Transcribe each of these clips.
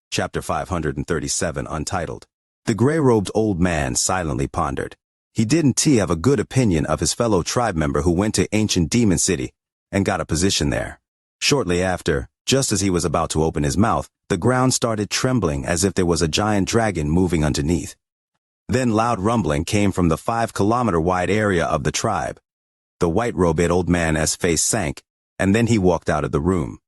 Chapter 537, Untitled. The gray-robed old man silently pondered. He didn't have a good opinion of his fellow tribe member who went to ancient demon city and got a position there. Shortly after, just as he was about to open his mouth, the ground started trembling as if there was a giant dragon moving underneath. Then loud rumbling came from the 5-kilometer-wide area of the tribe. The white-robed old man's face sank, and then he walked out of the room.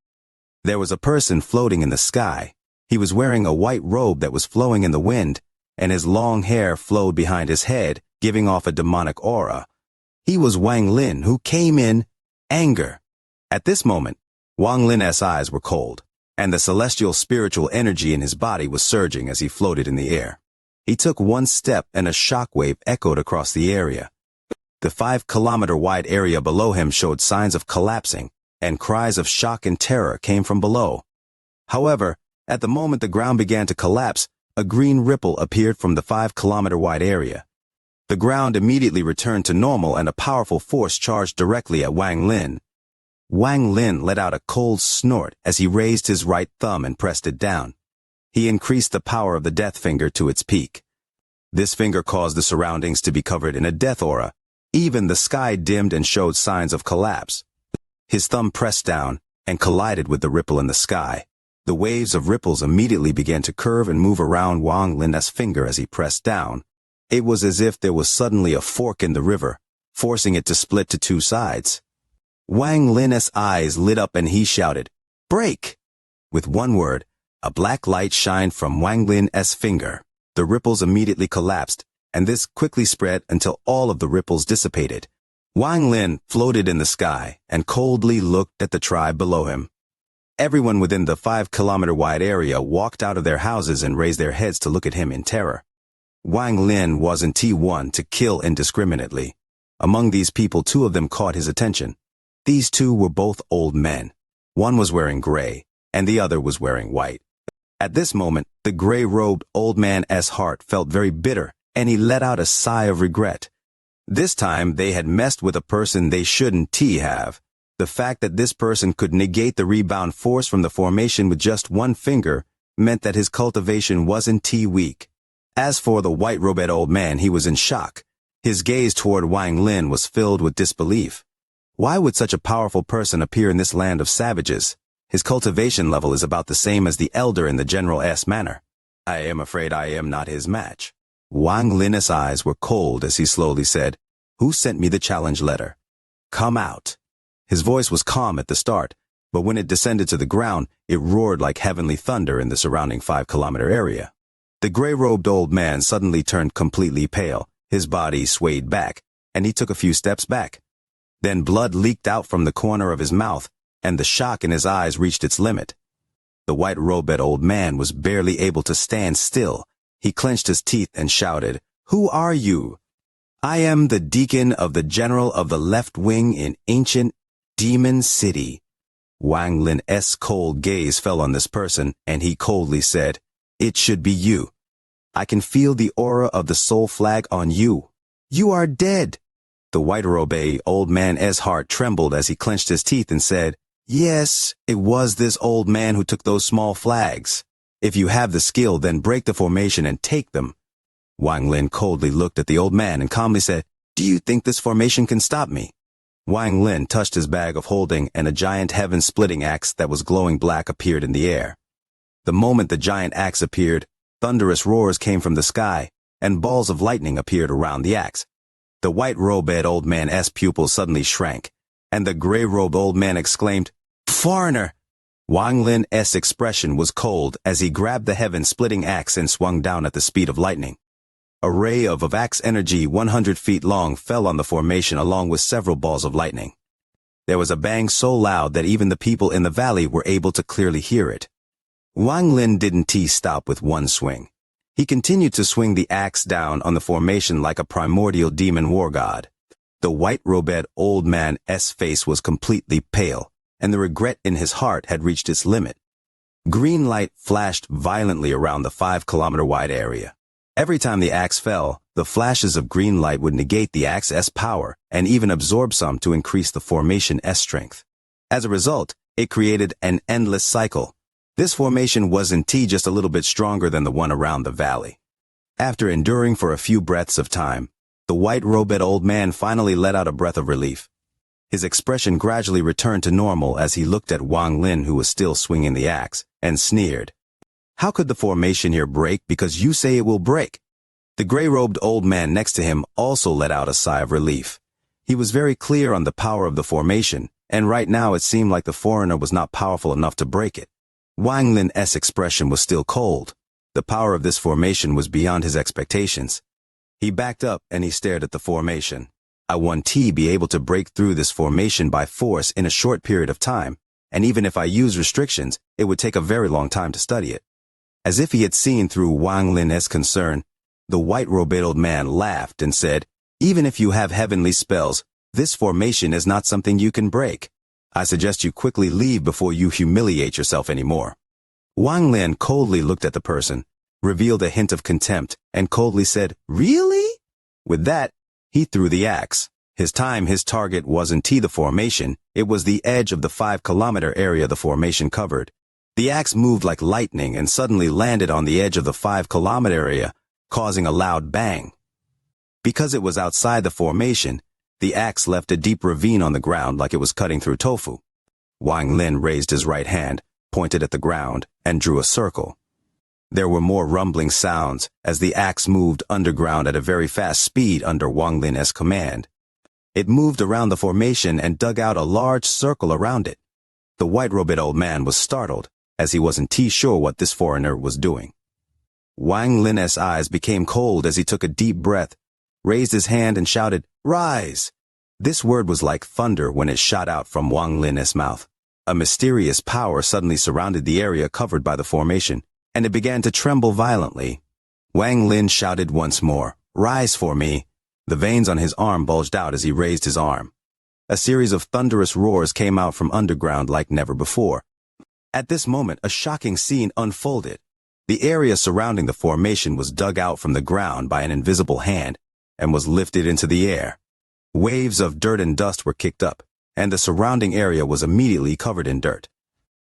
There was a person floating in the sky. He was wearing a white robe that was flowing in the wind, and his long hair flowed behind his head, giving off a demonic aura. He was Wang Lin, who came in anger. At this moment, Wang Lin's eyes were cold, and the celestial spiritual energy in his body was surging as he floated in the air. He took one step and a shockwave echoed across the area. The 5-kilometer-wide area below him showed signs of collapsing, and cries of shock and terror came from below. However, at the moment the ground began to collapse, a green ripple appeared from the 5-kilometer-wide area. The ground immediately returned to normal and a powerful force charged directly at Wang Lin. Wang Lin let out a cold snort as he raised his right thumb and pressed it down. He increased the power of the death finger to its peak. This finger caused the surroundings to be covered in a death aura. Even the sky dimmed and showed signs of collapse. His thumb pressed down and collided with the ripple in the sky. The waves of ripples immediately began to curve and move around Wang Lin's finger as he pressed down. It was as if there was suddenly a fork in the river, forcing it to split to two sides. Wang Lin's eyes lit up and he shouted, "Break!" With one word, a black light shined from Wang Lin's finger. The ripples immediately collapsed, and this quickly spread until all of the ripples dissipated. Wang Lin floated in the sky and coldly looked at the tribe below him. Everyone within the 5-kilometer-wide area walked out of their houses and raised their heads to look at him in terror. Wang Lin wasn't one to kill indiscriminately. Among these people, 2 of them caught his attention. These 2 were both old men. One was wearing gray, and the other was wearing white. At this moment, the gray-robed old man's heart felt very bitter, and he let out a sigh of regret. This time, they had messed with a person they shouldn't have. The fact that this person could negate the rebound force from the formation with just one finger meant that his cultivation wasn't weak. As for the white-robed old man, he was in shock. His gaze toward Wang Lin was filled with disbelief. Why would such a powerful person appear in this land of savages? His cultivation level is about the same as the elder in the general's manner. I am afraid I am not his match. Wang Lin's eyes were cold as he slowly said, "Who sent me the challenge letter? Come out." His voice was calm at the start, but when it descended to the ground, it roared like heavenly thunder in the surrounding 5-kilometer area. The gray-robed old man suddenly turned completely pale, his body swayed back, and he took a few steps back. Then blood leaked out from the corner of his mouth, and the shock in his eyes reached its limit. The white-robed old man was barely able to stand still. He clenched his teeth and shouted, "Who are you?" "I am the deacon of the general of the left wing in ancient Demon City." Wang Lin's cold gaze fell on this person, and he coldly said, "It should be you. I can feel the aura of the soul flag on you. You are dead." The white-robed old man's heart trembled as he clenched his teeth and said, "Yes, it was this old man who took those small flags. If you have the skill, then break the formation and take them." Wang Lin coldly looked at the old man and calmly said, "Do you think this formation can stop me?" Wang Lin touched his bag of holding, and a giant heaven-splitting axe that was glowing black appeared in the air. The moment the giant axe appeared, thunderous roars came from the sky, and balls of lightning appeared around the axe. The white-robed old man's pupils suddenly shrank, and the gray-robed old man exclaimed, "Foreigner!" Wang Lin's expression was cold as he grabbed the heaven-splitting axe and swung down at the speed of lightning. A ray of axe energy 100 feet long fell on the formation along with several balls of lightning. There was a bang so loud that even the people in the valley were able to clearly hear it. Wang Lin didn't stop with one swing. He continued to swing the axe down on the formation like a primordial demon war god. The white-robed old man's face was completely pale, and the regret in his heart had reached its limit. Green light flashed violently around the 5-kilometer-wide area. Every time the axe fell, the flashes of green light would negate the axe's power and even absorb some to increase the formation's strength. As a result, it created an endless cycle. This formation was indeed just a little bit stronger than the one around the valley. After enduring for a few breaths of time, the white-robed old man finally let out a breath of relief. His expression gradually returned to normal as he looked at Wang Lin, who was still swinging the axe, and sneered. "How could the formation here break because you say it will break?" The gray-robed old man next to him also let out a sigh of relief. He was very clear on the power of the formation, and right now it seemed like the foreigner was not powerful enough to break it. Wang Lin's expression was still cold. The power of this formation was beyond his expectations. He backed up and he stared at the formation. "I want to be able to break through this formation by force in a short period of time, and even if I use restrictions, it would take a very long time to study it." As if he had seen through Wang Lin's concern, the white-robed old man laughed and said, "Even if you have heavenly spells, this formation is not something you can break. I suggest you quickly leave before you humiliate yourself anymore." Wang Lin coldly looked at the person, revealed a hint of contempt, and coldly said, "Really?" With that, he threw the axe. His target wasn't the formation, it was the edge of the 5-kilometer area the formation covered. The axe moved like lightning and suddenly landed on the edge of the 5-kilometer area, causing a loud bang. Because it was outside the formation, the axe left a deep ravine on the ground like it was cutting through tofu. Wang Lin raised his right hand, pointed at the ground, and drew a circle. There were more rumbling sounds as the axe moved underground at a very fast speed under Wang Lin's command. It moved around the formation and dug out a large circle around it. The white-robed old man was startled, as he wasn't sure what this foreigner was doing. Wang Lin's eyes became cold as he took a deep breath, raised his hand and shouted, "Rise!" This word was like thunder when it shot out from Wang Lin's mouth. A mysterious power suddenly surrounded the area covered by the formation, and it began to tremble violently. Wang Lin shouted once more, "Rise for me!" The veins on his arm bulged out as he raised his arm. A series of thunderous roars came out from underground like never before. At this moment, a shocking scene unfolded. The area surrounding the formation was dug out from the ground by an invisible hand and was lifted into the air. Waves of dirt and dust were kicked up, and the surrounding area was immediately covered in dirt.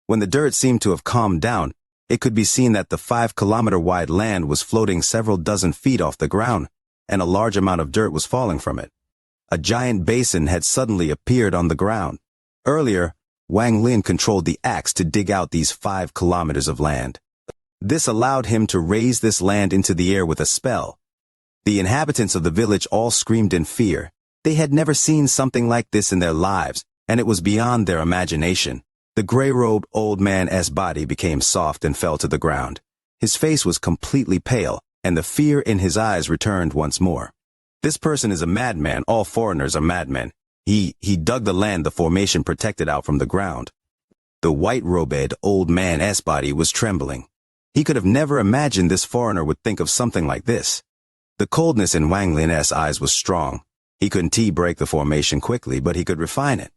When the dirt seemed to have calmed down, it could be seen that the 5-kilometer-wide land was floating several dozen feet off the ground, and a large amount of dirt was falling from it. A giant basin had suddenly appeared on the ground. Earlier, Wang Lin controlled the axe to dig out these 5 kilometers of land. This allowed him to raise this land into the air with a spell. The inhabitants of the village all screamed in fear. They had never seen something like this in their lives, and it was beyond their imagination. The gray-robed old man's body became soft and fell to the ground. His face was completely pale, and the fear in his eyes returned once more. "This person is a madman. All foreigners are madmen. He dug the land the formation protected out from the ground." The white-robed old man's body was trembling. He could have never imagined this foreigner would think of something like this. The coldness in Wang Lin's eyes was strong. He couldn't break the formation quickly, but he could refine it.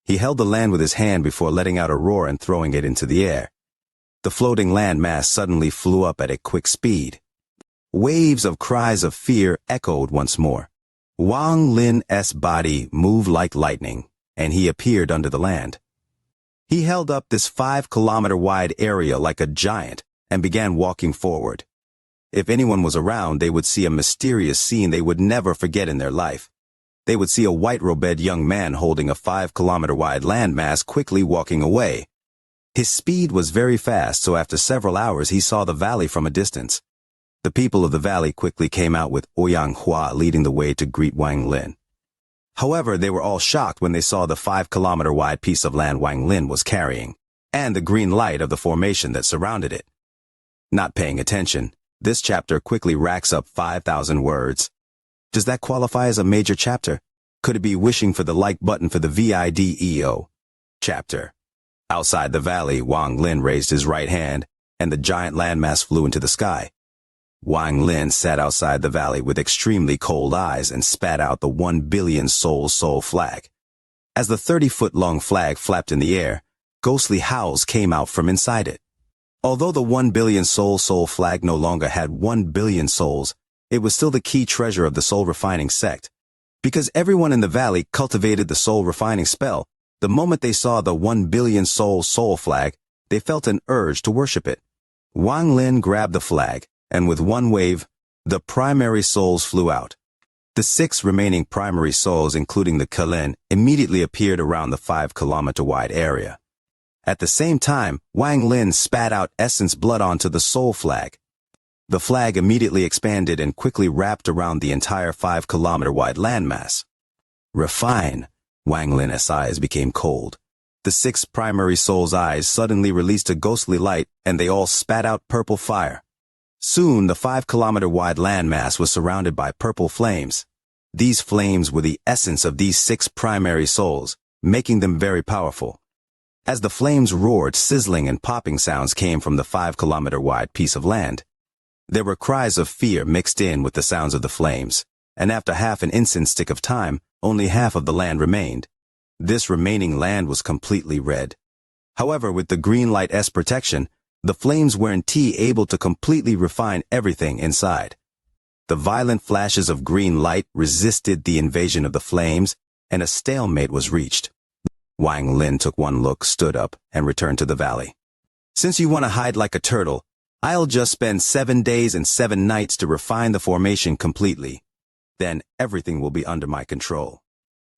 He held the land with his hand before letting out a roar and throwing it into the air. The floating land mass suddenly flew up at a quick speed. Waves of cries of fear echoed once more. Wang Lin's body moved like lightning, and he appeared under the land. He held up this 5-kilometer-wide area like a giant and began walking forward. If anyone was around, they would see a mysterious scene they would never forget in their life. They would see a white-robed young man holding a 5-kilometer-wide landmass quickly walking away. His speed was very fast, so after several hours he saw the valley from a distance. The people of the valley quickly came out with Ouyang Hua leading the way to greet Wang Lin. However, they were all shocked when they saw the 5-kilometer-wide piece of land Wang Lin was carrying, and the green light of the formation that surrounded it. Not paying attention, this chapter quickly racks up 5,000 words. Does that qualify as a major chapter? Could it be wishing for the like button for the video chapter? Outside the valley, Wang Lin raised his right hand, and the giant landmass flew into the sky. Wang Lin sat outside the valley with extremely cold eyes and spat out the 1 billion soul flag. As the 30-foot-long flag flapped in the air, ghostly howls came out from inside it. Although the 1 billion soul flag no longer had 1 billion souls, it was still the key treasure of the soul-refining sect. Because everyone in the valley cultivated the soul-refining spell, the moment they saw the 1 billion soul flag, they felt an urge to worship it. Wang Lin grabbed the flag, and with one wave, the primary souls flew out. The 6 remaining primary souls, including the Kalin, immediately appeared around the 5-kilometer-wide area. At the same time, Wang Lin spat out essence blood onto the soul flag. The flag immediately expanded and quickly wrapped around the entire 5-kilometer-wide landmass. Refine. Wang Lin's eyes became cold. The 6 primary souls' eyes suddenly released a ghostly light, and they all spat out purple fire. Soon, the 5-kilometer-wide landmass was surrounded by purple flames. These flames were the essence of these 6 primary souls, making them very powerful. As the flames roared, sizzling and popping sounds came from the 5-kilometer-wide piece of land. There were cries of fear mixed in with the sounds of the flames, and after half an instant stick of time, only half of the land remained. This remaining land was completely red. However, with the green light's protection, the flames weren't able to completely refine everything inside. The violent flashes of green light resisted the invasion of the flames, and a stalemate was reached. Wang Lin took one look, stood up, and returned to the valley. Since you want to hide like a turtle, I'll just spend 7 days and 7 nights to refine the formation completely. Then everything will be under my control.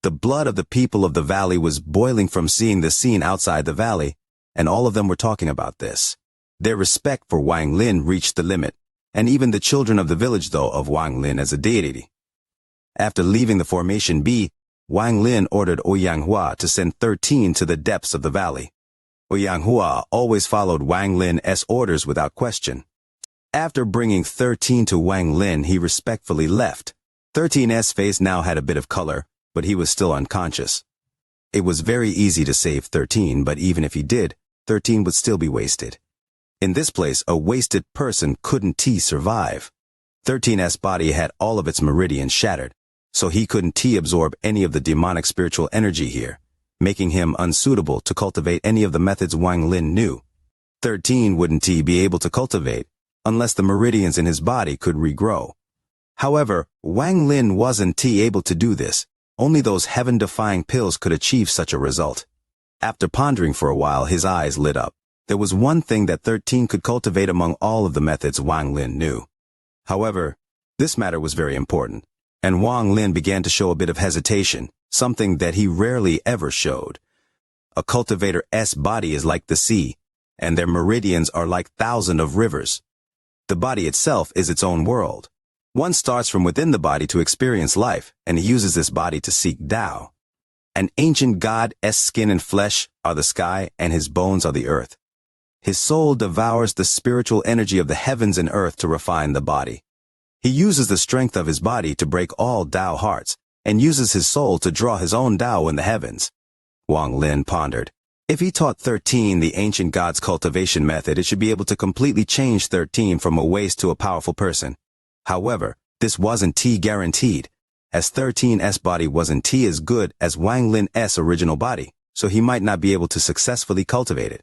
The blood of the people of the valley was boiling from seeing the scene outside the valley, and all of them were talking about this. Their respect for Wang Lin reached the limit, and even the children of the village thought of Wang Lin as a deity. After leaving the Formation B, Wang Lin ordered Xianxia to send 13 to the depths of the valley. Xianxia always followed Wang Lin's orders without question. After bringing 13 to Wang Lin, he respectfully left. 13's face now had a bit of color, but he was still unconscious. It was very easy to save 13, but even if he did, 13 would still be wasted. In this place, a wasted person couldn't survive. 13's body had all of its meridians shattered, so he couldn't absorb any of the demonic spiritual energy here, making him unsuitable to cultivate any of the methods Wang Lin knew. 13 wouldn't be able to cultivate, unless the meridians in his body could regrow. However, Wang Lin wasn't able to do this. Only those heaven-defying pills could achieve such a result. After pondering for a while, his eyes lit up. There was one thing that 13 could cultivate among all of the methods Wang Lin knew. However, this matter was very important, and Wang Lin began to show a bit of hesitation, something that he rarely ever showed. A cultivator's body is like the sea, and their meridians are like thousands of rivers. The body itself is its own world. One starts from within the body to experience life, and he uses this body to seek Tao. An ancient god's skin and flesh are the sky, and his bones are the earth. His soul devours the spiritual energy of the heavens and earth to refine the body. He uses the strength of his body to break all Tao hearts, and uses his soul to draw his own Tao in the heavens. Wang Lin pondered. If he taught 13 the ancient god's cultivation method, it should be able to completely change 13 from a waste to a powerful person. However, this wasn't guaranteed, as 13's body wasn't as good as Wang Lin's original body, so he might not be able to successfully cultivate it.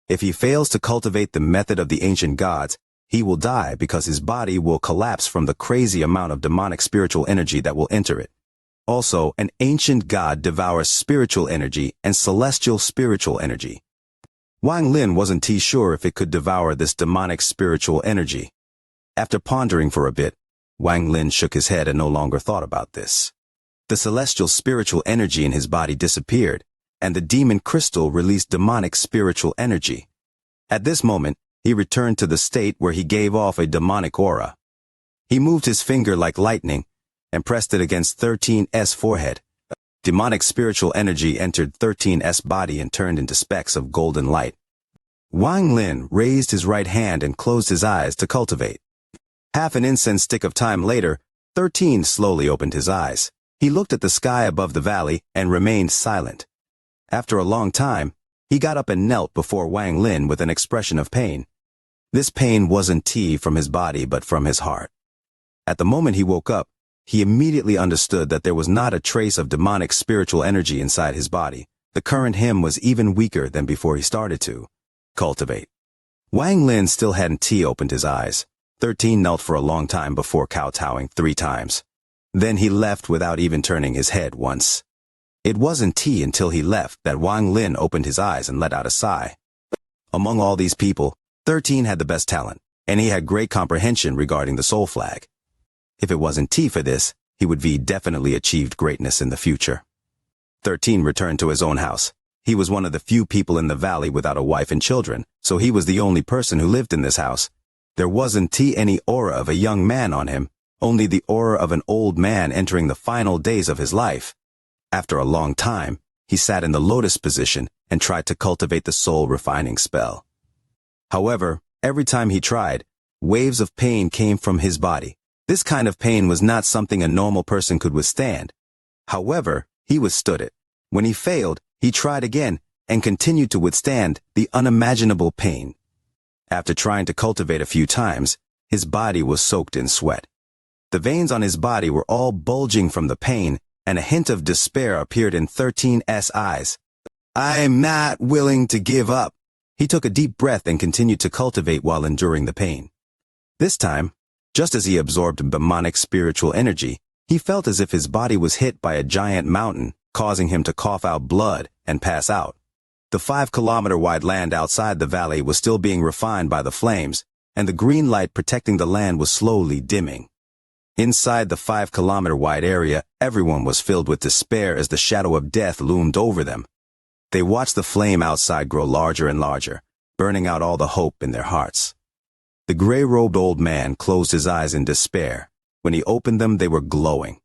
If he fails to cultivate the method of the ancient gods, he will die because his body will collapse from the crazy amount of demonic spiritual energy that will enter it. Also, an ancient god devours spiritual energy and celestial spiritual energy. Wang Lin wasn't sure if it could devour this demonic spiritual energy. After pondering for a bit, Wang Lin shook his head and no longer thought about this. The celestial spiritual energy in his body disappeared, and the demon crystal released demonic spiritual energy. At this moment, he returned to the state where he gave off a demonic aura. He moved his finger like lightning and pressed it against 13's forehead. Demonic spiritual energy entered 13's body and turned into specks of golden light. Wang Lin raised his right hand and closed his eyes to cultivate. Half an incense stick of time later, 13 slowly opened his eyes. He looked at the sky above the valley and remained silent. After a long time, he got up and knelt before Wang Lin with an expression of pain. This pain wasn't from his body but from his heart. At the moment he woke up, he immediately understood that there was not a trace of demonic spiritual energy inside his body. The current him was even weaker than before he started to cultivate. Wang Lin still hadn't opened his eyes. 13 knelt for a long time before kowtowing 3 times. Then he left without even turning his head once. It wasn't until he left that Wang Lin opened his eyes and let out a sigh. Among all these people, 13 had the best talent, and he had great comprehension regarding the soul flag. If it wasn't T for this, he would be definitely achieved greatness in the future. 13 returned to his own house. He was one of the few people in the valley without a wife and children, so he was the only person who lived in this house. There wasn't any aura of a young man on him, only the aura of an old man entering the final days of his life. After a long time, he sat in the lotus position and tried to cultivate the soul refining spell. However, every time he tried, waves of pain came from his body. This kind of pain was not something a normal person could withstand. However, he withstood it. When he failed, he tried again and continued to withstand the unimaginable pain. After trying to cultivate a few times, his body was soaked in sweat. The veins on his body were all bulging from the pain, and a hint of despair appeared in 13's eyes. "I'm not willing to give up." He took a deep breath and continued to cultivate while enduring the pain. This time, just as he absorbed demonic spiritual energy, he felt as if his body was hit by a giant mountain, causing him to cough out blood and pass out. The 5-kilometer-wide land outside the valley was still being refined by the flames, and the green light protecting the land was slowly dimming. Inside the 5-kilometer-wide area, everyone was filled with despair as the shadow of death loomed over them. They watched the flame outside grow larger and larger, burning out all the hope in their hearts. The gray-robed old man closed his eyes in despair. When he opened them, they were glowing.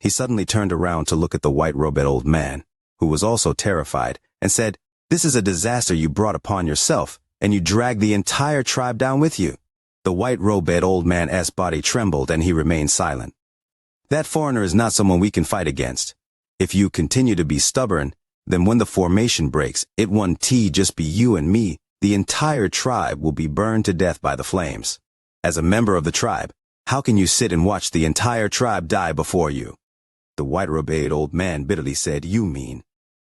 He suddenly turned around to look at the white-robed old man, who was also terrified, and said, "This is a disaster you brought upon yourself, and you dragged the entire tribe down with you." The white-robed old man's body trembled and he remained silent. "That foreigner is not someone we can fight against. If you continue to be stubborn, then when the formation breaks, it won't just be you and me. The entire tribe will be burned to death by the flames. As a member of the tribe, how can you sit and watch the entire tribe die before you?" The white-robed old man bitterly said, "You mean?"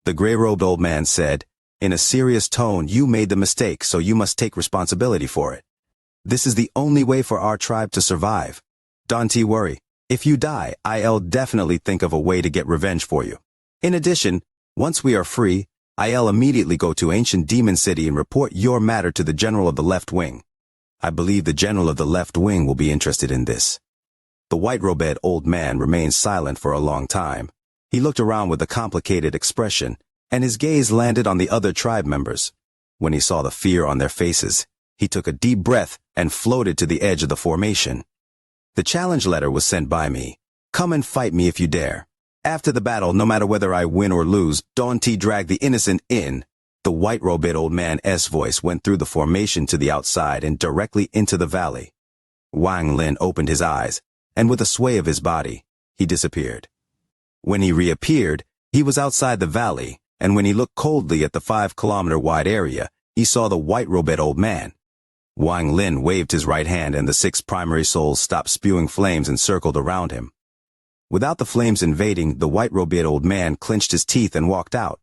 The gray-robed old man said, in a serious tone, "You made the mistake, so you must take responsibility for it. This is the only way for our tribe to survive. Don't worry. If you die, I'll definitely think of a way to get revenge for you. In addition, once we are free, I'll immediately go to ancient Demon City and report your matter to the general of the left wing. I believe the general of the left wing will be interested in this." The white-robed old man remained silent for a long time. He looked around with a complicated expression, and his gaze landed on the other tribe members. When he saw the fear on their faces, he took a deep breath and floated to the edge of the formation. "The challenge letter was sent by me. Come and fight me if you dare. After the battle, no matter whether I win or lose, don't drag the innocent in." The white-robed old man's voice went through the formation to the outside and directly into the valley. Wang Lin opened his eyes, and with a sway of his body, he disappeared. When he reappeared, he was outside the valley, and when he looked coldly at the 5-kilometer-wide area, he saw the white-robed old man. Wang Lin waved his right hand and the 6 primary souls stopped spewing flames and circled around him. Without the flames invading, the white-robed old man clenched his teeth and walked out.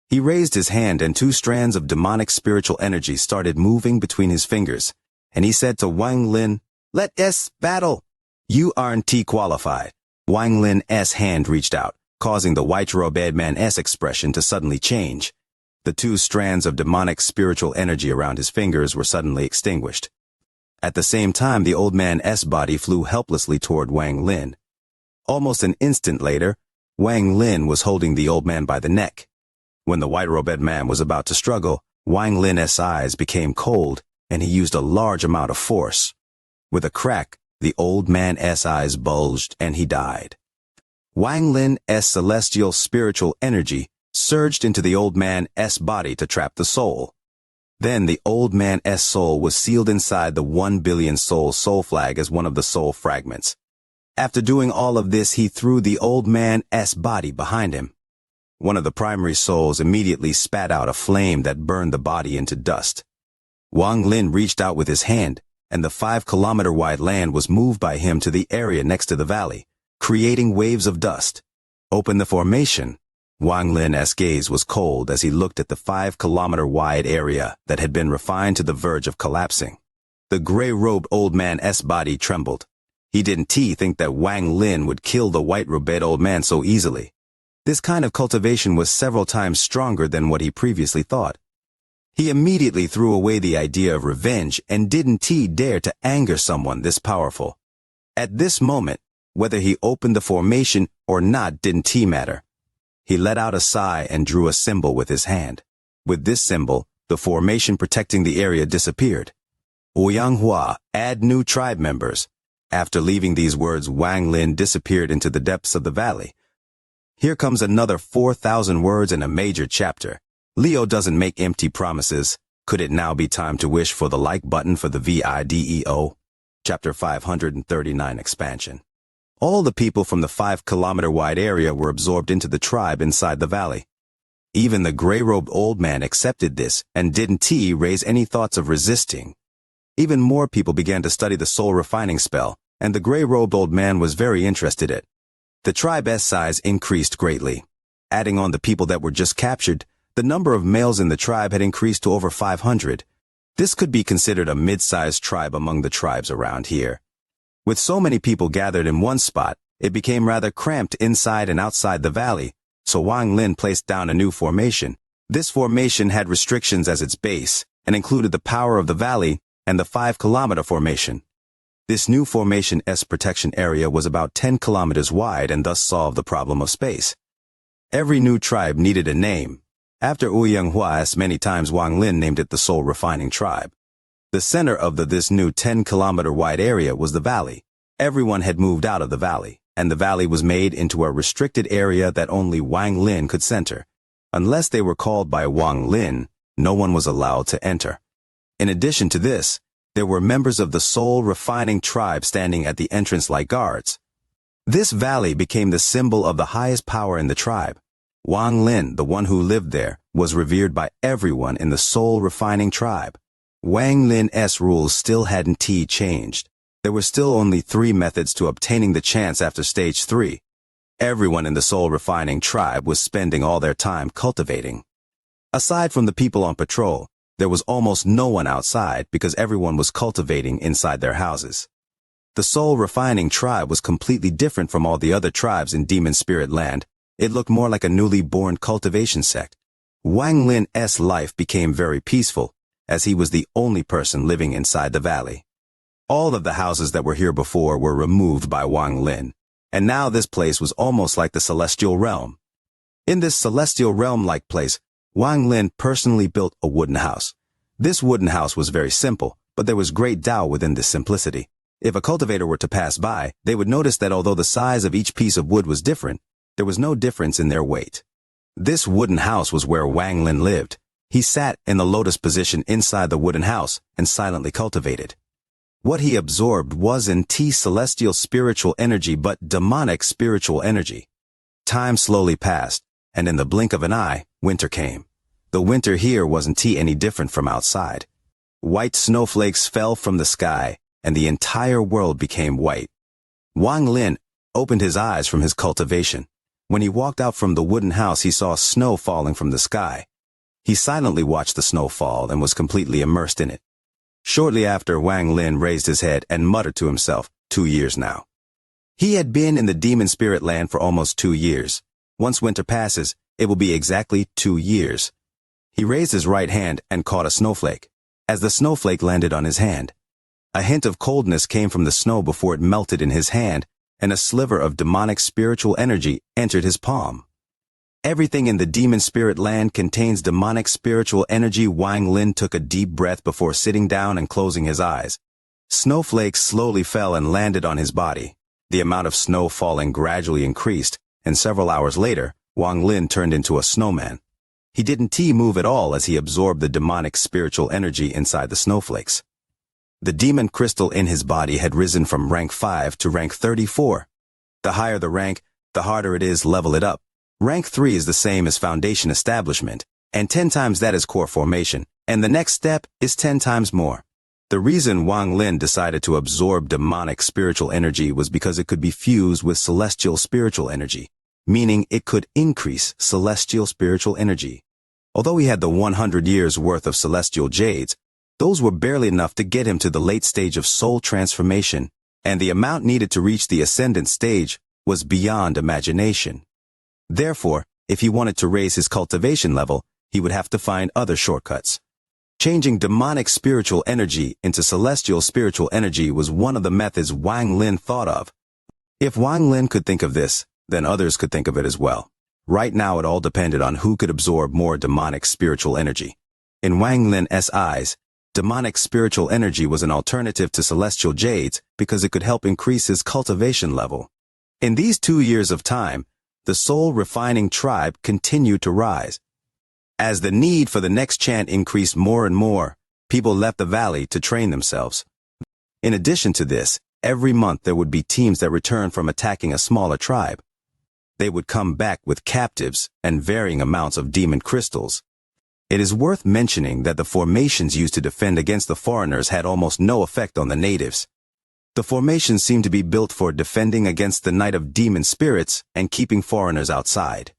He raised his hand and 2 strands of demonic spiritual energy started moving between his fingers, and he said to Wang Lin, "Let us battle. You aren't qualified." Wang Lin's hand reached out, causing the white-robed man's expression to suddenly change. The 2 strands of demonic spiritual energy around his fingers were suddenly extinguished. At the same time, the old man's body flew helplessly toward Wang Lin. Almost an instant later, Wang Lin was holding the old man by the neck. When the white-robed man was about to struggle, Wang Lin's eyes became cold, and he used a large amount of force. With a crack, the old man's eyes bulged, and he died. Wang Lin's celestial spiritual energy surged into the old man's body to trap the soul. Then the old man's soul was sealed inside the 1 billion soul flag as one of the soul fragments. After doing all of this, he threw the old man's body behind him. One of the primary souls immediately spat out a flame that burned the body into dust. Wang Lin reached out with his hand, and the 5-kilometer-wide land was moved by him to the area next to the valley, creating waves of dust. Open the formation. Wang Lin's gaze was cold as he looked at the 5-kilometer-wide area that had been refined to the verge of collapsing. The gray-robed old man's body trembled. He didn't think that Wang Lin would kill the white-robed old man so easily. This kind of cultivation was several times stronger than what he previously thought. He immediately threw away the idea of revenge and didn't dare to anger someone this powerful. At this moment, whether he opened the formation or not didn't matter. He let out a sigh and drew a symbol with his hand. With this symbol, the formation protecting the area disappeared. Xianxia, add new tribe members. After leaving these words, Wang Lin disappeared into the depths of the valley. Here comes another 4,000 words in a major chapter. Leo doesn't make empty promises. Could it now be time to wish for the like button for the video? Chapter 539 Expansion. All the people from the 5-kilometer-wide area were absorbed into the tribe inside the valley. Even the gray-robed old man accepted this and didn't raise any thoughts of resisting. Even more people began to study the soul-refining spell, and the gray-robed old man was very interested in it. The tribe's size increased greatly. Adding on the people that were just captured, the number of males in the tribe had increased to over 500. This could be considered a mid-sized tribe among the tribes around here. With so many people gathered in one spot, it became rather cramped inside and outside the valley, so Wang Lin placed down a new formation. This formation had restrictions as its base, and included the power of the valley and the 5-kilometer formation. This new formation's protection area was about 10 kilometers wide and thus solved the problem of space. Every new tribe needed a name. After Xianxia asked many times, Wang Lin named it the Soul Refining Tribe. The center of this new 10-kilometer wide area was the valley. Everyone had moved out of the valley, and the valley was made into a restricted area that only Wang Lin could center. Unless they were called by Wang Lin, no one was allowed to enter. In addition to this, there were members of the Soul Refining Tribe standing at the entrance like guards. This valley became the symbol of the highest power in the tribe. Wang Lin, the one who lived there, was revered by everyone in the Soul Refining Tribe. Wang Lin's rules still hadn't changed. There were still only 3 methods to obtaining the chance after stage 3. Everyone in the Soul Refining Tribe was spending all their time cultivating. Aside from the people on patrol, there was almost no one outside because everyone was cultivating inside their houses. The Soul Refining Tribe was completely different from all the other tribes in Demon Spirit Land. It looked more like a newly born cultivation sect. Wang Lin's life became very peaceful, as he was the only person living inside the valley. All of the houses that were here before were removed by Wang Lin, and now this place was almost like the celestial realm. In this celestial realm-like place, Wang Lin personally built a wooden house. This wooden house was very simple, but there was great Tao within this simplicity. If a cultivator were to pass by, they would notice that although the size of each piece of wood was different, there was no difference in their weight. This wooden house was where Wang Lin lived. He sat in the lotus position inside the wooden house and silently cultivated. What he absorbed wasn't celestial spiritual energy but demonic spiritual energy. Time slowly passed, and in the blink of an eye, winter came. The winter here wasn't any different from outside. White snowflakes fell from the sky, and the entire world became white. Wang Lin opened his eyes from his cultivation. When he walked out from the wooden house, he saw snow falling from the sky. He silently watched the snow fall and was completely immersed in it. Shortly after, Wang Lin raised his head and muttered to himself, 2 years now. He had been in the Demon Spirit Land for almost 2 years. Once winter passes, it will be exactly 2 years. He raised his right hand and caught a snowflake. As the snowflake landed on his hand, a hint of coldness came from the snow before it melted in his hand, and a sliver of demonic spiritual energy entered his palm. Everything in the Demon Spirit Land contains demonic spiritual energy. Wang Lin took a deep breath before sitting down and closing his eyes. Snowflakes slowly fell and landed on his body. The amount of snow falling gradually increased, and several hours later, Wang Lin turned into a snowman. He didn't move at all as he absorbed the demonic spiritual energy inside the snowflakes. The demon crystal in his body had risen from rank 5 to rank 34. The higher the rank, the harder it is level it up. Rank 3 is the same as foundation establishment, and 10 times that is core formation, and the next step is 10 times more. The reason Wang Lin decided to absorb demonic spiritual energy was because it could be fused with celestial spiritual energy, meaning it could increase celestial spiritual energy. Although he had the 100 years worth of celestial jades, those were barely enough to get him to the late stage of soul transformation, and the amount needed to reach the ascendant stage was beyond imagination. Therefore, if he wanted to raise his cultivation level, he would have to find other shortcuts. Changing demonic spiritual energy into celestial spiritual energy was one of the methods Wang Lin thought of. If Wang Lin could think of this, then others could think of it as well. Right now it all depended on who could absorb more demonic spiritual energy. In Wang Lin's eyes, demonic spiritual energy was an alternative to celestial jades because it could help increase his cultivation level. In these 2 years of time, the soul refining tribe continued to rise. As the need for the next chant increased more and more, people left the valley to train themselves. In addition to this, every month there would be teams that returned from attacking a smaller tribe. They would come back with captives and varying amounts of demon crystals. It is worth mentioning that the formations used to defend against the foreigners had almost no effect on the natives. The formations seemed to be built for defending against the night of demon spirits and keeping foreigners outside.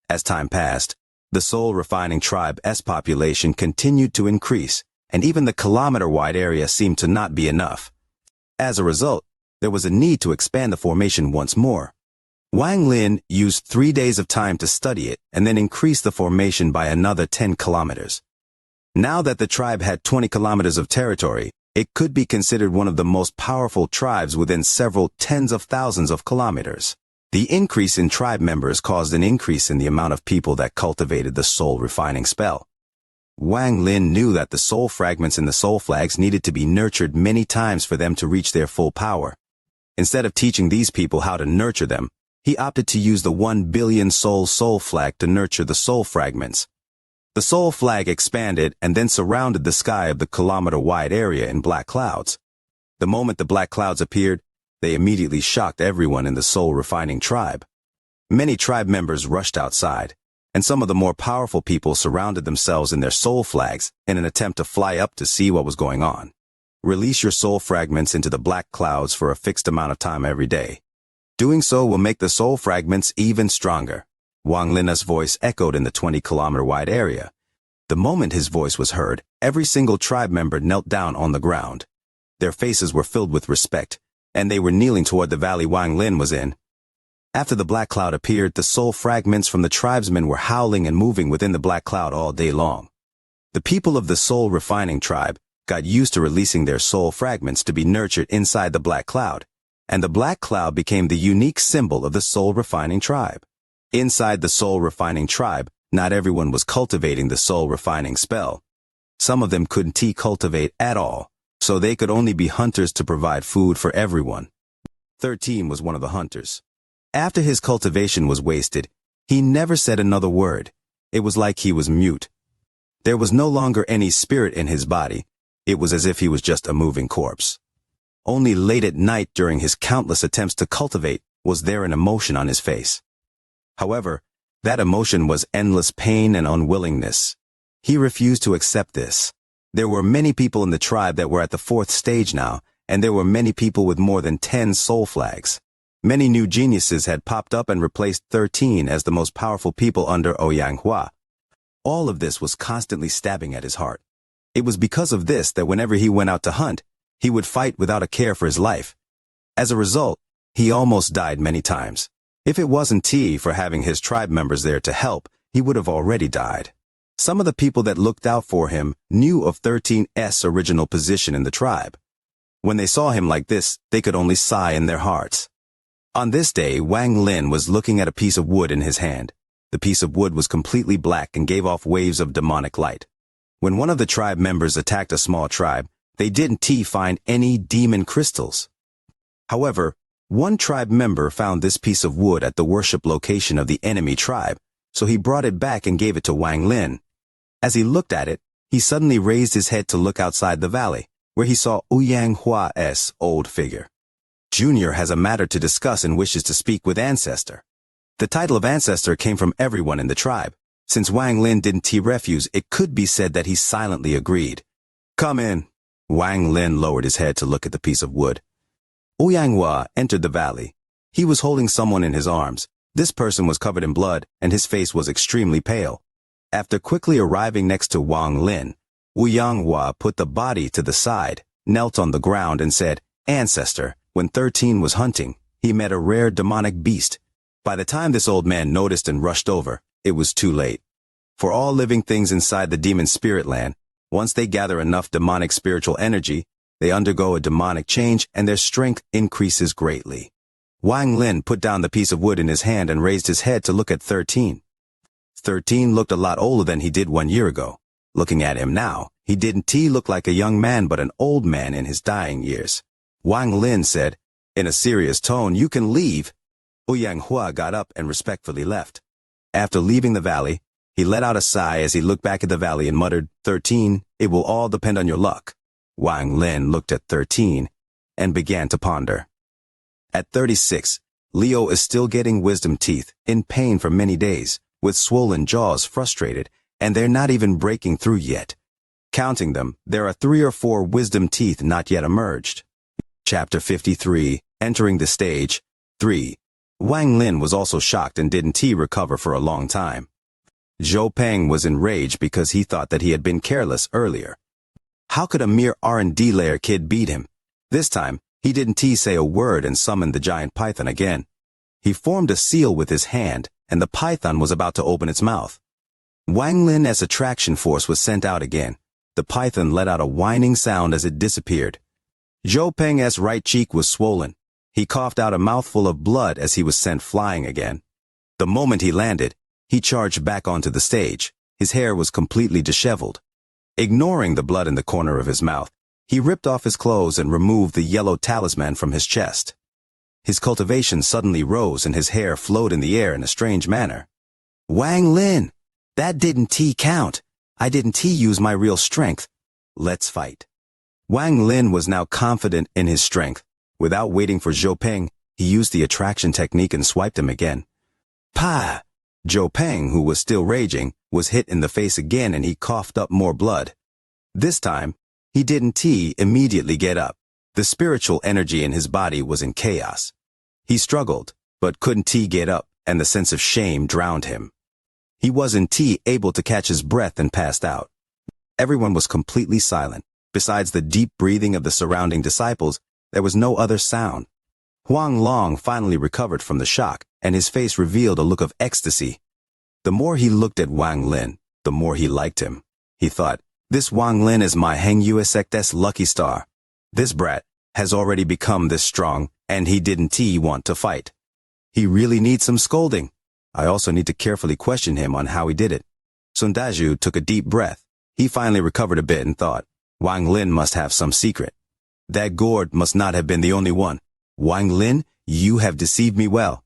As time passed, the soul refining tribe's population continued to increase, and even the kilometer-wide area seemed to not be enough. As a result, there was a need to expand the formation once more. Wang Lin used 3 days of time to study it and then increased the formation by another 10 kilometers. Now that the tribe had 20 kilometers of territory, it could be considered one of the most powerful tribes within several tens of thousands of kilometers. The increase in tribe members caused an increase in the amount of people that cultivated the soul refining spell. Wang Lin knew that the soul fragments in the soul flags needed to be nurtured many times for them to reach their full power. Instead of teaching these people how to nurture them, he opted to use the 1 billion soul flag to nurture the soul fragments. The soul flag expanded and then surrounded the sky of the kilometer-wide area in black clouds. The moment the black clouds appeared, they immediately shocked everyone in the soul refining tribe. Many tribe members rushed outside, and some of the more powerful people surrounded themselves in their soul flags in an attempt to fly up to see what was going on. Release your soul fragments into the black clouds for a fixed amount of time every day. Doing so will make the soul fragments even stronger. Wang Lin's voice echoed in the 20-kilometer-wide area. The moment his voice was heard, every single tribe member knelt down on the ground. Their faces were filled with respect, and they were kneeling toward the valley Wang Lin was in. After the black cloud appeared, the soul fragments from the tribesmen were howling and moving within the black cloud all day long. The people of the soul refining tribe got used to releasing their soul fragments to be nurtured inside the black cloud, and the black cloud became the unique symbol of the soul refining tribe. Inside the soul refining tribe, not everyone was cultivating the soul refining spell. Some of them couldn't cultivate at all, so they could only be hunters to provide food for everyone. 13 was one of the hunters. After his cultivation was wasted, he never said another word. It was like he was mute. There was no longer any spirit in his body. It was as if he was just a moving corpse. Only late at night during his countless attempts to cultivate was there an emotion on his face. However, that emotion was endless pain and unwillingness. He refused to accept this. There were many people in the tribe that were at the 4th stage now, and there were many people with more than 10 soul flags. Many new geniuses had popped up and replaced 13 as the most powerful people under Xianxia. All of this was constantly stabbing at his heart. It was because of this that whenever he went out to hunt, he would fight without a care for his life. As a result, he almost died many times. If it wasn't for having his tribe members there to help, he would have already died. Some of the people that looked out for him knew of 13's original position in the tribe. When they saw him like this, they could only sigh in their hearts. On this day, Wang Lin was looking at a piece of wood in his hand. The piece of wood was completely black and gave off waves of demonic light. When one of the tribe members attacked a small tribe, they didn't find any demon crystals. However, one tribe member found this piece of wood at the worship location of the enemy tribe, so he brought it back and gave it to Wang Lin. As he looked at it, he suddenly raised his head to look outside the valley, where he saw Xianxia's old figure. Junior has a matter to discuss and wishes to speak with Ancestor. The title of Ancestor came from everyone in the tribe. Since Wang Lin didn't refuse, it could be said that he silently agreed. Come in. Wang Lin lowered his head to look at the piece of wood. Xianxia entered the valley. He was holding someone in his arms. This person was covered in blood, and his face was extremely pale. After quickly arriving next to Wang Lin, Xianxia put the body to the side, knelt on the ground and said, Ancestor, when 13 was hunting, he met a rare demonic beast. By the time this old man noticed and rushed over, it was too late. For all living things inside the demon spirit land, Once they gather enough demonic spiritual energy, they undergo a demonic change and their strength increases greatly. Wang Lin put down the piece of wood in his hand and raised his head to look at 13. 13 looked a lot older than he did 1 year ago. Looking at him now, he didn't look like a young man but an old man in his dying years. Wang Lin said, in a serious tone, "You can leave." Ouyang Hua got up and respectfully left. After leaving the valley, he let out a sigh as he looked back at the valley and muttered, 13, it will all depend on your luck. Wang Lin looked at 13 and began to ponder. At 36, Leo is still getting wisdom teeth, in pain for many days, with swollen jaws, frustrated, and they're not even breaking through yet. Counting them, there are 3 or 4 wisdom teeth not yet emerged. Chapter 53, Entering the Stage, 3. Wang Lin was also shocked and didn't recover for a long time. Zhou Peng was enraged because he thought that he had been careless earlier. How could a mere R&D layer kid beat him? This time, he didn't say a word and summoned the giant python again. He formed a seal with his hand, and the python was about to open its mouth. Wang Lin's attraction force was sent out again. The python let out a whining sound as it disappeared. Zhou Peng's right cheek was swollen. He coughed out a mouthful of blood as he was sent flying again. The moment he landed, he charged back onto the stage. His hair was completely disheveled. Ignoring the blood in the corner of his mouth, he ripped off his clothes and removed the yellow talisman from his chest. His cultivation suddenly rose and his hair flowed in the air in a strange manner. Wang Lin, that didn't count. I didn't use my real strength. Let's fight. Wang Lin was now confident in his strength. Without waiting for Zhou Peng, he used the attraction technique and swiped him again. Pa! Zhou Peng, who was still raging, was hit in the face again and he coughed up more blood. This time, he didn't immediately get up. The spiritual energy in his body was in chaos. He struggled, but couldn't get up, and the sense of shame drowned him. He wasn't able to catch his breath and passed out. Everyone was completely silent. Besides the deep breathing of the surrounding disciples, there was no other sound. Huang Long finally recovered from the shock, and his face revealed a look of ecstasy. The more he looked at Wang Lin, the more he liked him. He thought, this Wang Lin is my Heng Sect's lucky star. This brat has already become this strong, and he didn't want to fight. He really needs some scolding. I also need to carefully question him on how he did it. Sun Dazhu took a deep breath. He finally recovered a bit and thought, Wang Lin must have some secret. That gourd must not have been the only one. Wang Lin, you have deceived me well.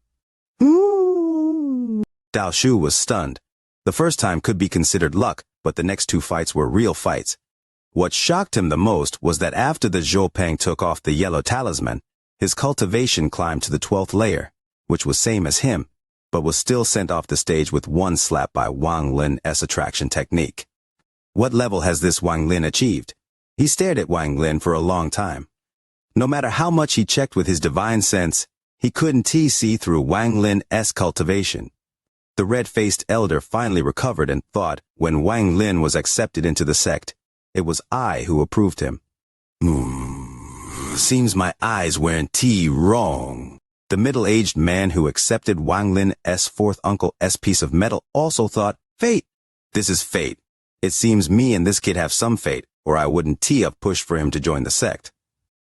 Dao Shu was stunned. The first time could be considered luck, but the next 2 fights were real fights. What shocked him the most was that after the Zhou Peng took off the yellow talisman, his cultivation climbed to the 12th layer, which was same as him, but was still sent off the stage with 1 slap by Wang Lin's attraction technique. What level has this Wang Lin achieved? He stared at Wang Lin for a long time. No matter how much he checked with his divine sense, he couldn't see through Wang Lin's cultivation. The red-faced elder finally recovered and thought, when Wang Lin was accepted into the sect, it was I who approved him. Seems my eyes weren't wrong. The middle-aged man who accepted Wang Lin's 4th uncle's piece of metal also thought, fate. This is fate. It seems me and this kid have some fate, or I wouldn't have pushed for him to join the sect.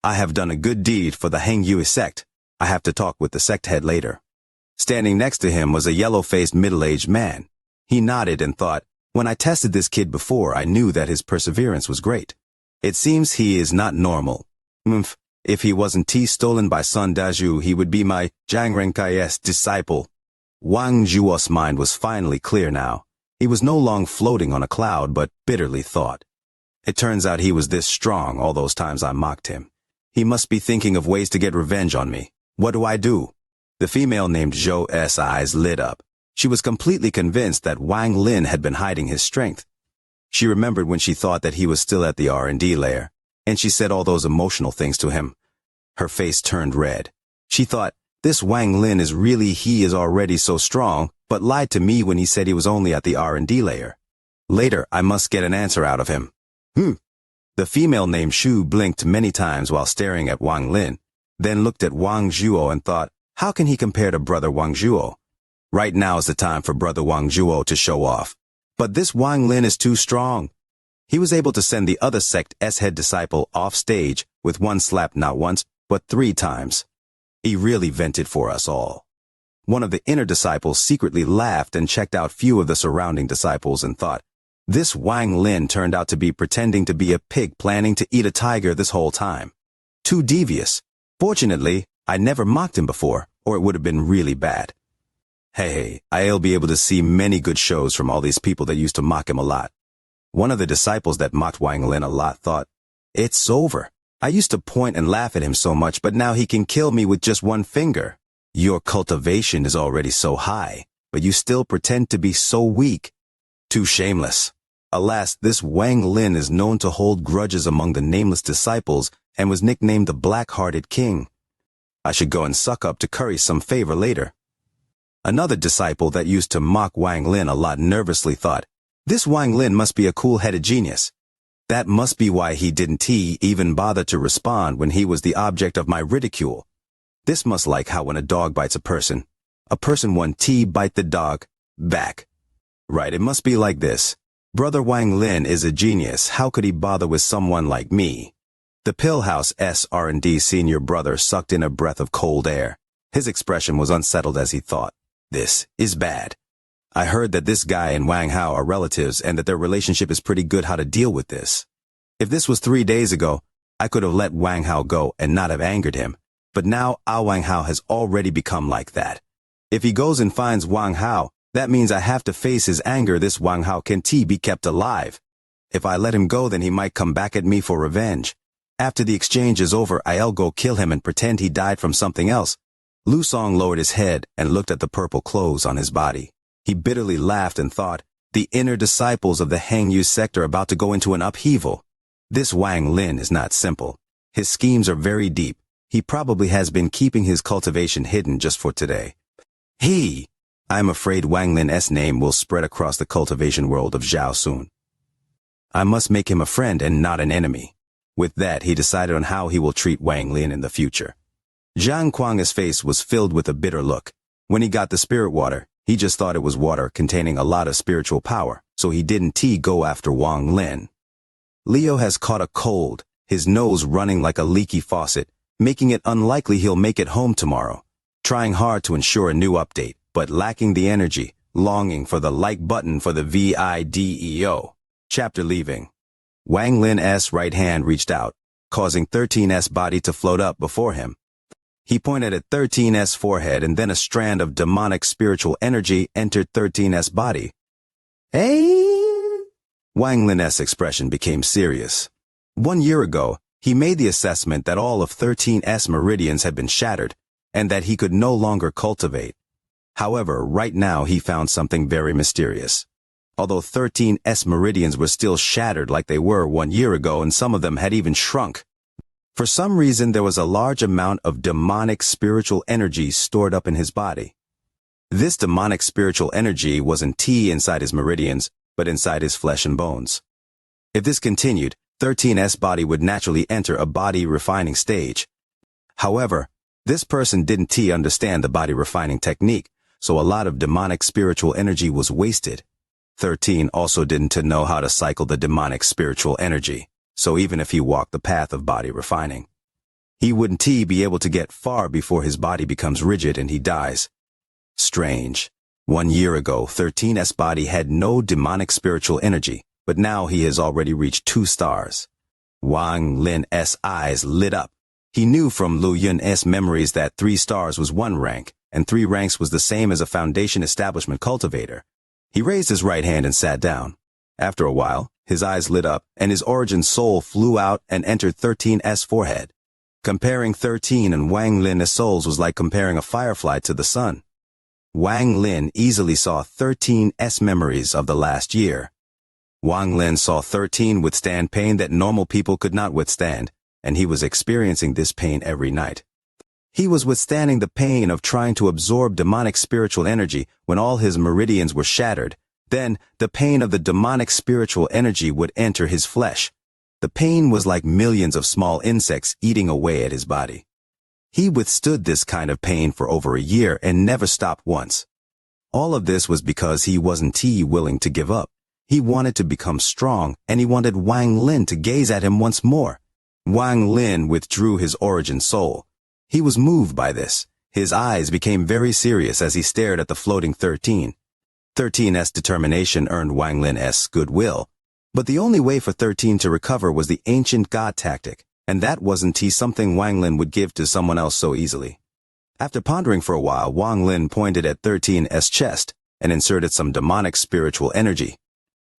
I have done a good deed for the Heng Yue sect. I have to talk with the sect head later. Standing next to him was a yellow-faced middle-aged man. He nodded and thought, when I tested this kid before, I knew that his perseverance was great. It seems he is not normal. If he wasn't stolen by Sun Dazhu, he would be my Zhang Renkai's disciple. Wang Zhuo's mind was finally clear now. He was no longer floating on a cloud, but bitterly thought. It turns out he was this strong all those times I mocked him. He must be thinking of ways to get revenge on me. What do I do? The female named Zhou's eyes lit up. She was completely convinced that Wang Lin had been hiding his strength. She remembered when she thought that he was still at the R&D layer, and she said all those emotional things to him. Her face turned red. She thought, this Wang Lin is already so strong, but lied to me when he said he was only at the R&D layer. Later, I must get an answer out of him. The female named Shu blinked many times while staring at Wang Lin, then looked at Wang Zhuo and thought, how can he compare to brother Wang Zhuo? Right now is the time for brother Wang Zhuo to show off. But this Wang Lin is too strong. He was able to send the other sect's head disciple off stage with one slap not once, but 3 times. He really vented for us all. One of the inner disciples secretly laughed and checked out few of the surrounding disciples and thought, this Wang Lin turned out to be pretending to be a pig planning to eat a tiger this whole time. Too devious. Fortunately, I never mocked him before, or it would have been really bad. Hey, I'll be able to see many good shows from all these people that used to mock him a lot. One of the disciples that mocked Wang Lin a lot thought, it's over. I used to point and laugh at him so much, but now he can kill me with just one finger. Your cultivation is already so high, but you still pretend to be so weak. Too shameless. Alas, this Wang Lin is known to hold grudges among the nameless disciples and was nicknamed the Black-Hearted King. I should go and suck up to curry some favor later. Another disciple that used to mock Wang Lin a lot nervously thought, this Wang Lin must be a cool-headed genius. That must be why he didn't even bother to respond when he was the object of my ridicule. This must like how when a dog bites a person won't bite the dog back. Right, it must be like this. Brother Wang Lin is a genius. How could he bother with someone like me? The Pillhouse's R&D senior brother sucked in a breath of cold air. His expression was unsettled as he thought, this is bad. I heard that this guy and Wang Hao are relatives and that their relationship is pretty good. How to deal with this? If this was 3 days ago, I could have let Wang Hao go and not have angered him. But now Wang Hao has already become like that. If he goes and finds Wang Hao, that means I have to face his anger. This Wang Hao can be kept alive. If I let him go, then he might come back at me for revenge. After the exchange is over, I'll go kill him and pretend he died from something else. Lu Song lowered his head and looked at the purple clothes on his body. He bitterly laughed and thought, the inner disciples of the Hangyu sect are about to go into an upheaval. This Wang Lin is not simple. His schemes are very deep. He probably has been keeping his cultivation hidden just for today. I'm afraid Wang Lin's name will spread across the cultivation world of Zhao soon. I must make him a friend and not an enemy. With that, he decided on how he will treat Wang Lin in the future. Zhang Kuang's face was filled with a bitter look. When he got the spirit water, he just thought it was water containing a lot of spiritual power, so he didn't go after Wang Lin. Leo has caught a cold, his nose running like a leaky faucet, making it unlikely he'll make it home tomorrow. Trying hard to ensure a new update, but lacking the energy, longing for the like button for the video. Chapter leaving. Wang Lin's right hand reached out, causing 13's body to float up before him. He pointed at 13's forehead and then a strand of demonic spiritual energy entered 13's body. Hey! Wang Lin's expression became serious. 1 year ago, he made the assessment that all of 13's meridians had been shattered, and that he could no longer cultivate. However, right now he found something very mysterious. Although 13's meridians were still shattered like they were 1 year ago, and some of them had even shrunk, for some reason there was a large amount of demonic spiritual energy stored up in his body. This demonic spiritual energy wasn't inside his meridians, but inside his flesh and bones. If this continued, 13's body would naturally enter a body refining stage. However, this person didn't understand the body refining technique, so a lot of demonic spiritual energy was wasted. 13 also didn't know how to cycle the demonic spiritual energy, so even if he walked the path of body refining, he wouldn't be able to get far before his body becomes rigid and he dies. Strange. 1 year ago, 13's body had no demonic spiritual energy, but now he has already reached 2 stars. Wang Lin's eyes lit up. He knew from Lu Yun's memories that 3 stars was 1 rank, and 3 ranks was the same as a foundation establishment cultivator. He raised his right hand and sat down. After a while, his eyes lit up, and his origin soul flew out and entered 13's forehead. Comparing 13 and Wang Lin's souls was like comparing a firefly to the sun. Wang Lin easily saw 13's memories of the last year. Wang Lin saw 13 withstand pain that normal people could not withstand, and he was experiencing this pain every night. He was withstanding the pain of trying to absorb demonic spiritual energy when all his meridians were shattered. Then, the pain of the demonic spiritual energy would enter his flesh. The pain was like millions of small insects eating away at his body. He withstood this kind of pain for over a year and never stopped once. All of this was because he wasn't willing to give up. He wanted to become strong, and he wanted Wang Lin to gaze at him once more. Wang Lin withdrew his origin soul. He was moved by this. His eyes became very serious as he stared at the floating 13. 13's determination earned Wang Lin's goodwill. But the only way for 13 to recover was the ancient god tactic, and that wasn't something Wang Lin would give to someone else so easily. After pondering for a while, Wang Lin pointed at 13's chest and inserted some demonic spiritual energy.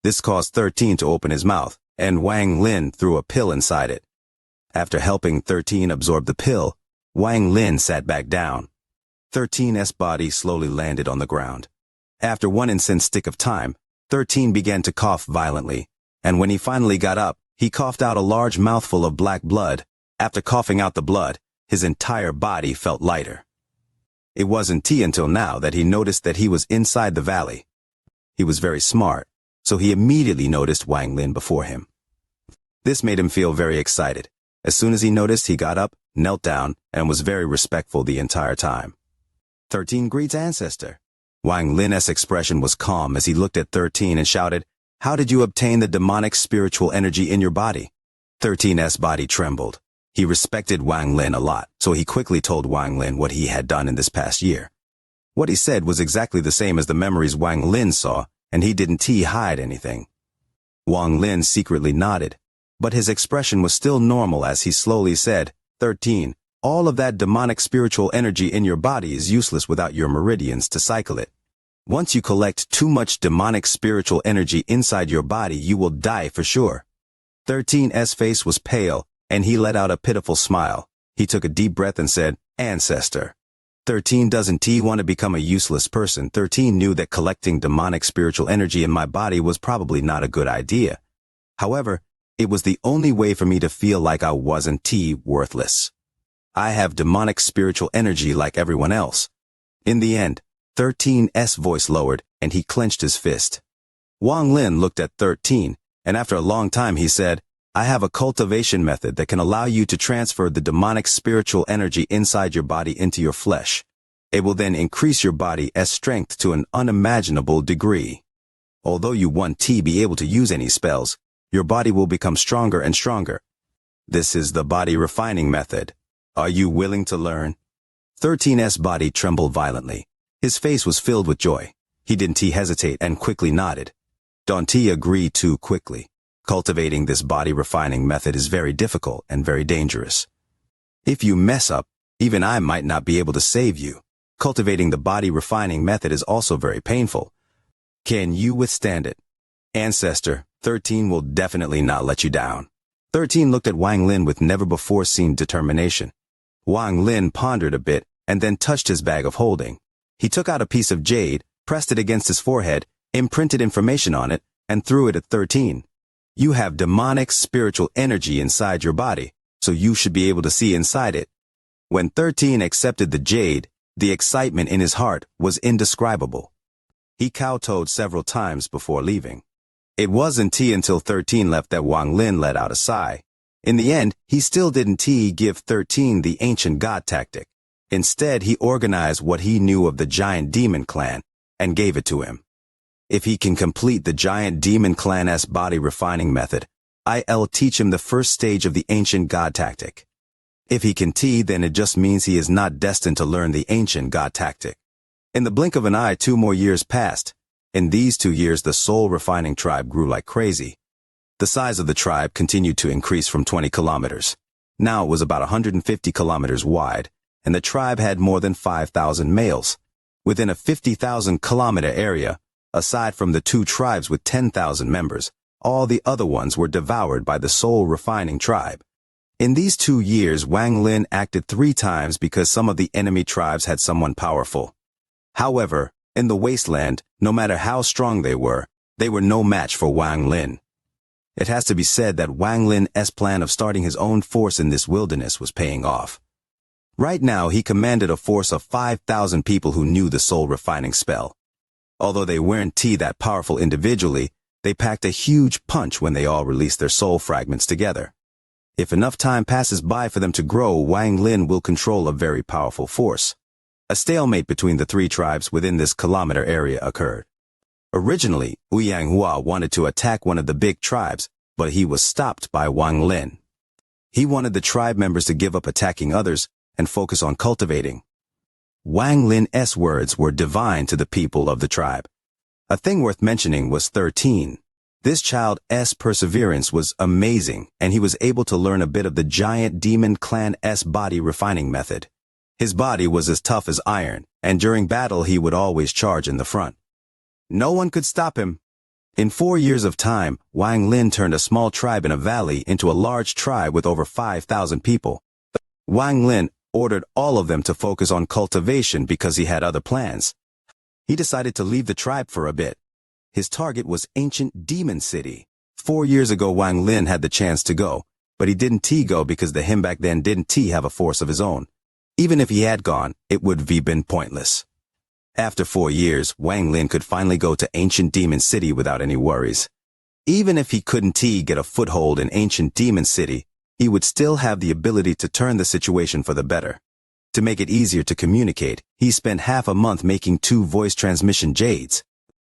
This caused 13 to open his mouth, and Wang Lin threw a pill inside it. After helping 13 absorb the pill, Wang Lin sat back down. 13's body slowly landed on the ground. After one instant of time, 13 began to cough violently, and when he finally got up, he coughed out a large mouthful of black blood. After coughing out the blood, his entire body felt lighter. It wasn't until now that he noticed that he was inside the valley. He was very smart, so he immediately noticed Wang Lin before him. This made him feel very excited. As soon as he noticed, he got up, knelt down, and was very respectful the entire time. 13 greets ancestor. Wang Lin's expression was calm as he looked at 13 and shouted, "How did you obtain the demonic spiritual energy in your body?" 13's body trembled. He respected Wang Lin a lot, so he quickly told Wang Lin what he had done in this past year. What he said was exactly the same as the memories Wang Lin saw, and he didn't hide anything. Wang Lin secretly nodded, but his expression was still normal as he slowly said, 13, all of that demonic spiritual energy in your body is useless without your meridians to cycle it. Once you collect too much demonic spiritual energy inside your body, you will die for sure. 13's face was pale, and he let out a pitiful smile. He took a deep breath and said, "Ancestor." 13 doesn't want to become a useless person. 13 knew that collecting demonic spiritual energy in my body was probably not a good idea. However, it was the only way for me to feel like I wasn't worthless. I have demonic spiritual energy like everyone else. In the end, 13's voice lowered, and he clenched his fist. Wang Lin looked at 13, and after a long time he said, "I have a cultivation method that can allow you to transfer the demonic spiritual energy inside your body into your flesh. It will then increase your body's strength to an unimaginable degree. Although you won't be able to use any spells, your body will become stronger and stronger. This is the body refining method. Are you willing to learn?" 13's body trembled violently. His face was filled with joy. He didn't hesitate and quickly nodded. Don't agree too quickly. Cultivating this body refining method is very difficult and very dangerous. If you mess up, even I might not be able to save you. Cultivating the body refining method is also very painful. Can you withstand it? Ancestor, 13 will definitely not let you down. 13 looked at Wang Lin with never-before-seen determination. Wang Lin pondered a bit and then touched his bag of holding. He took out a piece of jade, pressed it against his forehead, imprinted information on it, and threw it at 13. You have demonic spiritual energy inside your body, so you should be able to see inside it. When 13 accepted the jade, the excitement in his heart was indescribable. He kowtowed several times before leaving. It wasn't until 13 left that Wang Lin let out a sigh. In the end, he still didn't give 13 the ancient god tactic. Instead, he organized what he knew of the giant demon clan and gave it to him. If he can complete the giant demon clan's body refining method, I'll teach him the first stage of the ancient god tactic. If he can then it just means he is not destined to learn the ancient god tactic. In the blink of an eye, 2 more years passed. In these 2 years, the soul refining tribe grew like crazy. The size of the tribe continued to increase from 20 kilometers. Now it was about 150 kilometers wide, and the tribe had more than 5,000 males. Within a 50,000-kilometer area, aside from the 2 tribes with 10,000 members, all the other ones were devoured by the soul refining tribe. In these 2 years, Wang Lin acted 3 times because some of the enemy tribes had someone powerful. However, in the wasteland, no matter how strong they were no match for Wang Lin. It has to be said that Wang Lin's plan of starting his own force in this wilderness was paying off. Right now, he commanded a force of 5,000 people who knew the soul refining spell. Although they weren't that powerful individually, they packed a huge punch when they all released their soul fragments together. If enough time passes by for them to grow, Wang Lin will control a very powerful force. A stalemate between the 3 tribes within this kilometer area occurred. Originally, Xianxia wanted to attack one of the big tribes, but he was stopped by Wang Lin. He wanted the tribe members to give up attacking others and focus on cultivating. Wang Lin's words were divine to the people of the tribe. A thing worth mentioning was 13. This child's perseverance was amazing, and he was able to learn a bit of the giant demon clan's body refining method. His body was as tough as iron, and during battle he would always charge in the front. No one could stop him. In 4 years of time, Wang Lin turned a small tribe in a valley into a large tribe with over 5,000 people. Wang Lin ordered all of them to focus on cultivation because he had other plans. He decided to leave the tribe for a bit. His target was ancient Demon City. 4 years ago Wang Lin had the chance to go, but he didn't go because the him back then didn't have a force of his own. Even if he had gone, it would have been pointless. After 4 years, Wang Lin could finally go to ancient Demon City without any worries. Even if he couldn't get a foothold in ancient Demon City, he would still have the ability to turn the situation for the better. To make it easier to communicate, he spent half a month making 2 voice transmission jades.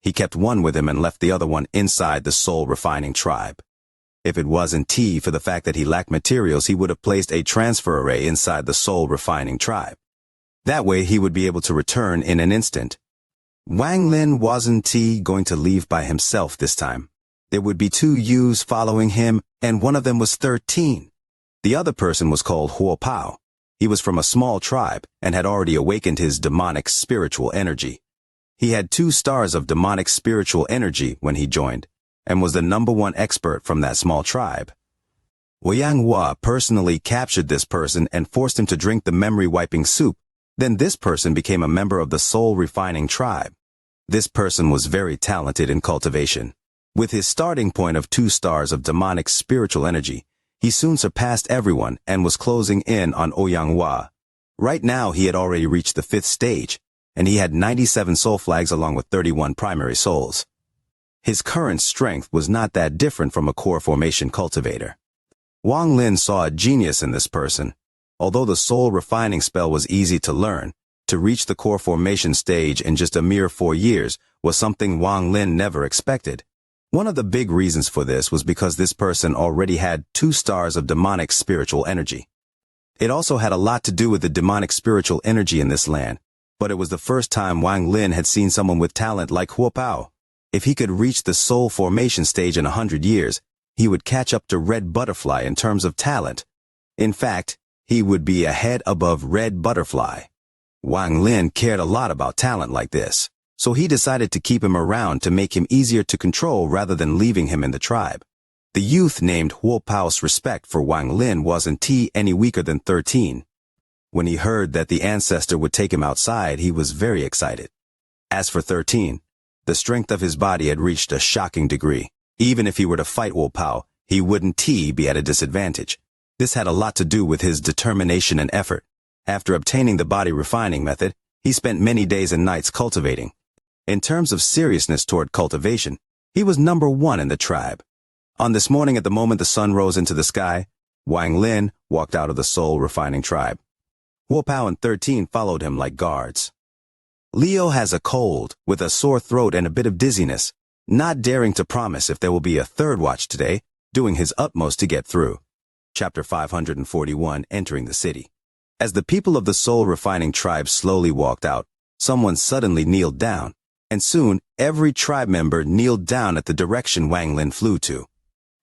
He kept one with him and left the other one inside the soul refining tribe. If it wasn't for the fact that he lacked materials, he would have placed a transfer array inside the soul refining tribe. That way he would be able to return in an instant. Wang Lin wasn't going to leave by himself this time. There would be 2 youths following him, and one of them was 13. The other person was called Huo Pao. He was from a small tribe and had already awakened his demonic spiritual energy. He had 2 stars of demonic spiritual energy when he joined, and was the #1 expert from that small tribe. Xianxia personally captured this person and forced him to drink the memory-wiping soup. Then this person became a member of the soul refining tribe. This person was very talented in cultivation. With his starting point of 2 stars of demonic spiritual energy, he soon surpassed everyone and was closing in on Xianxia. Right now he had already reached the 5th stage, and he had 97 soul flags along with 31 primary souls. His current strength was not that different from a core formation cultivator. Wang Lin saw a genius in this person. Although the soul refining spell was easy to learn, to reach the core formation stage in just a mere 4 years was something Wang Lin never expected. One of the big reasons for this was because this person already had 2 stars of demonic spiritual energy. It also had a lot to do with the demonic spiritual energy in this land, but it was the first time Wang Lin had seen someone with talent like Huo Pao. If he could reach the soul formation stage in 100 years, he would catch up to Red Butterfly in terms of talent. In fact, he would be a head above Red Butterfly. Wang Lin cared a lot about talent like this, so he decided to keep him around to make him easier to control rather than leaving him in the tribe. The youth named Huo Pao's respect for Wang Lin wasn't any weaker than 13. When he heard that the ancestor would take him outside, he was very excited. As for 13, the strength of his body had reached a shocking degree. Even if he were to fight Huo Pao, he wouldn't be at a disadvantage. This had a lot to do with his determination and effort. After obtaining the body refining method, he spent many days and nights cultivating. In terms of seriousness toward cultivation, he was #1 in the tribe. On this morning, at the moment the sun rose into the sky, Wang Lin walked out of the soul refining tribe. Huo Pao and 13 followed him like guards. Leo has a cold, with a sore throat and a bit of dizziness, not daring to promise if there will be a 3rd watch today, doing his utmost to get through. Chapter 541, Entering the City. As the people of the soul refining tribe slowly walked out, someone suddenly kneeled down, and soon every tribe member kneeled down at the direction Wang Lin flew to.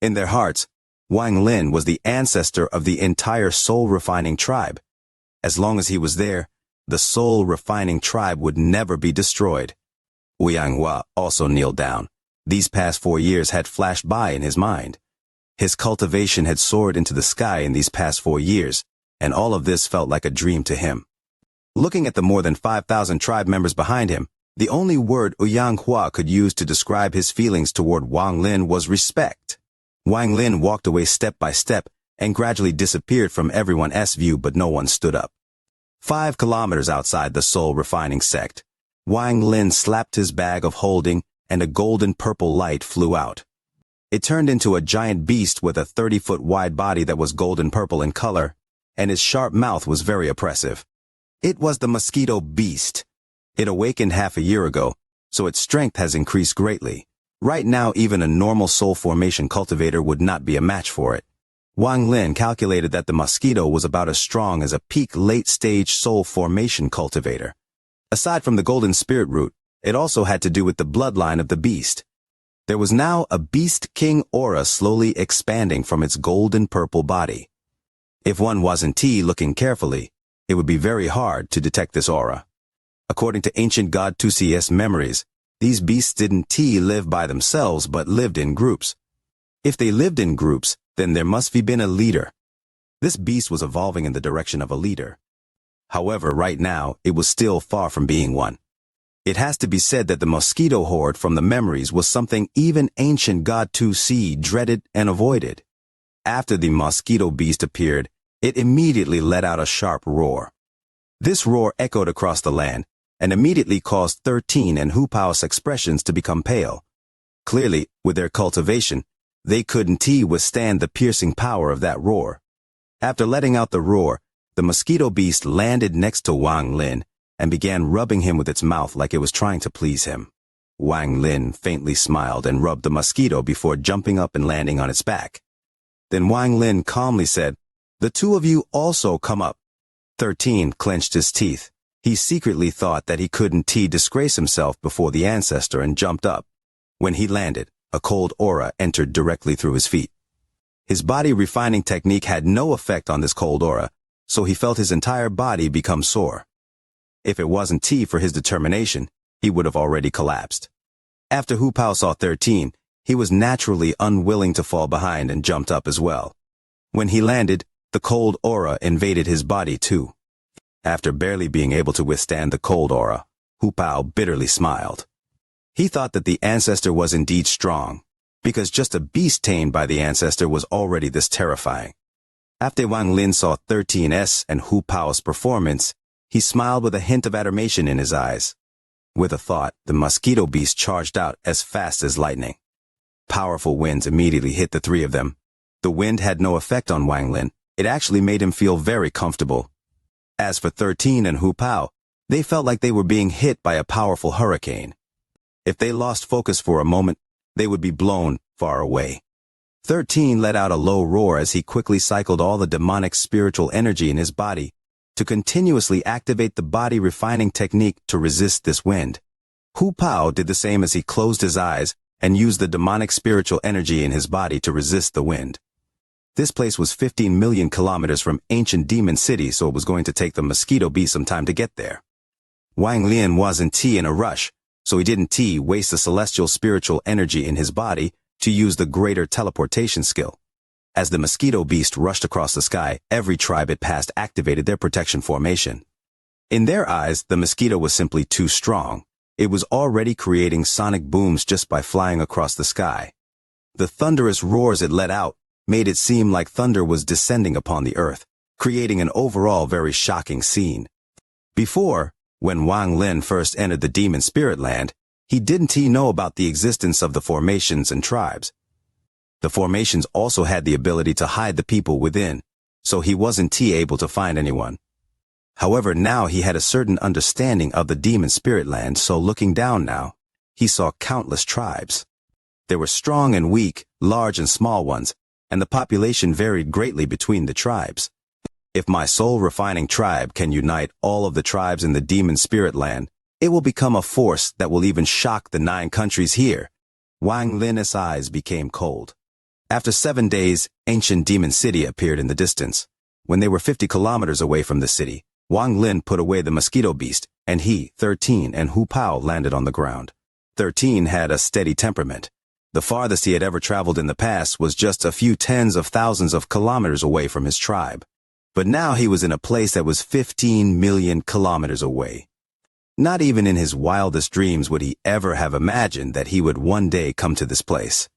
In their hearts, Wang Lin was the ancestor of the entire soul refining tribe. As long as he was there, the soul refining tribe would never be destroyed. Xianxia also kneeled down. These past 4 years had flashed by in his mind. His cultivation had soared into the sky in these past 4 years, and all of this felt like a dream to him. Looking at the more than 5,000 tribe members behind him, the only word Xianxia could use to describe his feelings toward Wang Lin was respect. Wang Lin walked away step by step and gradually disappeared from everyone's view, but no one stood up. 5 kilometers outside the soul refining sect, Wang Lin slapped his bag of holding and a golden purple light flew out. It turned into a giant beast with a 30-foot wide body that was golden purple in color, and his sharp mouth was very oppressive. It was the mosquito beast. It awakened half a year ago, so its strength has increased greatly. Right now, even a normal soul formation cultivator would not be a match for it. Wang Lin calculated that the mosquito was about as strong as a peak late-stage soul formation cultivator. Aside from the golden spirit root, it also had to do with the bloodline of the beast. There was now a beast king aura slowly expanding from its golden purple body. If one wasn't looking carefully, it would be very hard to detect this aura. According to ancient god Tusi's memories, these beasts didn't live by themselves but lived in groups. If they lived in groups, then there must have been a leader. This beast was evolving in the direction of a leader. However, right now, it was still far from being one. It has to be said that the mosquito horde from the memories was something even ancient god Tusi dreaded and avoided. After the mosquito beast appeared, it immediately let out a sharp roar. This roar echoed across the land, and immediately caused 13 and Hupao's expressions to become pale. Clearly, with their cultivation, they couldn't withstand the piercing power of that roar. After letting out the roar, the mosquito beast landed next to Wang Lin and began rubbing him with its mouth like it was trying to please him. Wang Lin faintly smiled and rubbed the mosquito before jumping up and landing on its back. Then Wang Lin calmly said, "The two of you also come up." 13 clenched his teeth. He secretly thought that he couldn't disgrace himself before the ancestor and jumped up. When he landed, a cold aura entered directly through his feet. His body refining technique had no effect on this cold aura, so he felt his entire body become sore. If it wasn't for his determination, he would have already collapsed. After Hupao saw 13, he was naturally unwilling to fall behind and jumped up as well. When he landed, the cold aura invaded his body too. After barely being able to withstand the cold aura, Hupao bitterly smiled. He thought that the ancestor was indeed strong, because just a beast tamed by the ancestor was already this terrifying. After Wang Lin saw 13's and Hupao's performance, he smiled with a hint of adoration in his eyes. With a thought, the mosquito beast charged out as fast as lightning. Powerful winds immediately hit the three of them. The wind had no effect on Wang Lin. It actually made him feel very comfortable. As for 13 and Hupao, they felt like they were being hit by a powerful hurricane. If they lost focus for a moment, they would be blown far away. 13 let out a low roar as he quickly cycled all the demonic spiritual energy in his body to continuously activate the body refining technique to resist this wind. Hupao did the same as he closed his eyes and used the demonic spiritual energy in his body to resist the wind. This place was 15 million kilometers from ancient demon city, so it was going to take the mosquito beast some time to get there. Wang Lin wasn't in a rush, so he didn't waste the celestial spiritual energy in his body to use the greater teleportation skill. As the mosquito beast rushed across the sky, every tribe it passed activated their protection formation. In their eyes, the mosquito was simply too strong. It was already creating sonic booms just by flying across the sky. The thunderous roars it let out made it seem like thunder was descending upon the earth, creating an overall very shocking scene. Before, when Wang Lin first entered the demon spirit land, he didn't know about the existence of the formations and tribes. The formations also had the ability to hide the people within, so he wasn't able to find anyone. However, now he had a certain understanding of the demon spirit land, so looking down now, he saw countless tribes. There were strong and weak, large and small ones, and the population varied greatly between the tribes. If my soul-refining tribe can unite all of the tribes in the demon spirit land, it will become a force that will even shock the 9 countries here. Wang Lin's eyes became cold. After 7 days, ancient demon city appeared in the distance. When they were 50 kilometers away from the city, Wang Lin put away the mosquito beast, and he, 13, and Hupao landed on the ground. 13 had a steady temperament. The farthest he had ever traveled in the past was just a few tens of thousands of kilometers away from his tribe. But now he was in a place that was 15 million kilometers away. Not even in his wildest dreams would he ever have imagined that he would one day come to this place.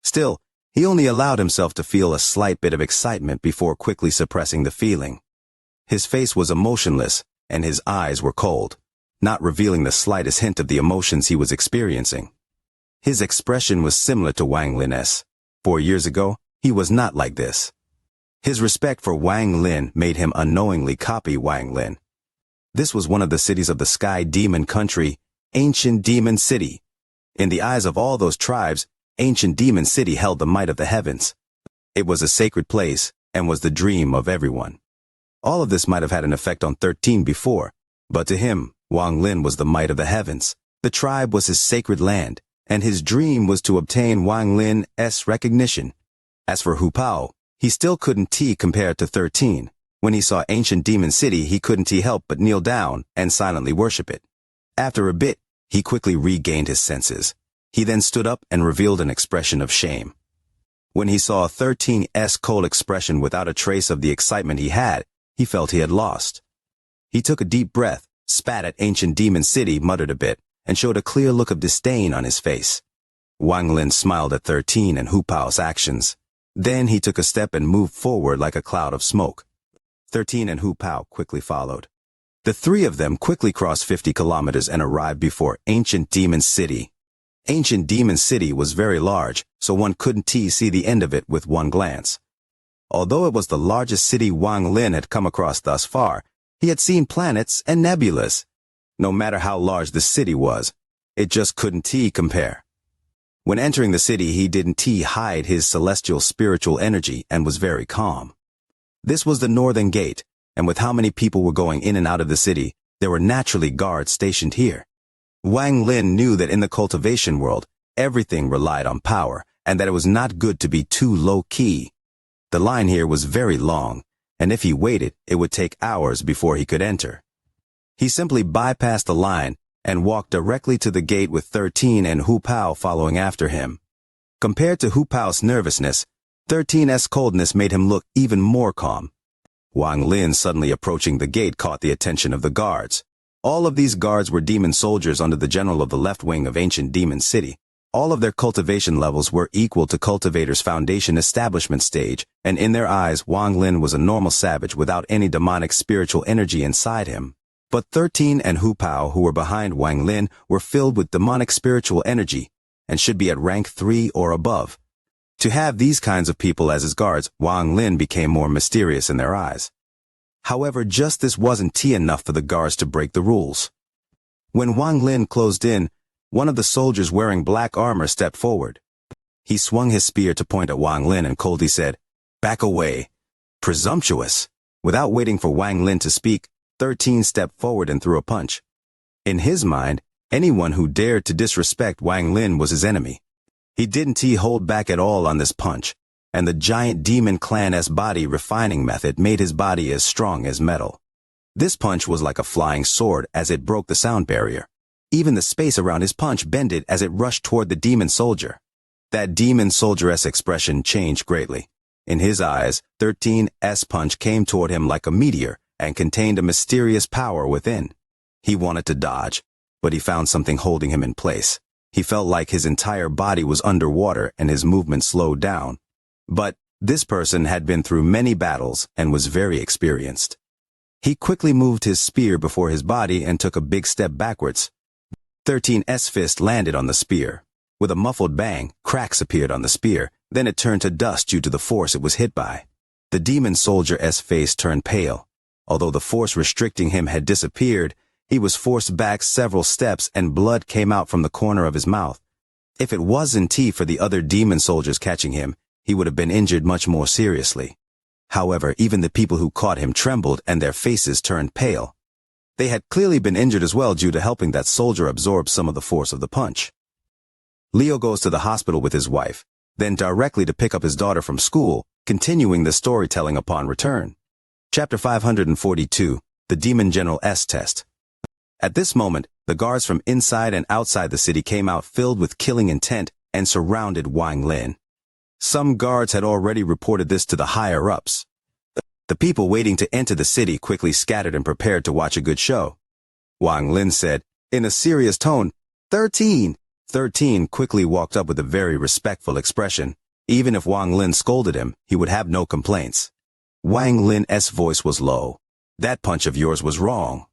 Still, he only allowed himself to feel a slight bit of excitement before quickly suppressing the feeling. His face was emotionless, and his eyes were cold, not revealing the slightest hint of the emotions he was experiencing. His expression was similar to Wang Lin's. 4 years ago, he was not like this. His respect for Wang Lin made him unknowingly copy Wang Lin. This was one of the cities of the Sky Demon Country, Ancient Demon City. In the eyes of all those tribes, Ancient Demon City held the might of the heavens. It was a sacred place and was the dream of everyone. All of this might have had an effect on 13 before, but to him, Wang Lin was the might of the heavens. The tribe was his sacred land, and his dream was to obtain Wang Lin's recognition. As for Hu Pao, he still couldn't compare to 13. When he saw Ancient Demon City, he couldn't help but kneel down and silently worship it. After a bit, he quickly regained his senses. He then stood up and revealed an expression of shame. When he saw 13's cold expression without a trace of the excitement he had, he felt he had lost. He took a deep breath, spat at Ancient Demon City, muttered a bit, and showed a clear look of disdain on his face. Wang Lin smiled at 13 and Hu Pao's actions. Then he took a step and moved forward like a cloud of smoke. 13 and Hu Pao quickly followed. The three of them quickly crossed 50 kilometers and arrived before Ancient Demon City. Ancient Demon City was very large, so one couldn't see the end of it with one glance. Although it was the largest city Wang Lin had come across thus far, he had seen planets and nebulas. No matter how large the city was, it just couldn't compare. When entering the city, he didn't hide his celestial spiritual energy and was very calm. This was the northern gate, and with how many people were going in and out of the city, there were naturally guards stationed here. Wang Lin knew that in the cultivation world, everything relied on power, and that it was not good to be too low-key. The line here was very long, and if he waited, it would take hours before he could enter. He simply bypassed the line and walked directly to the gate with 13 and Hu Pao following after him. Compared to Hu Pao's nervousness, 13's coldness made him look even more calm. Wang Lin suddenly approaching the gate caught the attention of the guards. All of these guards were demon soldiers under the general of the left wing of Ancient Demon City. All of their cultivation levels were equal to Cultivator's Foundation establishment stage, and in their eyes, Wang Lin was a normal savage without any demonic spiritual energy inside him. But 13 and Hu Pao, who were behind Wang Lin, were filled with demonic spiritual energy and should be at rank 3 or above. To have these kinds of people as his guards, Wang Lin became more mysterious in their eyes. However, just this wasn't enough for the guards to break the rules. When Wang Lin closed in, one of the soldiers wearing black armor stepped forward. He swung his spear to point at Wang Lin and coldly said, "Back away." Presumptuous. Without waiting for Wang Lin to speak, 13 stepped forward and threw a punch. In his mind, anyone who dared to disrespect Wang Lin was his enemy. He didn't hold back at all on this punch, and the giant demon clan's body refining method made his body as strong as metal. This punch was like a flying sword as it broke the sound barrier. Even the space around his punch bended as it rushed toward the demon soldier. That demon soldier's expression changed greatly. In his eyes, 13's punch came toward him like a meteor and contained a mysterious power within. He wanted to dodge, but he found something holding him in place. He felt like his entire body was underwater and his movement slowed down. But this person had been through many battles and was very experienced. He quickly moved his spear before his body and took a big step backwards. 13's fist landed on the spear. With a muffled bang, cracks appeared on the spear, then it turned to dust due to the force it was hit by. The demon soldier's face turned pale. Although the force restricting him had disappeared, he was forced back several steps and blood came out from the corner of his mouth. If it wasn't for the other demon soldiers catching him, he would have been injured much more seriously. However, even the people who caught him trembled and their faces turned pale. They had clearly been injured as well due to helping that soldier absorb some of the force of the punch. Leo goes to the hospital with his wife, then directly to pick up his daughter from school, continuing the storytelling upon return. Chapter 542, The Demon General's Test. At this moment, the guards from inside and outside the city came out filled with killing intent and surrounded Wang Lin. Some guards had already reported this to the higher-ups. The people waiting to enter the city quickly scattered and prepared to watch a good show. Wang Lin said, in a serious tone, 13. 13 quickly walked up with a very respectful expression. Even if Wang Lin scolded him, he would have no complaints. Wang Lin's voice was low. That punch of yours was wrong.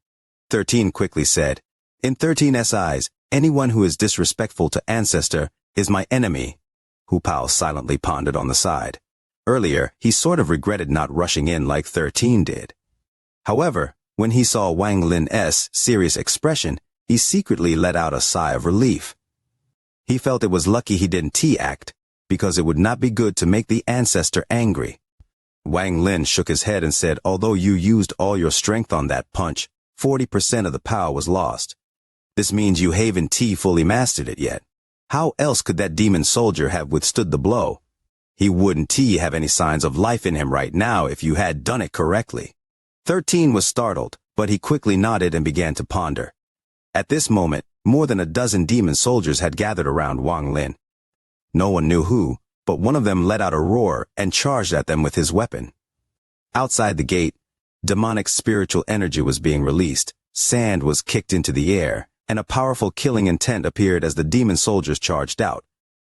13 quickly said, in 13's eyes, anyone who is disrespectful to ancestor is my enemy. Hu Pao silently pondered on the side. Earlier, he sort of regretted not rushing in like 13 did. However, when he saw Wang Lin's serious expression, he secretly let out a sigh of relief. He felt it was lucky he didn't T-act, because it would not be good to make the ancestor angry. Wang Lin shook his head and said, although you used all your strength on that punch, 40% of the power was lost. This means you haven't fully mastered it yet. How else could that demon soldier have withstood the blow? He wouldn't have any signs of life in him right now if you had done it correctly. 13 was startled, but he quickly nodded and began to ponder. At this moment, more than a dozen demon soldiers had gathered around Wang Lin. No one knew who, but one of them let out a roar and charged at them with his weapon. Outside the gate, demonic spiritual energy was being released, sand was kicked into the air, and a powerful killing intent appeared as the demon soldiers charged out.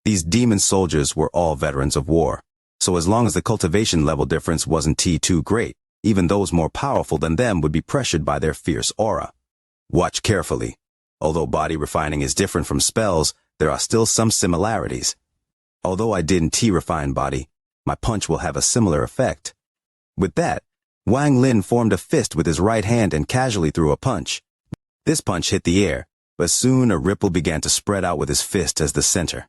These demon soldiers were all veterans of war, so as long as the cultivation level difference wasn't too great, even those more powerful than them would be pressured by their fierce aura. Watch carefully. Although body refining is different from spells, there are still some similarities. Although I didn't refine body, my punch will have a similar effect. With that, Wang Lin formed a fist with his right hand and casually threw a punch. This punch hit the air, but soon a ripple began to spread out with his fist as the center.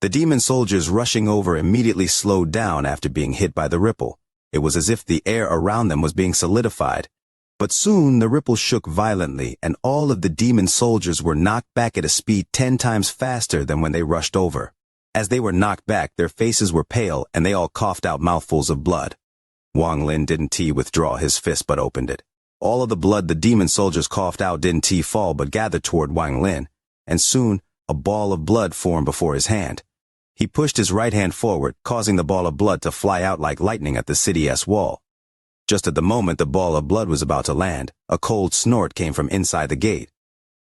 The demon soldiers rushing over immediately slowed down after being hit by the ripple. It was as if the air around them was being solidified. But soon the ripple shook violently and all of the demon soldiers were knocked back at a speed 10 times faster than when they rushed over. As they were knocked back, their faces were pale and they all coughed out mouthfuls of blood. Wang Lin didn't withdraw his fist but opened it. All of the blood the demon soldiers coughed out didn't fall but gathered toward Wang Lin, and soon a ball of blood formed before his hand. He pushed his right hand forward, causing the ball of blood to fly out like lightning at the city's wall. Just at the moment the ball of blood was about to land, a cold snort came from inside the gate.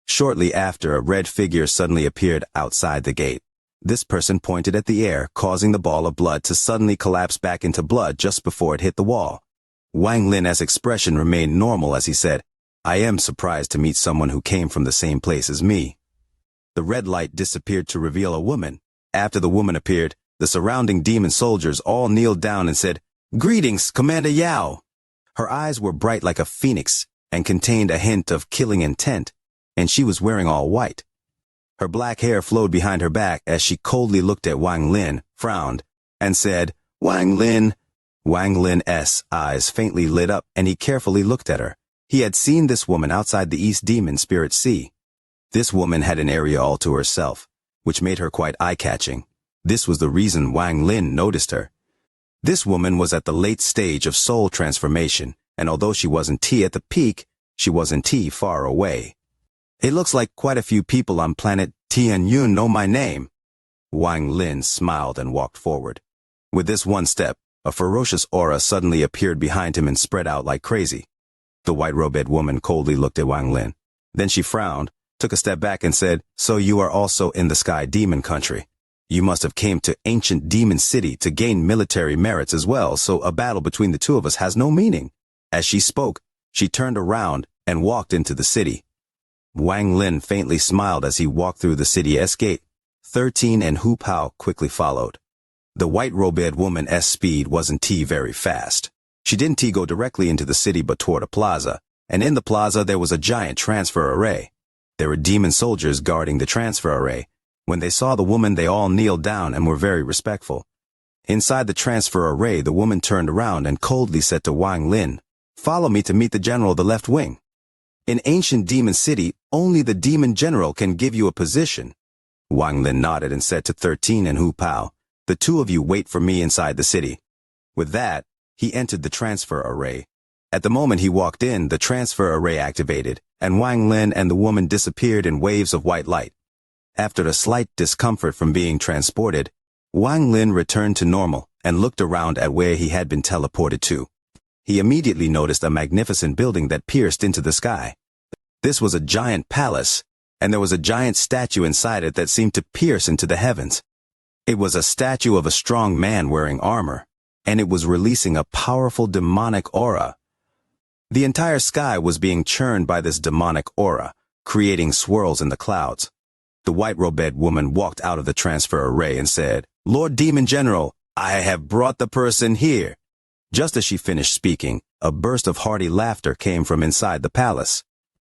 Shortly after, a red figure suddenly appeared outside the gate. This person pointed at the air, causing the ball of blood to suddenly collapse back into blood just before it hit the wall. Wang Lin's expression remained normal as he said, I am surprised to meet someone who came from the same place as me. The red light disappeared to reveal a woman. After the woman appeared, the surrounding demon soldiers all kneeled down and said, Greetings, Commander Yao. Her eyes were bright like a phoenix and contained a hint of killing intent, and she was wearing all white. Her black hair flowed behind her back as she coldly looked at Wang Lin, frowned, and said, Wang Lin. Wang Lin's eyes faintly lit up and he carefully looked at her. He had seen this woman outside the East Demon Spirit Sea. This woman had an area all to herself, which made her quite eye-catching. This was the reason Wang Lin noticed her. This woman was at the late stage of soul transformation, and although she wasn't at the peak, she wasn't far away. It looks like quite a few people on planet Tianyun know my name. Wang Lin smiled and walked forward. With this one step, a ferocious aura suddenly appeared behind him and spread out like crazy. The white-robed woman coldly looked at Wang Lin. Then she frowned, took a step back and said, So you are also in the Sky Demon Country. You must have came to ancient Demon City to gain military merits as well, so a battle between the two of us has no meaning. As she spoke, she turned around and walked into the city. Wang Lin faintly smiled as he walked through the city's gate. 13 and Hu Pao quickly followed. The white-robed woman's speed wasn't very fast. She didn't go directly into the city but toward a plaza, and in the plaza there was a giant transfer array. There were demon soldiers guarding the transfer array. When they saw the woman they all kneeled down and were very respectful. Inside the transfer array the woman turned around and coldly said to Wang Lin, Follow me to meet the general of the left wing. In ancient demon city, only the demon general can give you a position. Wang Lin nodded and said to 13 and Hu Pao, The two of you wait for me inside the city. With that, he entered the transfer array. At the moment he walked in, the transfer array activated, and Wang Lin and the woman disappeared in waves of white light. After a slight discomfort from being transported, Wang Lin returned to normal and looked around at where he had been teleported to. He immediately noticed a magnificent building that pierced into the sky. This was a giant palace, and there was a giant statue inside it that seemed to pierce into the heavens. It was a statue of a strong man wearing armor, and it was releasing a powerful demonic aura. The entire sky was being churned by this demonic aura, creating swirls in the clouds. The white-robed woman walked out of the transfer array and said, Lord Demon General, I have brought the person here. Just as she finished speaking, a burst of hearty laughter came from inside the palace.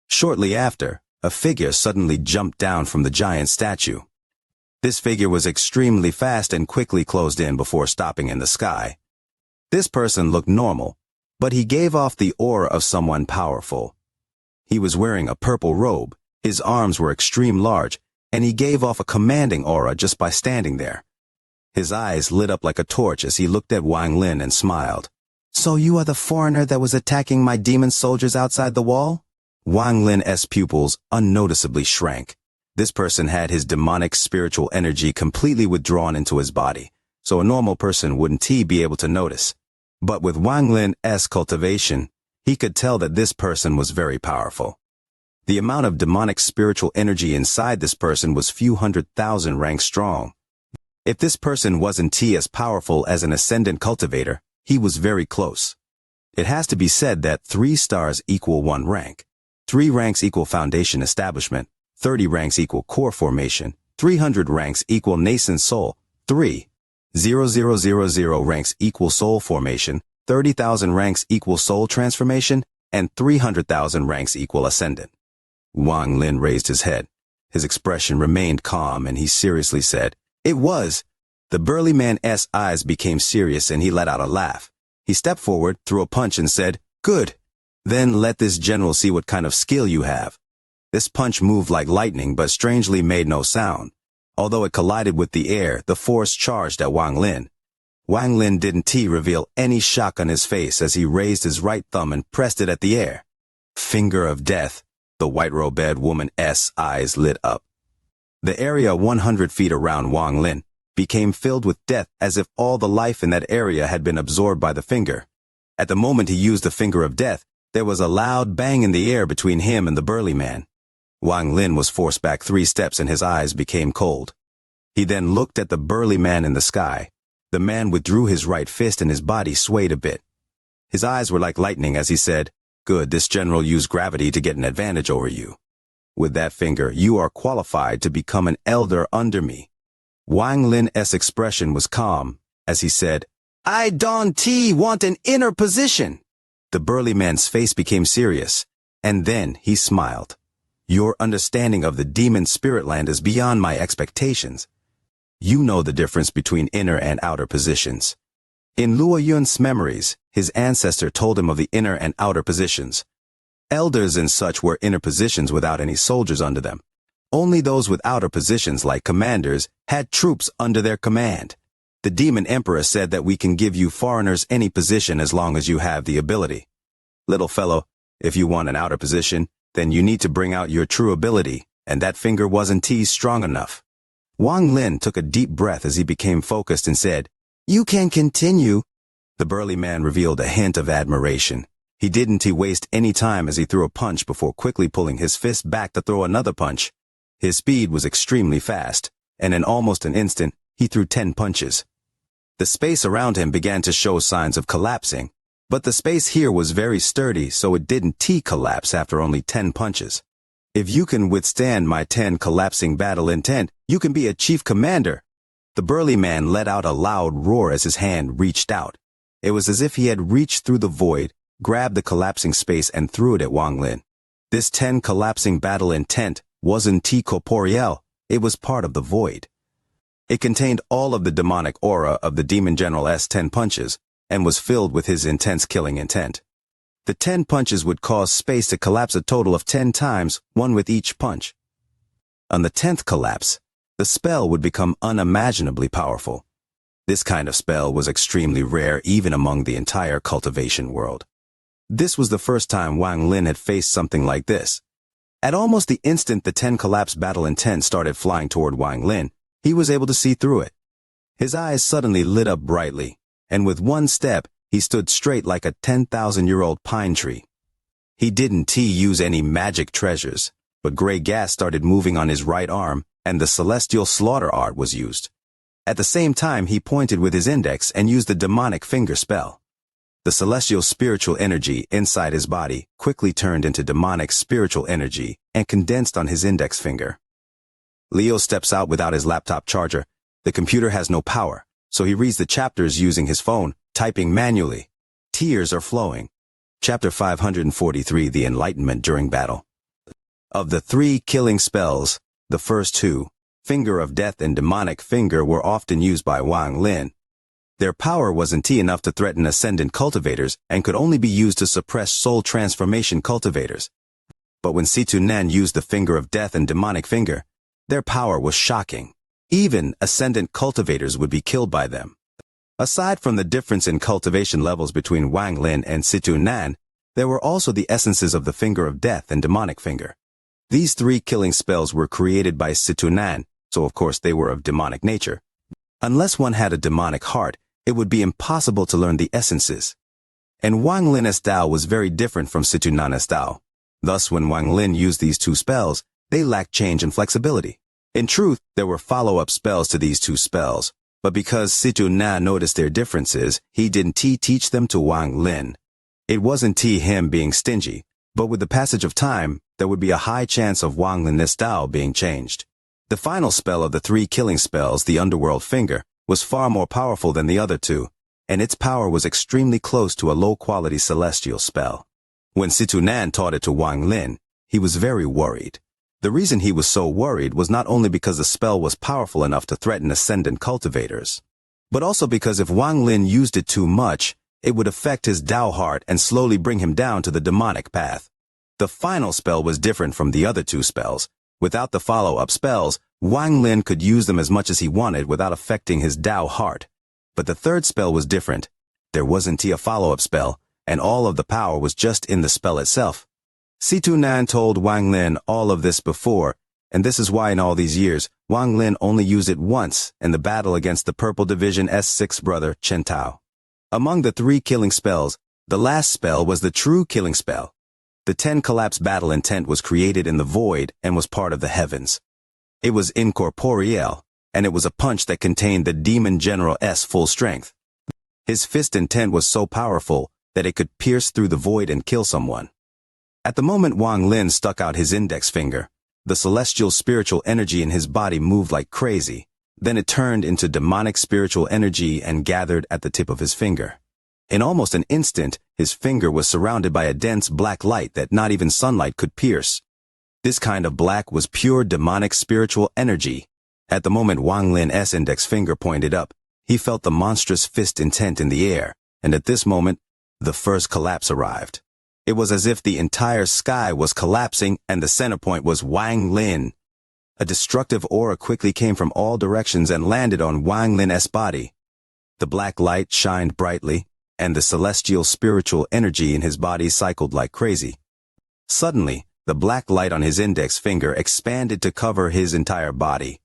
Shortly after, a figure suddenly jumped down from the giant statue. This figure was extremely fast and quickly closed in before stopping in the sky. This person looked normal, but he gave off the aura of someone powerful. He was wearing a purple robe, his arms were extremely large, and he gave off a commanding aura just by standing there. His eyes lit up like a torch as he looked at Wang Lin and smiled. "So you are the foreigner that was attacking my demon soldiers outside the wall?" Wang Lin's pupils unnoticeably shrank. This person had his demonic spiritual energy completely withdrawn into his body, so a normal person wouldn't be able to notice. But with Wang Lin's cultivation, he could tell that this person was very powerful. The amount of demonic spiritual energy inside this person was few 100,000 ranks strong. If this person wasn't as powerful as an ascendant cultivator, he was very close. It has to be said that 3 stars equal 1 rank. 3 ranks equal foundation establishment, 30 ranks equal core formation, 300 ranks equal nascent soul, 3,000 ranks equal soul formation, 30,000 ranks equal soul transformation, and 300,000 ranks equal ascendant. Wang Lin raised his head. His expression remained calm and he seriously said, "It was." The burly man's eyes became serious and he let out a laugh. He stepped forward, threw a punch and said, "Good. Then let this general see what kind of skill you have." This punch moved like lightning but strangely made no sound. Although it collided with the air, the force charged at Wang Lin. Wang Lin didn't reveal any shock on his face as he raised his right thumb and pressed it at the air. Finger of death. The white-robed woman's eyes lit up. The area 100 feet around Wang Lin became filled with death as if all the life in that area had been absorbed by the finger. At the moment he used the finger of death, there was a loud bang in the air between him and the burly man. Wang Lin was forced back 3 steps and his eyes became cold. He then looked at the burly man in the sky. The man withdrew his right fist and his body swayed a bit. His eyes were like lightning as he said, "Good, this general used gravity to get an advantage over you. With that finger, you are qualified to become an elder under me." Wang Lin's expression was calm as he said, "I don't want an inner position." The burly man's face became serious, and then he smiled. "Your understanding of the demon spirit land is beyond my expectations. You know the difference between inner and outer positions." In Luo Yun's memories, his ancestor told him of the inner and outer positions. Elders and such were inner positions without any soldiers under them. Only those with outer positions like commanders had troops under their command. The demon emperor said that we can give you foreigners any position as long as you have the ability. Little fellow, if you want an outer position, then you need to bring out your true ability, and that finger wasn't strong enough. Wang Lin took a deep breath as he became focused and said, "You can continue." The burly man revealed a hint of admiration. He didn't waste any time as he threw a punch before quickly pulling his fist back to throw another punch. His speed was extremely fast, and in almost an instant, he threw 10 punches. The space around him began to show signs of collapsing, but the space here was very sturdy, so it didn't collapse after only 10 punches. "If you can withstand my 10 collapsing battle intent, you can be a chief commander." The burly man let out a loud roar as his hand reached out. It was as if he had reached through the void, grabbed the collapsing space and threw it at Wang Lin. This 10 collapsing battle intent wasn't corporeal, it was part of the void. It contained all of the demonic aura of the demon general's 10 punches, and was filled with his intense killing intent. The 10 punches would cause space to collapse a total of 10 times, 1 with each punch. On the 10th collapse, the spell would become unimaginably powerful. This kind of spell was extremely rare even among the entire cultivation world. This was the first time Wang Lin had faced something like this. At almost the instant the 10 collapse battle intent started flying toward Wang Lin, he was able to see through it. His eyes suddenly lit up brightly, and with one step, he stood straight like a 10,000-year-old pine tree. He didn't use any magic treasures, but gray gas started moving on his right arm, and the celestial slaughter art was used. At the same time, he pointed with his index and used the demonic finger spell. The celestial spiritual energy inside his body quickly turned into demonic spiritual energy and condensed on his index finger. Leo steps out without his laptop charger. The computer has no power, so he reads the chapters using his phone, typing manually. Tears are flowing. Chapter 543, The Enlightenment During Battle. Of the 3 killing spells, the first 2, Finger of Death and Demonic Finger, were often used by Wang Lin. Their power wasn't enough to threaten ascendant cultivators and could only be used to suppress soul transformation cultivators. But when Situ Nan used the Finger of Death and Demonic Finger, their power was shocking. Even ascendant cultivators would be killed by them. Aside from the difference in cultivation levels between Wang Lin and Situ Nan, there were also the essences of the Finger of Death and Demonic Finger. These 3 killing spells were created by Situ Nan, so of course they were of demonic nature. Unless one had a demonic heart, it would be impossible to learn the essences. And Wang Lin's Dao was very different from Situ Nan's Dao. Thus, when Wang Lin used these 2 spells, they lacked change and flexibility. In truth, there were follow-up spells to these 2 spells, but because Situ Nan noticed their differences, he didn't teach them to Wang Lin. It wasn't him being stingy, but with the passage of time, there would be a high chance of Wang Lin's Dao being changed. The final spell of the 3 killing spells, the Underworld Finger, was far more powerful than the other 2, and its power was extremely close to a low-quality celestial spell. When Situ Nan taught it to Wang Lin, he was very worried. The reason he was so worried was not only because the spell was powerful enough to threaten ascendant cultivators, but also because if Wang Lin used it too much, it would affect his Dao heart and slowly bring him down to the demonic path. The final spell was different from the other 2 spells. Without the follow-up spells, Wang Lin could use them as much as he wanted without affecting his Dao heart. But the 3rd spell was different. There wasn't a follow-up spell, and all of the power was just in the spell itself. Situ Nan told Wang Lin all of this before, and this is why in all these years, Wang Lin only used it once in the battle against the Purple Division S6 brother, Chen Tao. Among the 3 killing spells, the last spell was the true killing spell. The 10 collapse battle intent was created in the void and was part of the heavens. It was incorporeal, and it was a punch that contained the Demon General's full strength. His fist intent was so powerful that it could pierce through the void and kill someone. At the moment Wang Lin stuck out his index finger, the celestial spiritual energy in his body moved like crazy. Then it turned into demonic spiritual energy and gathered at the tip of his finger. In almost an instant, his finger was surrounded by a dense black light that not even sunlight could pierce. This kind of black was pure demonic spiritual energy. At the moment Wang Lin's index finger pointed up, he felt the monstrous fist intent in the air, and at this moment, the first collapse arrived. It was as if the entire sky was collapsing and the center point was Wang Lin. A destructive aura quickly came from all directions and landed on Wang Lin's body. The black light shined brightly, and the celestial spiritual energy in his body cycled like crazy. Suddenly, the black light on his index finger expanded to cover his entire body.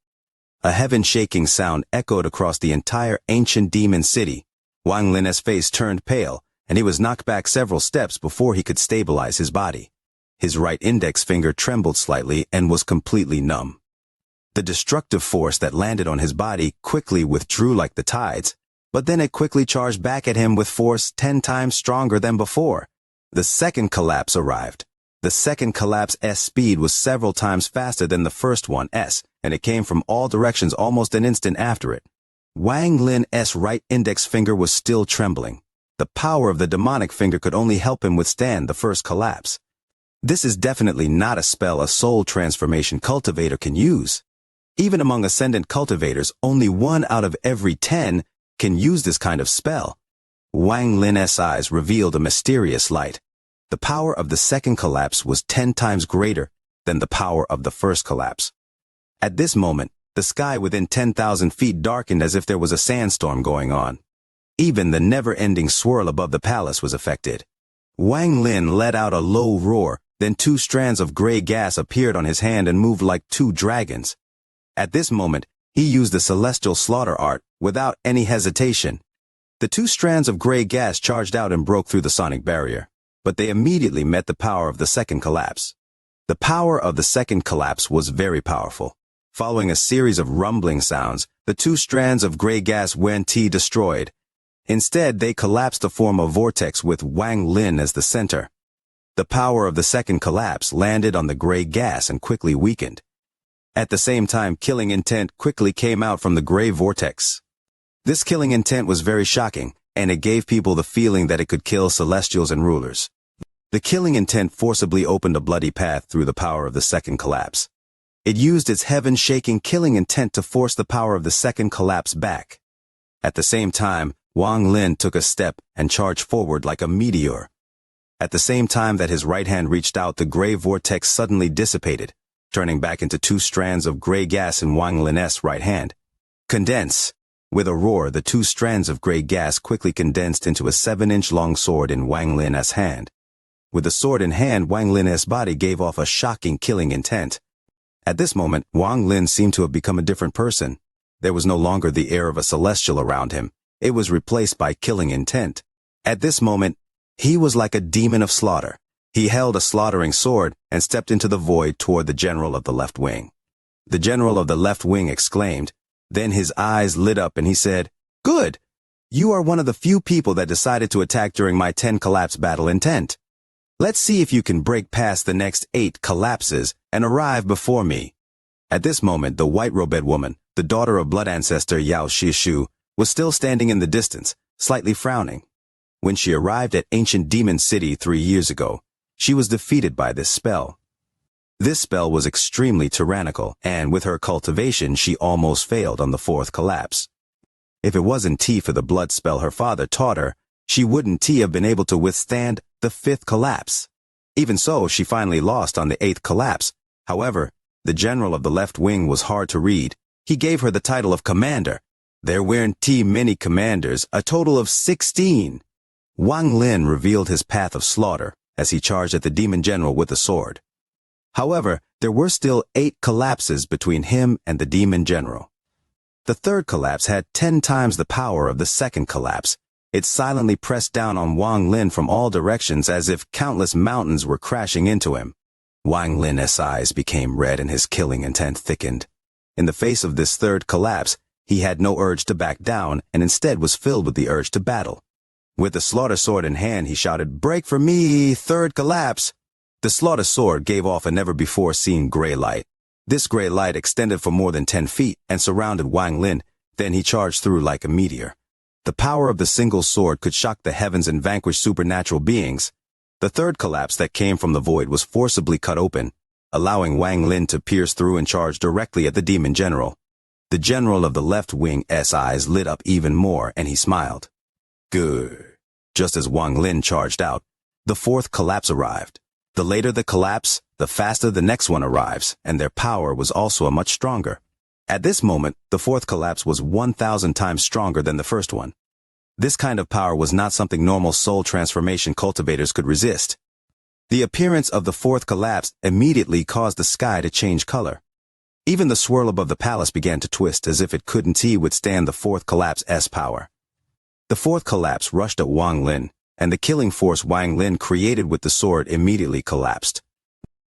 A heaven-shaking sound echoed across the entire ancient demon city. Wang Lin's face turned pale, and he was knocked back several steps before he could stabilize his body. His right index finger trembled slightly and was completely numb. The destructive force that landed on his body quickly withdrew like the tides, but then it quickly charged back at him with force 10 times stronger than before. The second collapse arrived. The second collapse's speed was several times faster than the first one's, and it came from all directions almost an instant after it. Wang Lin's right index finger was still trembling. The power of the demonic finger could only help him withstand the first collapse. This is definitely not a spell a soul transformation cultivator can use. Even among ascendant cultivators, only 1 out of every 10 can use this kind of spell. Wang Lin's eyes revealed a mysterious light. The power of the second collapse was 10 times greater than the power of the first collapse. At this moment, the sky within 10,000 feet darkened as if there was a sandstorm going on. Even the never-ending swirl above the palace was affected. Wang Lin let out a low roar, then 2 strands of gray gas appeared on his hand and moved like 2 dragons. At this moment, he used the celestial slaughter art without any hesitation. The 2 strands of gray gas charged out and broke through the sonic barrier, but they immediately met the power of the second collapse. The power of the second collapse was very powerful. Following a series of rumbling sounds, the 2 strands of gray gas went destroyed. Instead, they collapsed to form a vortex with Wang Lin as the center. The power of the second collapse landed on the gray gas and quickly weakened. At the same time, killing intent quickly came out from the gray vortex. This killing intent was very shocking, and it gave people the feeling that it could kill celestials and rulers. The killing intent forcibly opened a bloody path through the power of the second collapse. It used its heaven-shaking killing intent to force the power of the second collapse back. At the same time, Wang Lin took a step and charged forward like a meteor. At the same time that his right hand reached out, the gray vortex suddenly dissipated, turning back into 2 strands of gray gas in Wang Lin's right hand. Condense! With a roar, the 2 strands of gray gas quickly condensed into a 7-inch-long sword in Wang Lin's hand. With the sword in hand, Wang Lin's body gave off a shocking killing intent. At this moment, Wang Lin seemed to have become a different person. There was no longer the air of a celestial around him. It was replaced by killing intent. At this moment, he was like a demon of slaughter. He held a slaughtering sword and stepped into the void toward the general of the left wing. The general of the left wing exclaimed. Then his eyes lit up and he said, "Good! You are one of the few people that decided to attack during my 10 collapse battle intent. Let's see if you can break past the next 8 collapses and arrive before me." At this moment, the white-robed woman, the daughter of blood ancestor Yao Shishu, was still standing in the distance, slightly frowning. When she arrived at ancient demon city 3 years ago, she was defeated by this spell. This spell was extremely tyrannical, and with her cultivation she almost failed on the 4th collapse. If it wasn't for the blood spell her father taught her, she wouldn't have been able to withstand the 5th collapse. Even so, she finally lost on the 8th collapse. However, the general of the left wing was hard to read. He gave her the title of commander. There weren't many commanders, a total of 16. Wang Lin revealed his path of slaughter as he charged at the demon general with a sword. However, there were still 8 collapses between him and the demon general. The 3rd collapse had 10 times the power of the 2nd collapse. It silently pressed down on Wang Lin from all directions as if countless mountains were crashing into him. Wang Lin's eyes became red and his killing intent thickened. In the face of this 3rd collapse, he had no urge to back down and instead was filled with the urge to battle. With the slaughter sword in hand, he shouted, "Break for me, 3rd collapse!" The slaughter sword gave off a never-before-seen gray light. This gray light extended for more than 10 feet and surrounded Wang Lin, then he charged through like a meteor. The power of the single sword could shock the heavens and vanquish supernatural beings. The 3rd collapse that came from the void was forcibly cut open, allowing Wang Lin to pierce through and charge directly at the demon general. The general of the left wing's eyes lit up even more and he smiled. Good. Just as Wang Lin charged out, the 4th collapse arrived. The later the collapse, the faster the next one arrives, and their power was also much stronger. At this moment, the 4th collapse was 1,000 times stronger than the first one. This kind of power was not something normal soul transformation cultivators could resist. The appearance of the 4th collapse immediately caused the sky to change color. Even the swirl above the palace began to twist as if it couldn't withstand the 4th collapse's power. The 4th collapse rushed at Wang Lin, and the killing force Wang Lin created with the sword immediately collapsed.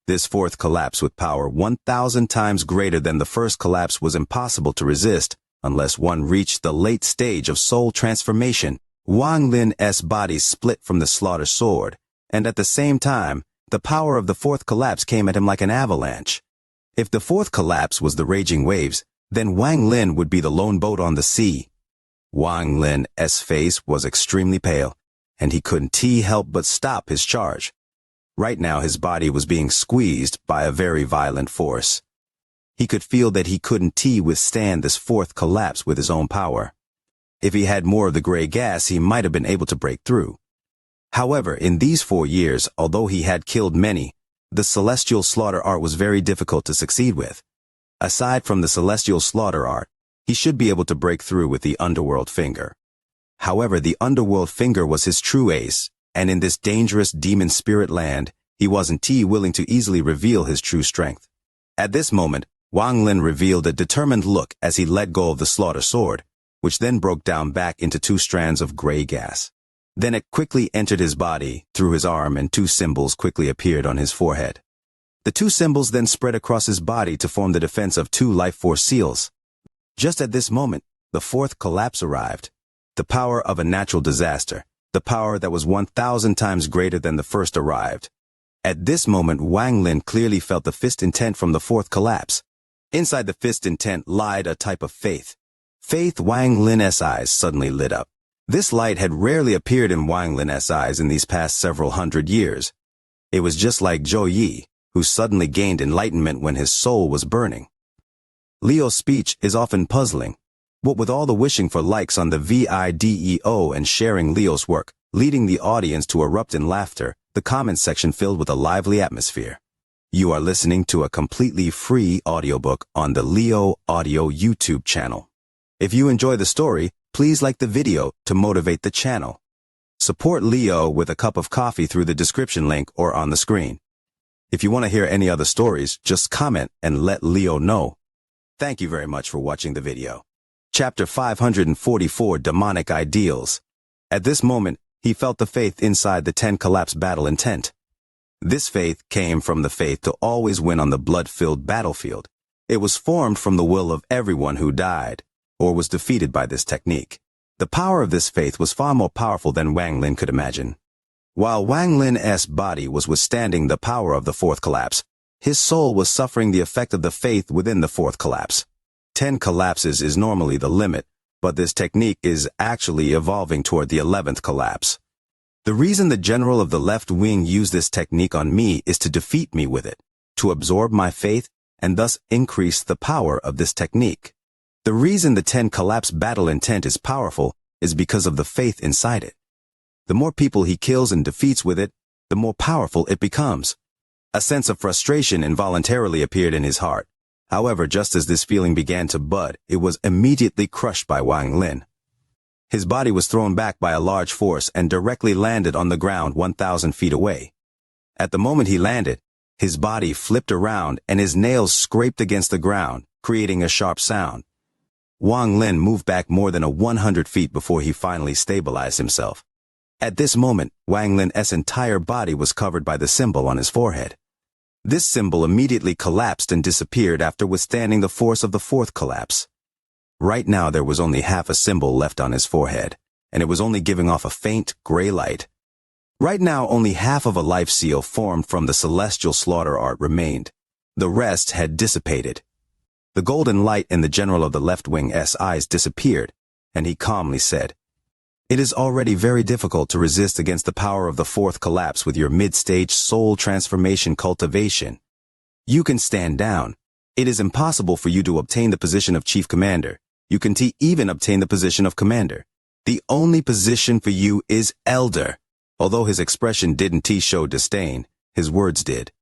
This 4th collapse with power 1,000 times greater than the first collapse was impossible to resist unless one reached the late stage of soul transformation. Wang Lin's body split from the slaughter sword, and at the same time, the power of the 4th collapse came at him like an avalanche. If the 4th collapse was the raging waves, then Wang Lin would be the lone boat on the sea. Wang Lin's face was extremely pale, and he couldn't help but stop his charge. Right now his body was being squeezed by a very violent force. He could feel that he couldn't withstand this 4th collapse with his own power. If he had more of the gray gas, he might have been able to break through. However, in these 4 years, although he had killed many, the celestial slaughter art was very difficult to succeed with. Aside from the celestial slaughter art, he should be able to break through with the underworld finger. However, the underworld finger was his true ace, and in this dangerous demon spirit land, he wasn't willing to easily reveal his true strength. At this moment, Wang Lin revealed a determined look as he let go of the slaughter sword, which then broke down back into 2 strands of gray gas. Then it quickly entered his body, through his arm, and 2 symbols quickly appeared on his forehead. The 2 symbols then spread across his body to form the defense of 2 life force seals. Just at this moment, the 4th collapse arrived. The power of a natural disaster, the power that was 1,000 times greater than the first arrived. At this moment, Wang Lin clearly felt the fist intent from the 4th collapse. Inside the fist intent lied a type of faith. Faith. Wang Lin's eyes suddenly lit up. This light had rarely appeared in Wang Lin's eyes in these past several hundred years. It was just like Zhou Yi, who suddenly gained enlightenment when his soul was burning. Leo's speech is often puzzling. What with all the wishing for likes on the video and sharing Leo's work, leading the audience to erupt in laughter, the comment section filled with a lively atmosphere. You are listening to a completely free audiobook on the Leo Audio YouTube channel. If you enjoy the story, please like the video to motivate the channel. Support Leo with a cup of coffee through the description link or on the screen. If you want to hear any other stories, just comment and let Leo know. Thank you very much for watching the video. Chapter 544, Demonic Ideals. At this moment, he felt the faith inside the 10 collapse battle intent. This faith came from the faith to always win on the blood-filled battlefield. It was formed from the will of everyone who died, or was defeated by this technique. The power of this faith was far more powerful than Wang Lin could imagine. While Wang Lin's body was withstanding the power of the fourth collapse, his soul was suffering the effect of the faith within the fourth collapse. 10 collapses is normally the limit, but this technique is actually evolving toward the 11th collapse. The reason the general of the left wing used this technique on me is to defeat me with it, to absorb my faith, and thus increase the power of this technique. The reason the 10 collapse battle intent is powerful is because of the faith inside it. The more people he kills and defeats with it, the more powerful it becomes. A sense of frustration involuntarily appeared in his heart. However, just as this feeling began to bud, it was immediately crushed by Wang Lin. His body was thrown back by a large force and directly landed on the ground 1,000 feet away. At the moment he landed, his body flipped around and his nails scraped against the ground, creating a sharp sound. Wang Lin moved back more than 100 feet before he finally stabilized himself. At this moment, Wang Lin's entire body was covered by the symbol on his forehead. This symbol immediately collapsed and disappeared after withstanding the force of the fourth collapse. Right now there was only half a symbol left on his forehead, and it was only giving off a faint gray light. Right now only half of a life seal formed from the celestial slaughter art remained. The rest had dissipated. The golden light in the general of the left wing's eyes disappeared, and he calmly said, "It is already very difficult to resist against the power of the fourth collapse with your mid-stage soul transformation cultivation. You can stand down. It is impossible for you to obtain the position of chief commander. You can even obtain the position of commander. The only position for you is elder." Although his expression didn't show disdain, his words did.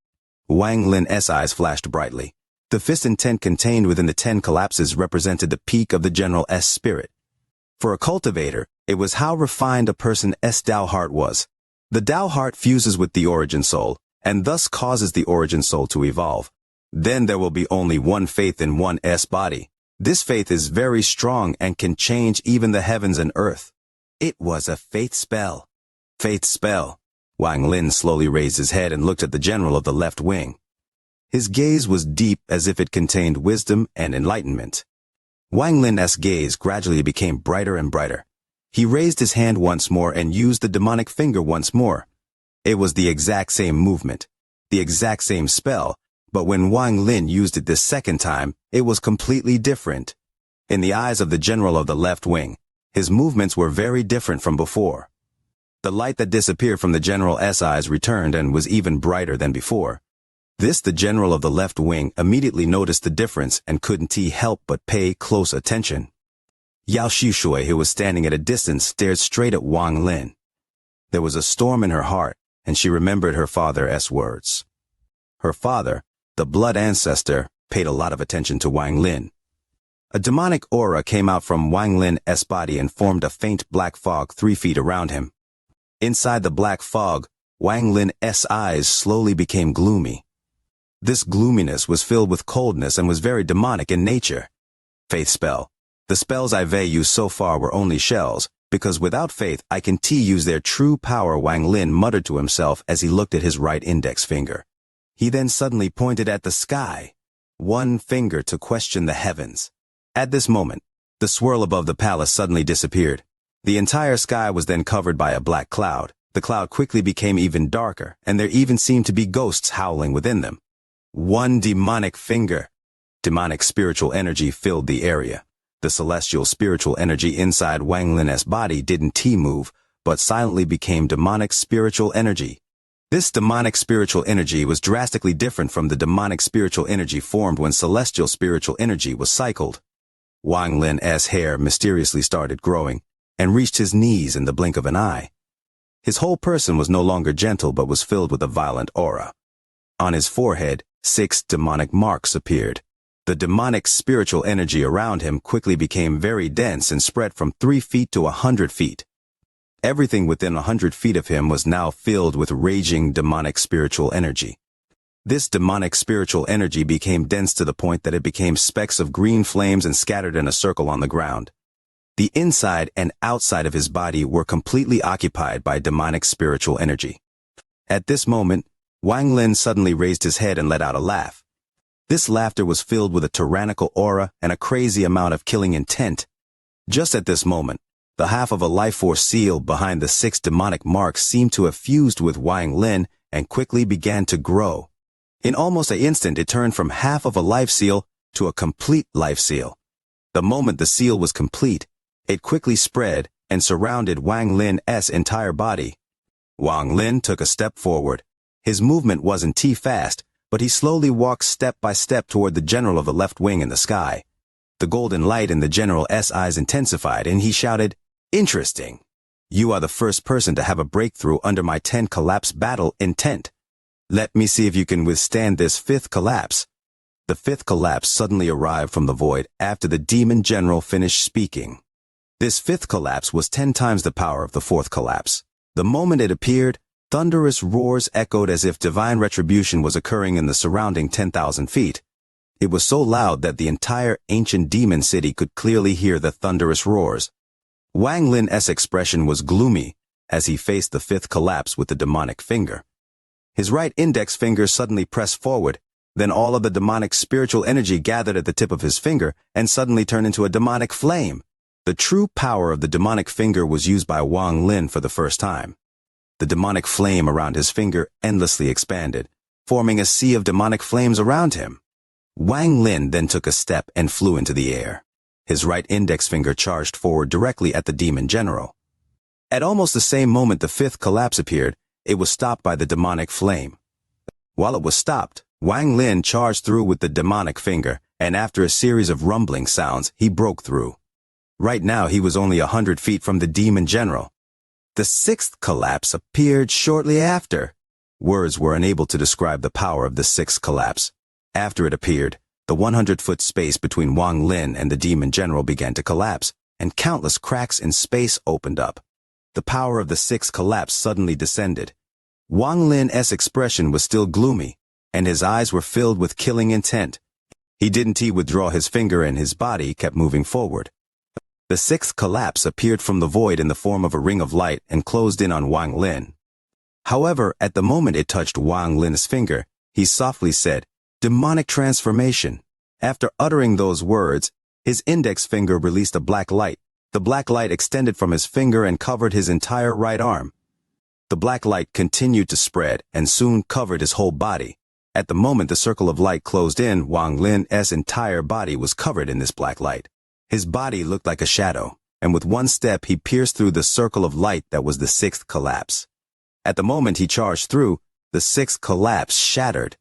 Wang Lin's eyes flashed brightly. The fist intent contained within the 10 collapses represented the peak of the general's spirit. For a cultivator, it was how refined a person's Tao heart was. The Tao heart fuses with the origin soul, and thus causes the origin soul to evolve. Then there will be only one faith in one's body. This faith is very strong and can change even the heavens and earth. It was a faith spell. Faith spell. Wang Lin slowly raised his head and looked at the general of the left wing. His gaze was deep as if it contained wisdom and enlightenment. Wang Lin's gaze gradually became brighter and brighter. He raised his hand once more and used the demonic finger once more. It was the exact same movement, the exact same spell, but when Wang Lin used it this second time, it was completely different. In the eyes of the general of the left wing, his movements were very different from before. The light that disappeared from the general's eyes returned and was even brighter than before. This the general of the left wing immediately noticed the difference and couldn't help but pay close attention. Yao Xishui, who was standing at a distance, stared straight at Wang Lin. There was a storm in her heart, and she remembered her father's words. Her father, the blood ancestor, paid a lot of attention to Wang Lin. A demonic aura came out from Wang Lin's body and formed a faint black fog 3 feet around him. Inside the black fog, Wang Lin's eyes slowly became gloomy. This gloominess was filled with coldness and was very demonic in nature. Faith spell. The spells I've used so far were only shells, because without faith I can use their true power, Wang Lin muttered to himself as he looked at his right index finger. He then suddenly pointed at the sky, one finger to question the heavens. At this moment, the swirl above the palace suddenly disappeared. The entire sky was then covered by a black cloud. The cloud quickly became even darker, and there even seemed to be ghosts howling within them. One demonic finger. Demonic spiritual energy filled the area. The celestial spiritual energy inside Wang Lin's body didn't move, but silently became demonic spiritual energy. This demonic spiritual energy was drastically different from the demonic spiritual energy formed when celestial spiritual energy was cycled. Wang Lin's hair mysteriously started growing and reached his knees in the blink of an eye. His whole person was no longer gentle but was filled with a violent aura. On his forehead, 6 demonic marks appeared. The demonic spiritual energy around him quickly became very dense and spread from 3 feet to 100 feet. Everything within 100 feet of him was now filled with raging demonic spiritual energy. This demonic spiritual energy became dense to the point that it became specks of green flames and scattered in a circle on the ground. The inside and outside of his body were completely occupied by demonic spiritual energy. At this moment, Wang Lin suddenly raised his head and let out a laugh. This laughter was filled with a tyrannical aura and a crazy amount of killing intent. Just at this moment, the half of a life force seal behind the 6 demonic marks seemed to have fused with Wang Lin and quickly began to grow. In almost an instant, it turned from half of a life seal to a complete life seal. The moment the seal was complete, it quickly spread and surrounded Wang Lin's entire body. Wang Lin took a step forward. His movement wasn't too fast, but he slowly walked step by step toward the general of the left wing in the sky. The golden light in the general's eyes intensified and he shouted, "Interesting. You are the first person to have a breakthrough under my 10 collapse battle intent. Let me see if you can withstand this 5th collapse." The 5th collapse suddenly arrived from the void after the demon general finished speaking. This 5th collapse was 10 times the power of the 4th collapse. The moment it appeared, thunderous roars echoed as if divine retribution was occurring in the surrounding 10,000 feet. It was so loud that the entire ancient demon city could clearly hear the thunderous roars. Wang Lin's expression was gloomy as he faced the 5th collapse with the demonic finger. His right index finger suddenly pressed forward, then all of the demonic spiritual energy gathered at the tip of his finger and suddenly turned into a demonic flame. The true power of the demonic finger was used by Wang Lin for the first time. The demonic flame around his finger endlessly expanded, forming a sea of demonic flames around him. Wang Lin then took a step and flew into the air. His right index finger charged forward directly at the demon general. At almost the same moment the 5th collapse appeared, it was stopped by the demonic flame. While it was stopped, Wang Lin charged through with the demonic finger, and after a series of rumbling sounds, he broke through. Right now he was only 100 feet from the demon general. The 6th collapse appeared shortly after. Words were unable to describe the power of the 6th collapse. After it appeared, the 100-foot space between Wang Lin and the demon general began to collapse, and countless cracks in space opened up. The power of the 6th collapse suddenly descended. Wang Lin's expression was still gloomy, and his eyes were filled with killing intent. He didn't withdraw his finger and his body kept moving forward. The 6th collapse appeared from the void in the form of a ring of light and closed in on Wang Lin. However, at the moment it touched Wang Lin's finger, he softly said, "Demonic transformation." After uttering those words, his index finger released a black light. The black light extended from his finger and covered his entire right arm. The black light continued to spread and soon covered his whole body. At the moment the circle of light closed in, Wang Lin's entire body was covered in this black light. His body looked like a shadow, and with one step he pierced through the circle of light that was the 6th collapse. At the moment he charged through, the 6th collapse shattered.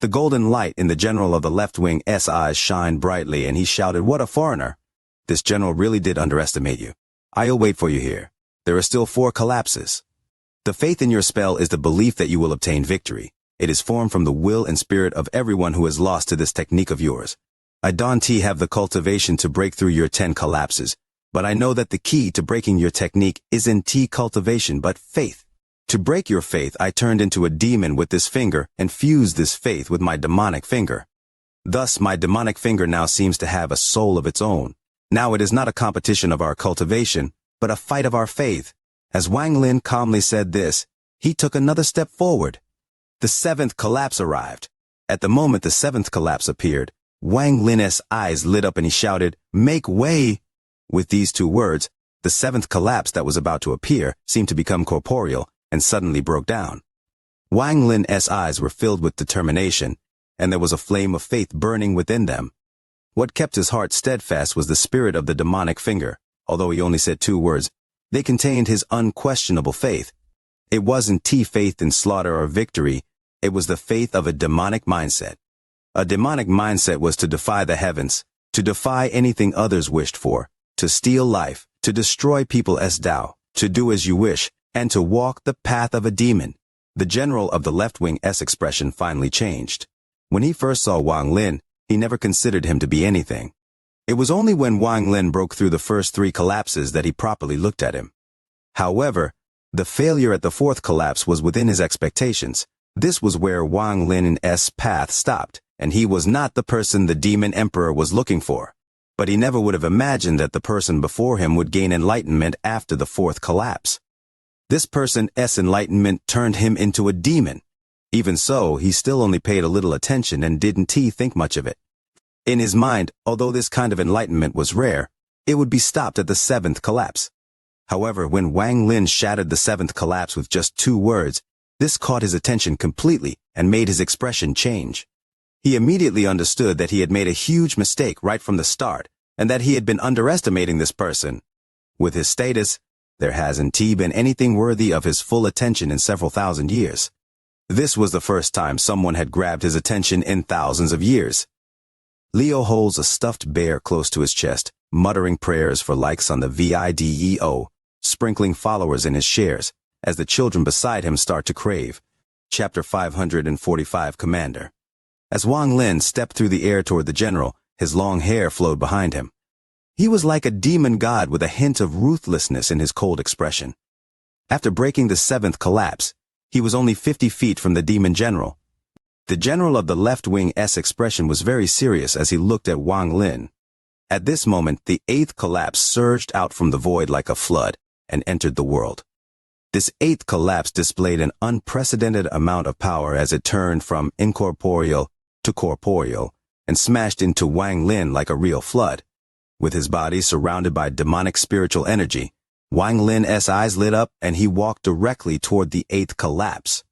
The golden light in the general of the left wing's eyes shined brightly, and he shouted, "What a foreigner! This general really did underestimate you. I'll wait for you here. There are still 4 collapses." The faith in your spell is the belief that you will obtain victory. It is formed from the will and spirit of everyone who is lost to this technique of yours. I don't have the cultivation to break through your 10 collapses, but I know that the key to breaking your technique isn't cultivation but faith. To break your faith, I turned into a demon with this finger and fused this faith with my demonic finger. Thus, my demonic finger now seems to have a soul of its own. Now it is not a competition of our cultivation, but a fight of our faith. As Wang Lin calmly said this, he took another step forward. The 7th collapse arrived. At the moment the 7th collapse appeared, Wang Lin's eyes lit up and he shouted, "Make way!" With these 2 words, the 7th collapse that was about to appear seemed to become corporeal and suddenly broke down. Wang Lin's eyes were filled with determination, and there was a flame of faith burning within them. What kept his heart steadfast was the spirit of the demonic finger. Although he only said 2 words, they contained his unquestionable faith. It wasn't faith in slaughter or victory, it was the faith of a demonic mindset. A demonic mindset was to defy the heavens, to defy anything others wished for, to steal life, to destroy people as Tao, to do as you wish, and to walk the path of a demon. The general of the left-wing's expression finally changed. When he first saw Wang Lin, he never considered him to be anything. It was only when Wang Lin broke through the first 3 collapses that he properly looked at him. However, the failure at the 4th collapse was within his expectations. This was where Wang Lin's path stopped, and he was not the person the demon emperor was looking for. But he never would have imagined that the person before him would gain enlightenment after the 4th collapse. This person's enlightenment turned him into a demon. Even so, he still only paid a little attention and didn't think much of it. In his mind, although this kind of enlightenment was rare, it would be stopped at the 7th collapse. However, when Wang Lin shattered the 7th collapse with just 2 words, this caught his attention completely and made his expression change. He immediately understood that he had made a huge mistake right from the start, and that he had been underestimating this person. With his status, there hasn't been anything worthy of his full attention in several thousand years. This was the first time someone had grabbed his attention in thousands of years. Leo holds a stuffed bear close to his chest, muttering prayers for likes on the video, sprinkling followers in his shares, as the children beside him start to crave. Chapter 545 Commander. As Wang Lin stepped through the air toward the general, his long hair flowed behind him. He was like a demon god with a hint of ruthlessness in his cold expression. After breaking the 7th collapse, he was only 50 feet from the demon general. The general of the left-wing's expression was very serious as he looked at Wang Lin. At this moment, the 8th collapse surged out from the void like a flood and entered the world. This 8th collapse displayed an unprecedented amount of power as it turned from incorporeal to corporeal and smashed into Wang Lin like a real flood. With his body surrounded by demonic spiritual energy, Wang Lin's eyes lit up and he walked directly toward the 8th collapse.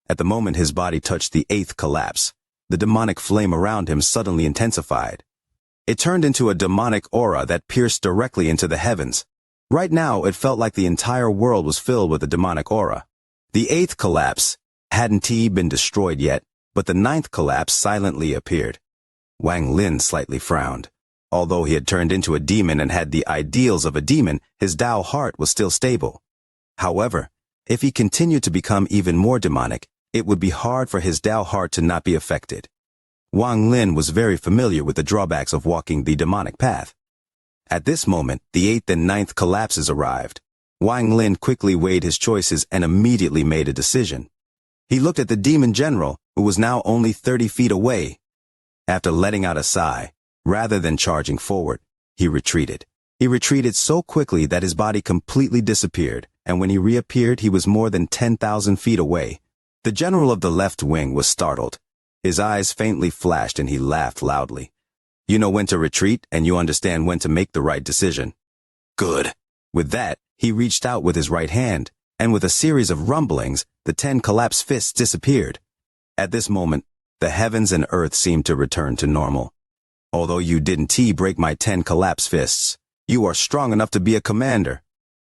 At the moment his body touched the 8th collapse, the demonic flame around him suddenly intensified. It turned into a demonic aura that pierced directly into the heavens. Right now it felt like the entire world was filled with a demonic aura. The 8th collapse hadn't been destroyed yet, but the 9th collapse silently appeared. Wang Lin slightly frowned. Although he had turned into a demon and had the ideals of a demon, his Tao heart was still stable. However, if he continued to become even more demonic, it would be hard for his Tao heart to not be affected. Wang Lin was very familiar with the drawbacks of walking the demonic path. At this moment, the 8th and 9th collapses arrived. Wang Lin quickly weighed his choices and immediately made a decision. He looked at the demon general, who was now only 30 feet away. After letting out a sigh, rather than charging forward, he retreated. He retreated so quickly that his body completely disappeared, and when he reappeared he was more than 10,000 feet away. The general of the left wing was startled. His eyes faintly flashed and he laughed loudly. You know when to retreat, and you understand when to make the right decision. Good. With that, he reached out with his right hand, and with a series of rumblings, the 10 collapsed fists disappeared. At this moment, the heavens and earth seemed to return to normal. Although you didn't break my 10 collapsed fists, you are strong enough to be a commander.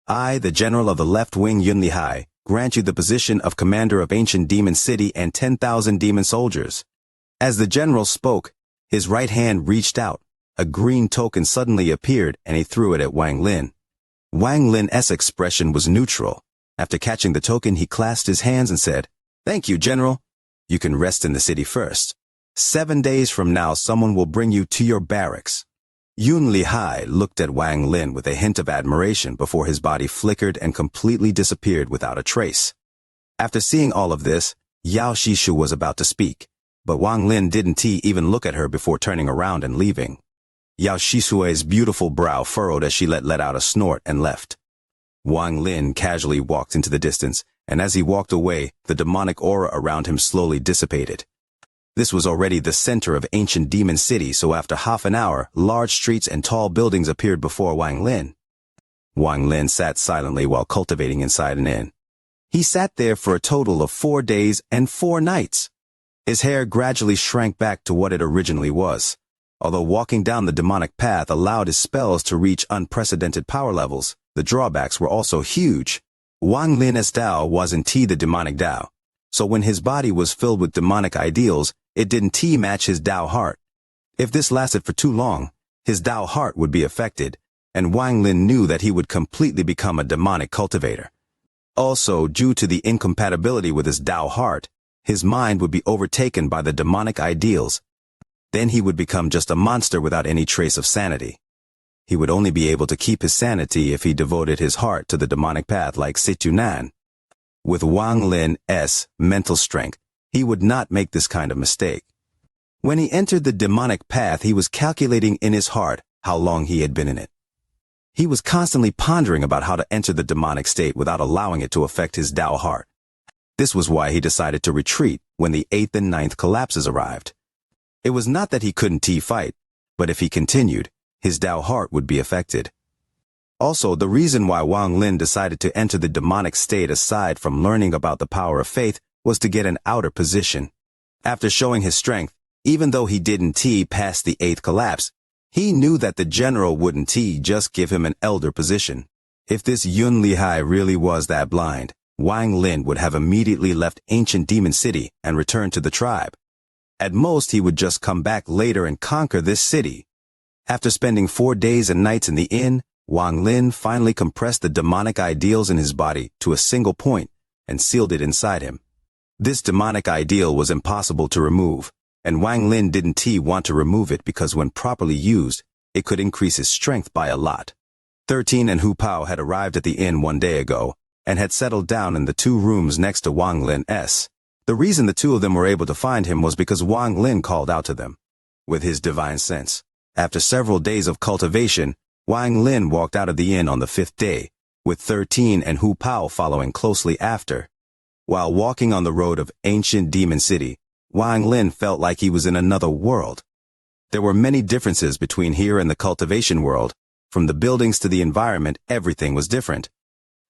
I, the general of the left wing Yunlihai, grant you the position of commander of ancient demon city and 10,000 demon soldiers. As the general spoke, his right hand reached out. A green token suddenly appeared and he threw it at Wang Lin. Wang Lin's expression was neutral. After catching the token, he clasped his hands and said, "Thank you, General. You can rest in the city first. 7 days from now, someone will bring you to your barracks." Yun Lihai looked at Wang Lin with a hint of admiration before his body flickered and completely disappeared without a trace. After seeing all of this, Yao Shishu was about to speak, but Wang Lin didn't even look at her before turning around and leaving. Yao Shishue's beautiful brow furrowed as she let out a snort and left. Wang Lin casually walked into the distance, and as he walked away, the demonic aura around him slowly dissipated. This was already the center of ancient demon city, so after half an hour, large streets and tall buildings appeared before Wang Lin. Wang Lin sat silently while cultivating inside an inn. He sat there for a total of 4 days and 4 nights. His hair gradually shrank back to what it originally was. Although walking down the demonic path allowed his spells to reach unprecedented power levels, the drawbacks were also huge. Wang Lin's Tao wasn't the demonic Tao. So when his body was filled with demonic ideals, it didn't match his Tao heart. If this lasted for too long, his Tao heart would be affected, and Wang Lin knew that he would completely become a demonic cultivator. Also, due to the incompatibility with his Tao heart, his mind would be overtaken by the demonic ideals. Then he would become just a monster without any trace of sanity. He would only be able to keep his sanity if he devoted his heart to the demonic path like Situnan. With Wang Lin's mental strength, he would not make this kind of mistake. When he entered the demonic path, he was calculating in his heart how long he had been in it. He was constantly pondering about how to enter the demonic state without allowing it to affect his Tao heart. This was why he decided to retreat when the 8th and 9th collapses arrived. It was not that he couldn't fight, but if he continued, his Tao heart would be affected. Also, the reason why Wang Lin decided to enter the demonic state aside from learning about the power of faith was to get an outer position. After showing his strength, even though he didn't past the 8th collapse, he knew that the general wouldn't just give him an elder position. If this Yun Lihai really was that blind, Wang Lin would have immediately left ancient demon city and returned to the tribe. At most, he would just come back later and conquer this city. After spending 4 days and nights in the inn, Wang Lin finally compressed the demonic ideals in his body to a single point and sealed it inside him. This demonic ideal was impossible to remove, and Wang Lin didn't want to remove it because when properly used, it could increase his strength by a lot. 13 and Hu Pao had arrived at the inn 1 day ago and had settled down in the 2 rooms next to Wang Lin's. The reason the 2 of them were able to find him was because Wang Lin called out to them. With his divine sense, after several days of cultivation, Wang Lin walked out of the inn on the 5th day, with 13 and Hu Pao following closely after. While walking on the road of ancient demon city, Wang Lin felt like he was in another world. There were many differences between here and the cultivation world. From the buildings to the environment, everything was different.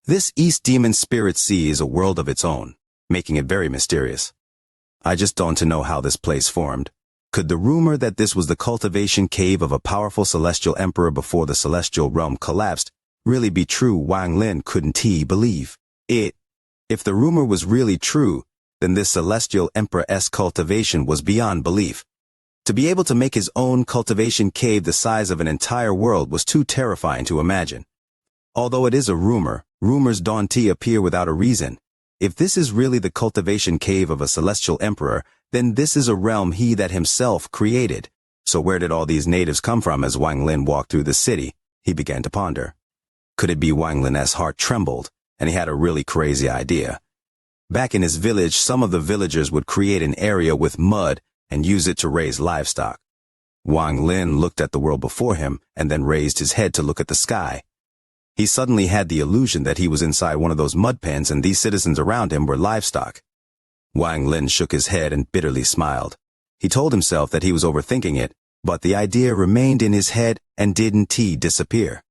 This East Demon Spirit Sea is a world of its own, making it very mysterious. I just don't know how this place formed. Could the rumor that this was the cultivation cave of a powerful celestial emperor before the celestial realm collapsed really be true? Wang Lin couldn't believe it. If the rumor was really true, then this celestial emperor's cultivation was beyond belief. To be able to make his own cultivation cave the size of an entire world was too terrifying to imagine. Although it is a rumor, rumors don't appear without a reason. If this is really the cultivation cave of a celestial emperor, then this is a realm he that himself created. So where did all these natives come from? As Wang Lin walked through the city, he began to ponder. Could it be Wang Lin's heart trembled, and he had a really crazy idea? Back in his village, some of the villagers would create an area with mud and use it to raise livestock. Wang Lin looked at the world before him and then raised his head to look at the sky. He suddenly had the illusion that he was inside one of those mud pens and these citizens around him were livestock. Wang Lin shook his head and bitterly smiled. He told himself that he was overthinking it, but the idea remained in his head and didn't disappear.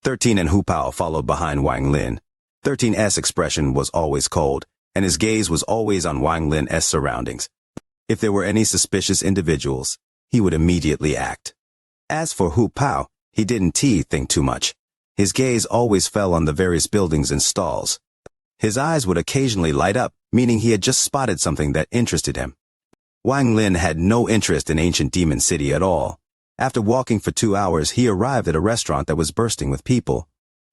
13 and Hu Pao followed behind Wang Lin. 13's expression was always cold, and his gaze was always on Wang Lin's surroundings. If there were any suspicious individuals, he would immediately act. As for Hu Pao, he didn't think too much. His gaze always fell on the various buildings and stalls. His eyes would occasionally light up, meaning he had just spotted something that interested him. Wang Lin had no interest in ancient demon city at all. After walking for 2 hours, he arrived at a restaurant that was bursting with people.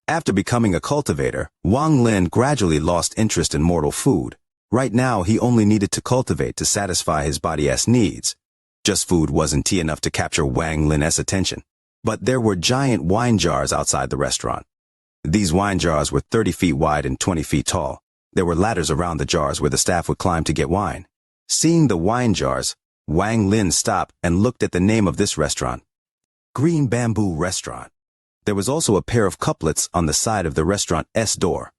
After becoming a cultivator, Wang Lin gradually lost interest in mortal food. Right now, he only needed to cultivate to satisfy his body's needs. Just food wasn't enough to capture Wang Lin's attention. But there were giant wine jars outside the restaurant. These wine jars were 30 feet wide and 20 feet tall. There were ladders around the jars where the staff would climb to get wine. Seeing the wine jars, Wang Lin stopped and looked at the name of this restaurant. Green Bamboo Restaurant. There was also a pair of couplets on the side of the restaurant's door.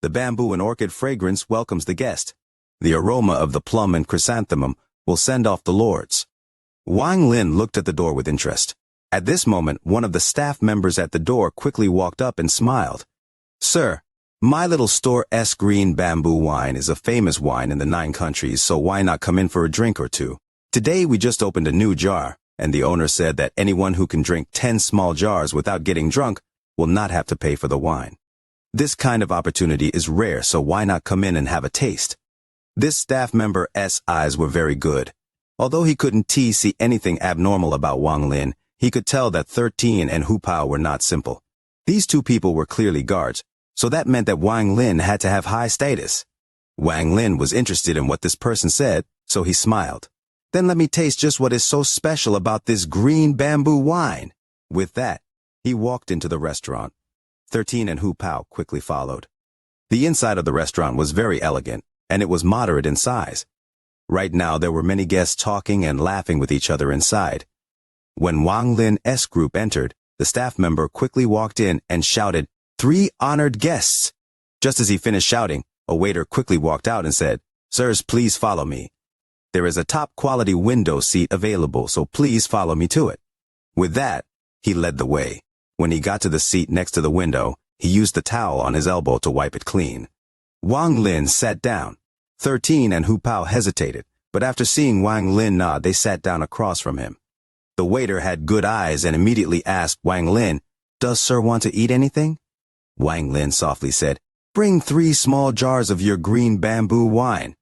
The bamboo and orchid fragrance welcomes the guest. The aroma of the plum and chrysanthemum will send off the lords. Wang Lin looked at the door with interest. At this moment, one of the staff members at the door quickly walked up and smiled. Sir, my little store's green bamboo wine is a famous wine in the 9 countries, so why not come in for a drink or two? Today we just opened a new jar, and the owner said that anyone who can drink 10 small jars without getting drunk will not have to pay for the wine. This kind of opportunity is rare, so why not come in and have a taste? This staff member's eyes were very good. Although he couldn't see anything abnormal about Wang Lin, he could tell that 13 and Hu Pao were not simple. These two people were clearly guards, so that meant that Wang Lin had to have high status. Wang Lin was interested in what this person said, so he smiled. Then let me taste just what is so special about this green bamboo wine. With that, he walked into the restaurant. 13 and Hu Pao quickly followed. The inside of the restaurant was very elegant, and it was moderate in size. Right now there were many guests talking and laughing with each other inside. When Wang Lin's group entered, the staff member quickly walked in and shouted, "3 honored guests!" Just as he finished shouting, a waiter quickly walked out and said, "Sirs, please follow me. There is a top-quality window seat available, so please follow me to it." With that, he led the way. When he got to the seat next to the window, he used the towel on his elbow to wipe it clean. Wang Lin sat down. 13 and Hu Pao hesitated, but after seeing Wang Lin nod, they sat down across from him. The waiter had good eyes and immediately asked Wang Lin, "Does sir want to eat anything?" Wang Lin softly said, "Bring 3 small jars of your green bamboo wine."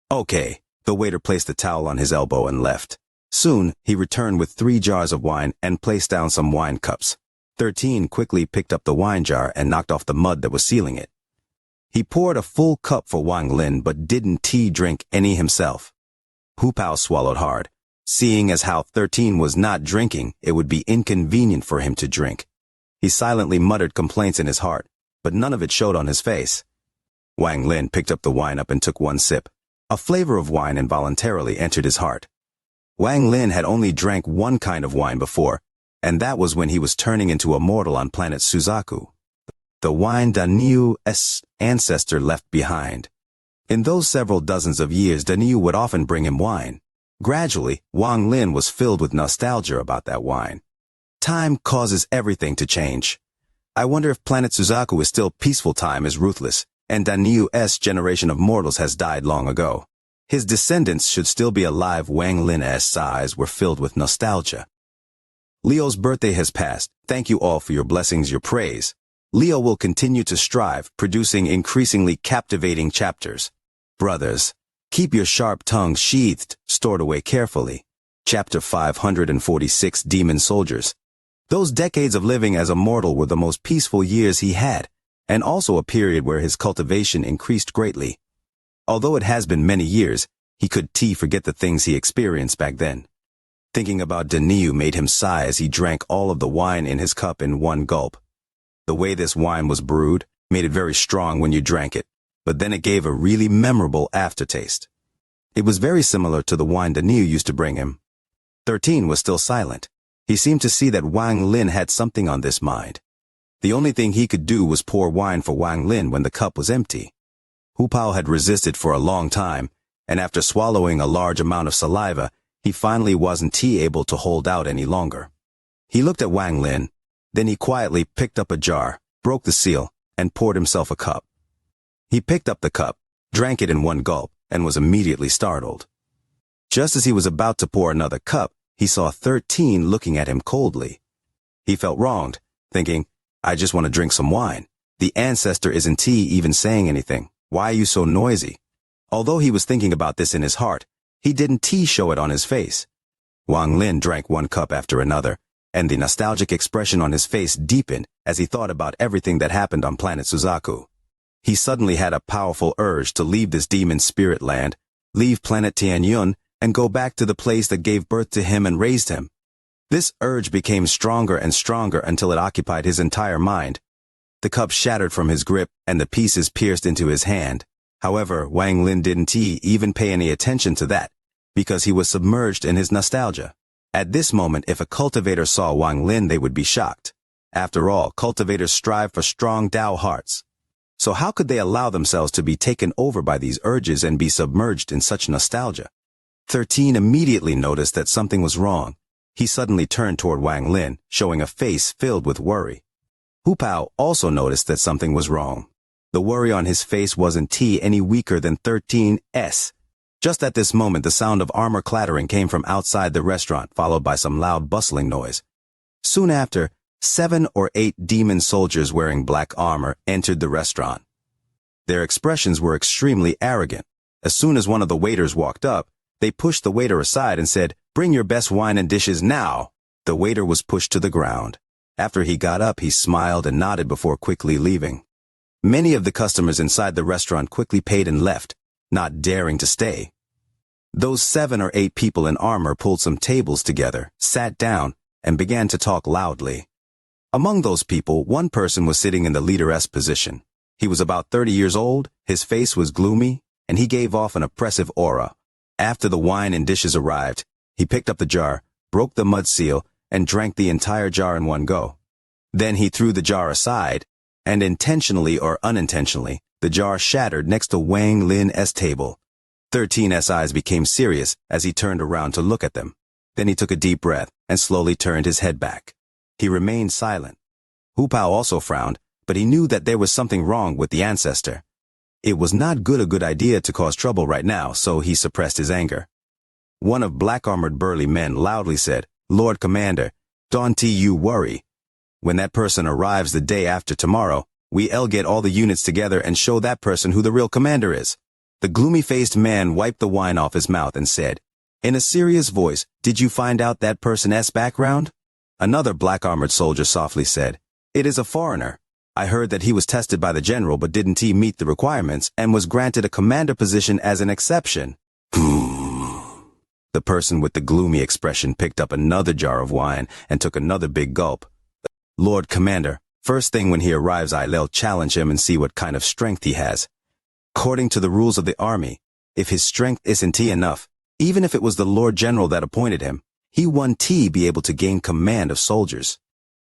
"Okay." The waiter placed the towel on his elbow and left. Soon, he returned with 3 jars of wine and placed down some wine cups. 13 quickly picked up the wine jar and knocked off the mud that was sealing it. He poured a full cup for Wang Lin but didn't drink any himself. Hu Pao swallowed hard. Seeing as how 13 was not drinking, it would be inconvenient for him to drink. He silently muttered complaints in his heart, but none of it showed on his face. Wang Lin picked up the wine and took one sip. A flavor of wine involuntarily entered his heart. Wang Lin had only drank one kind of wine before, and that was when he was turning into a mortal on planet Suzaku. The wine Daniu's ancestor left behind. In those several dozens of years, Daniu would often bring him wine. Gradually, Wang Lin was filled with nostalgia about that wine. Time causes everything to change. I wonder if planet Suzaku is still peaceful. Time is ruthless, and Daniu's generation of mortals has died long ago. His descendants should still be alive. Wang Lin's eyes were filled with nostalgia. Leo's birthday has passed. Thank you all for your blessings, your praise. Leo will continue to strive, producing increasingly captivating chapters. Brothers, keep your sharp tongues sheathed, stored away carefully. Chapter 546, Demon Soldiers. Those decades of living as a mortal were the most peaceful years he had, and also a period where his cultivation increased greatly. Although it has been many years, he could forget the things he experienced back then. Thinking about Daniu made him sigh as he drank all of the wine in his cup in one gulp. The way this wine was brewed made it very strong when you drank it, but then it gave a really memorable aftertaste. It was very similar to the wine Daniu used to bring him. 13 was still silent. He seemed to see that Wang Lin had something on this mind. The only thing he could do was pour wine for Wang Lin when the cup was empty. Hu Pao had resisted for a long time, and after swallowing a large amount of saliva, he finally wasn't able to hold out any longer. He looked at Wang Lin. Then he quietly picked up a jar, broke the seal, and poured himself a cup. He picked up the cup, drank it in one gulp, and was immediately startled. Just as he was about to pour another cup, he saw 13 looking at him coldly. He felt wronged, thinking, "I just want to drink some wine. The ancestor isn't even saying anything. Why are you so noisy?" Although he was thinking about this in his heart, he didn't show it on his face. Wang Lin drank one cup after another, and the nostalgic expression on his face deepened as he thought about everything that happened on planet Suzaku. He suddenly had a powerful urge to leave this demon spirit land, leave planet Tianyun, and go back to the place that gave birth to him and raised him. This urge became stronger and stronger until it occupied his entire mind. The cup shattered from his grip, and the pieces pierced into his hand. However, Wang Lin didn't even pay any attention to that, because he was submerged in his nostalgia. At this moment, if a cultivator saw Wang Lin, they would be shocked. After all, cultivators strive for strong Dao hearts. So how could they allow themselves to be taken over by these urges and be submerged in such nostalgia? 13 immediately noticed that something was wrong. He suddenly turned toward Wang Lin, showing a face filled with worry. Hu Pao also noticed that something was wrong. The worry on his face wasn't any weaker than 13's. Just at this moment, the sound of armor clattering came from outside the restaurant, followed by some loud bustling noise. Soon after, 7 or 8 demon soldiers wearing black armor entered the restaurant. Their expressions were extremely arrogant. As soon as one of the waiters walked up, they pushed the waiter aside and said, "Bring your best wine and dishes now." The waiter was pushed to the ground. After he got up, he smiled and nodded before quickly leaving. Many of the customers inside the restaurant quickly paid and left, not daring to stay. Those 7 or 8 people in armor pulled some tables together, sat down, and began to talk loudly. Among those people, one person was sitting in the leaderess position. He was about 30 years old, his face was gloomy, and he gave off an oppressive aura. After the wine and dishes arrived, he picked up the jar, broke the mud seal, and drank the entire jar in one go. Then he threw the jar aside, and intentionally or unintentionally, the jar shattered next to Wang Lin's table. 13's eyes became serious as he turned around to look at them. Then he took a deep breath and slowly turned his head back. He remained silent. Hu Pao also frowned, but he knew that there was something wrong with the ancestor. It was not a good idea to cause trouble right now, so he suppressed his anger. One of black-armored burly men loudly said, "Lord Commander, don't you worry. When that person arrives the day after tomorrow, we'll get all the units together and show that person who the real commander is." The gloomy-faced man wiped the wine off his mouth and said, in a serious voice, "Did you find out that person's background?" Another black-armored soldier softly said, "It is a foreigner. I heard that he was tested by the general but didn't he meet the requirements and was granted a commander position as an exception." The person with the gloomy expression picked up another jar of wine and took another big gulp. "Lord Commander, first thing when he arrives I'll challenge him and see what kind of strength he has. According to the rules of the army, if his strength isn't enough, even if it was the Lord General that appointed him, he won't be able to gain command of soldiers."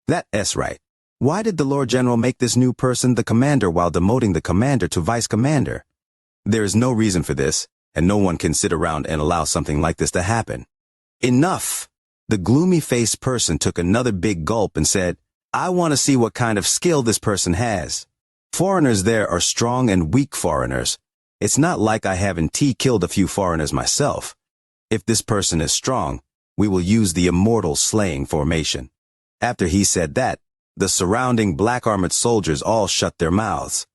"That's right. Why did the Lord General make this new person the commander while demoting the commander to vice commander? There is no reason for this, and no one can sit around and allow something like this to happen." "Enough!" The gloomy-faced person took another big gulp and said, "I want to see what kind of skill this person has. Foreigners there are strong and weak foreigners. It's not like I haven't killed a few foreigners myself. If this person is strong, we will use the immortal slaying formation." After he said that, the surrounding black-armored soldiers all shut their mouths.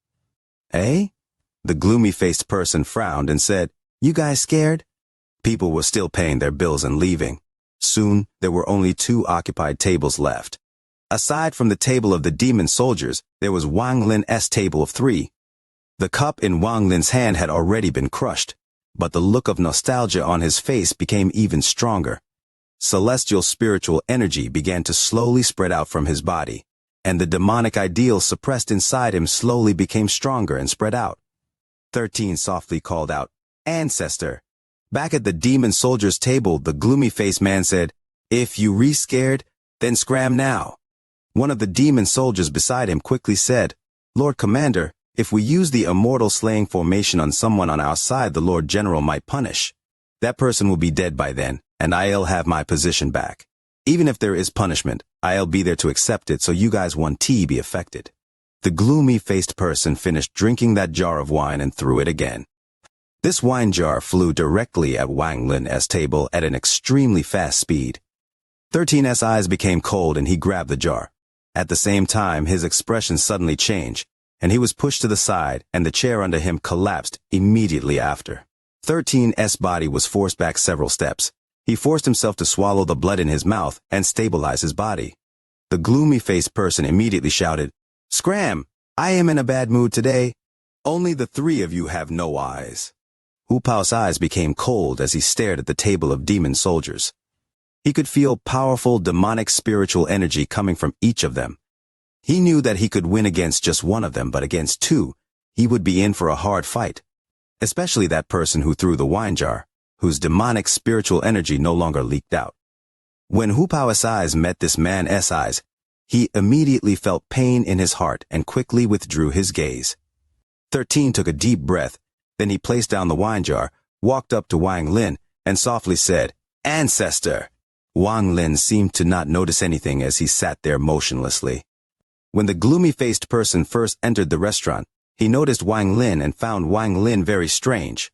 "Eh?" The gloomy-faced person frowned and said, "You guys scared?" People were still paying their bills and leaving. Soon, there were only 2 occupied tables left. Aside from the table of the demon soldiers, there was Wang Lin's table of 3. The cup in Wang Lin's hand had already been crushed, but the look of nostalgia on his face became even stronger. Celestial spiritual energy began to slowly spread out from his body, and the demonic ideals suppressed inside him slowly became stronger and spread out. 13 softly called out, "Ancestor." Back at the demon soldier's table, the gloomy-faced man said, "If you re-scared, then scram now." One of the demon soldiers beside him quickly said, "Lord Commander, if we use the immortal slaying formation on someone on our side, the Lord General might punish. That person will be dead by then, and I'll have my position back. Even if there is punishment, I'll be there to accept it so you guys won't be affected." The gloomy-faced person finished drinking that jar of wine and threw it again. This wine jar flew directly at Wang Lin's table at an extremely fast speed. 13's eyes became cold and he grabbed the jar. At the same time, his expression suddenly changed, and he was pushed to the side, and the chair under him collapsed immediately after. 13's body was forced back several steps. He forced himself to swallow the blood in his mouth and stabilize his body. The gloomy-faced person immediately shouted, "Scram! I am in a bad mood today. Only the 3 of you have no eyes." Hu Pao's eyes became cold as he stared at the table of demon soldiers. He could feel powerful demonic spiritual energy coming from each of them. He knew that he could win against just one of them, but against 2, he would be in for a hard fight. Especially that person who threw the wine jar, whose demonic spiritual energy no longer leaked out. When Hu Pao's eyes met this man's eyes, he immediately felt pain in his heart and quickly withdrew his gaze. 13 took a deep breath, then he placed down the wine jar, walked up to Wang Lin, and softly said, "Ancestor." Wang Lin seemed to not notice anything as he sat there motionlessly. When the gloomy-faced person first entered the restaurant, he noticed Wang Lin and found Wang Lin very strange.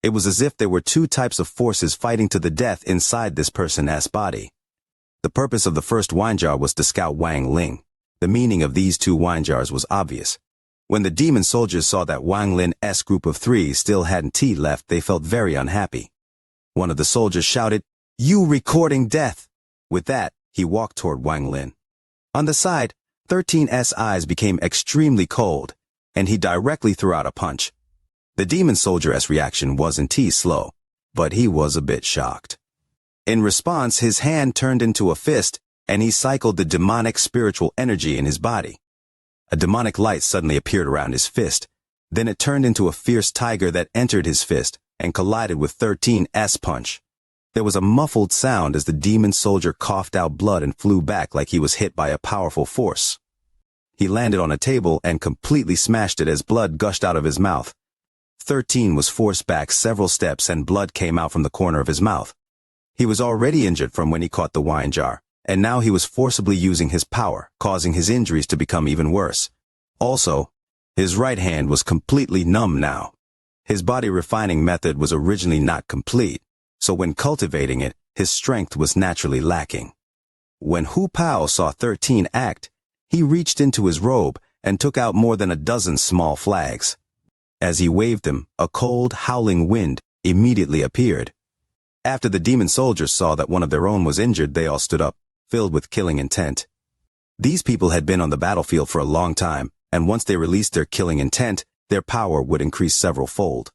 It was as if there were 2 types of forces fighting to the death inside this person's body. The purpose of the first wine jar was to scout Wang Lin. The meaning of these 2 wine jars was obvious. When the demon soldiers saw that Wang Lin's group of 3 still hadn't tea left, they felt very unhappy. One of the soldiers shouted, "You recording death!" With that, he walked toward Wang Lin. On the side, 13's eyes became extremely cold, and he directly threw out a punch. The demon soldier's reaction wasn't slow, but he was a bit shocked. In response, his hand turned into a fist, and he cycled the demonic spiritual energy in his body. A demonic light suddenly appeared around his fist. Then it turned into a fierce tiger that entered his fist and collided with 13's punch. There was a muffled sound as the demon soldier coughed out blood and flew back like he was hit by a powerful force. He landed on a table and completely smashed it as blood gushed out of his mouth. 13 was forced back several steps and blood came out from the corner of his mouth. He was already injured from when he caught the wine jar, and now he was forcibly using his power, causing his injuries to become even worse. Also, his right hand was completely numb now. His body refining method was originally not complete, so when cultivating it, his strength was naturally lacking. When Hu Pao saw 13 act, he reached into his robe and took out more than a dozen small flags. As he waved them, a cold, howling wind immediately appeared. After the demon soldiers saw that one of their own was injured, they all stood up, filled with killing intent. These people had been on the battlefield for a long time, and once they released their killing intent, their power would increase several-fold.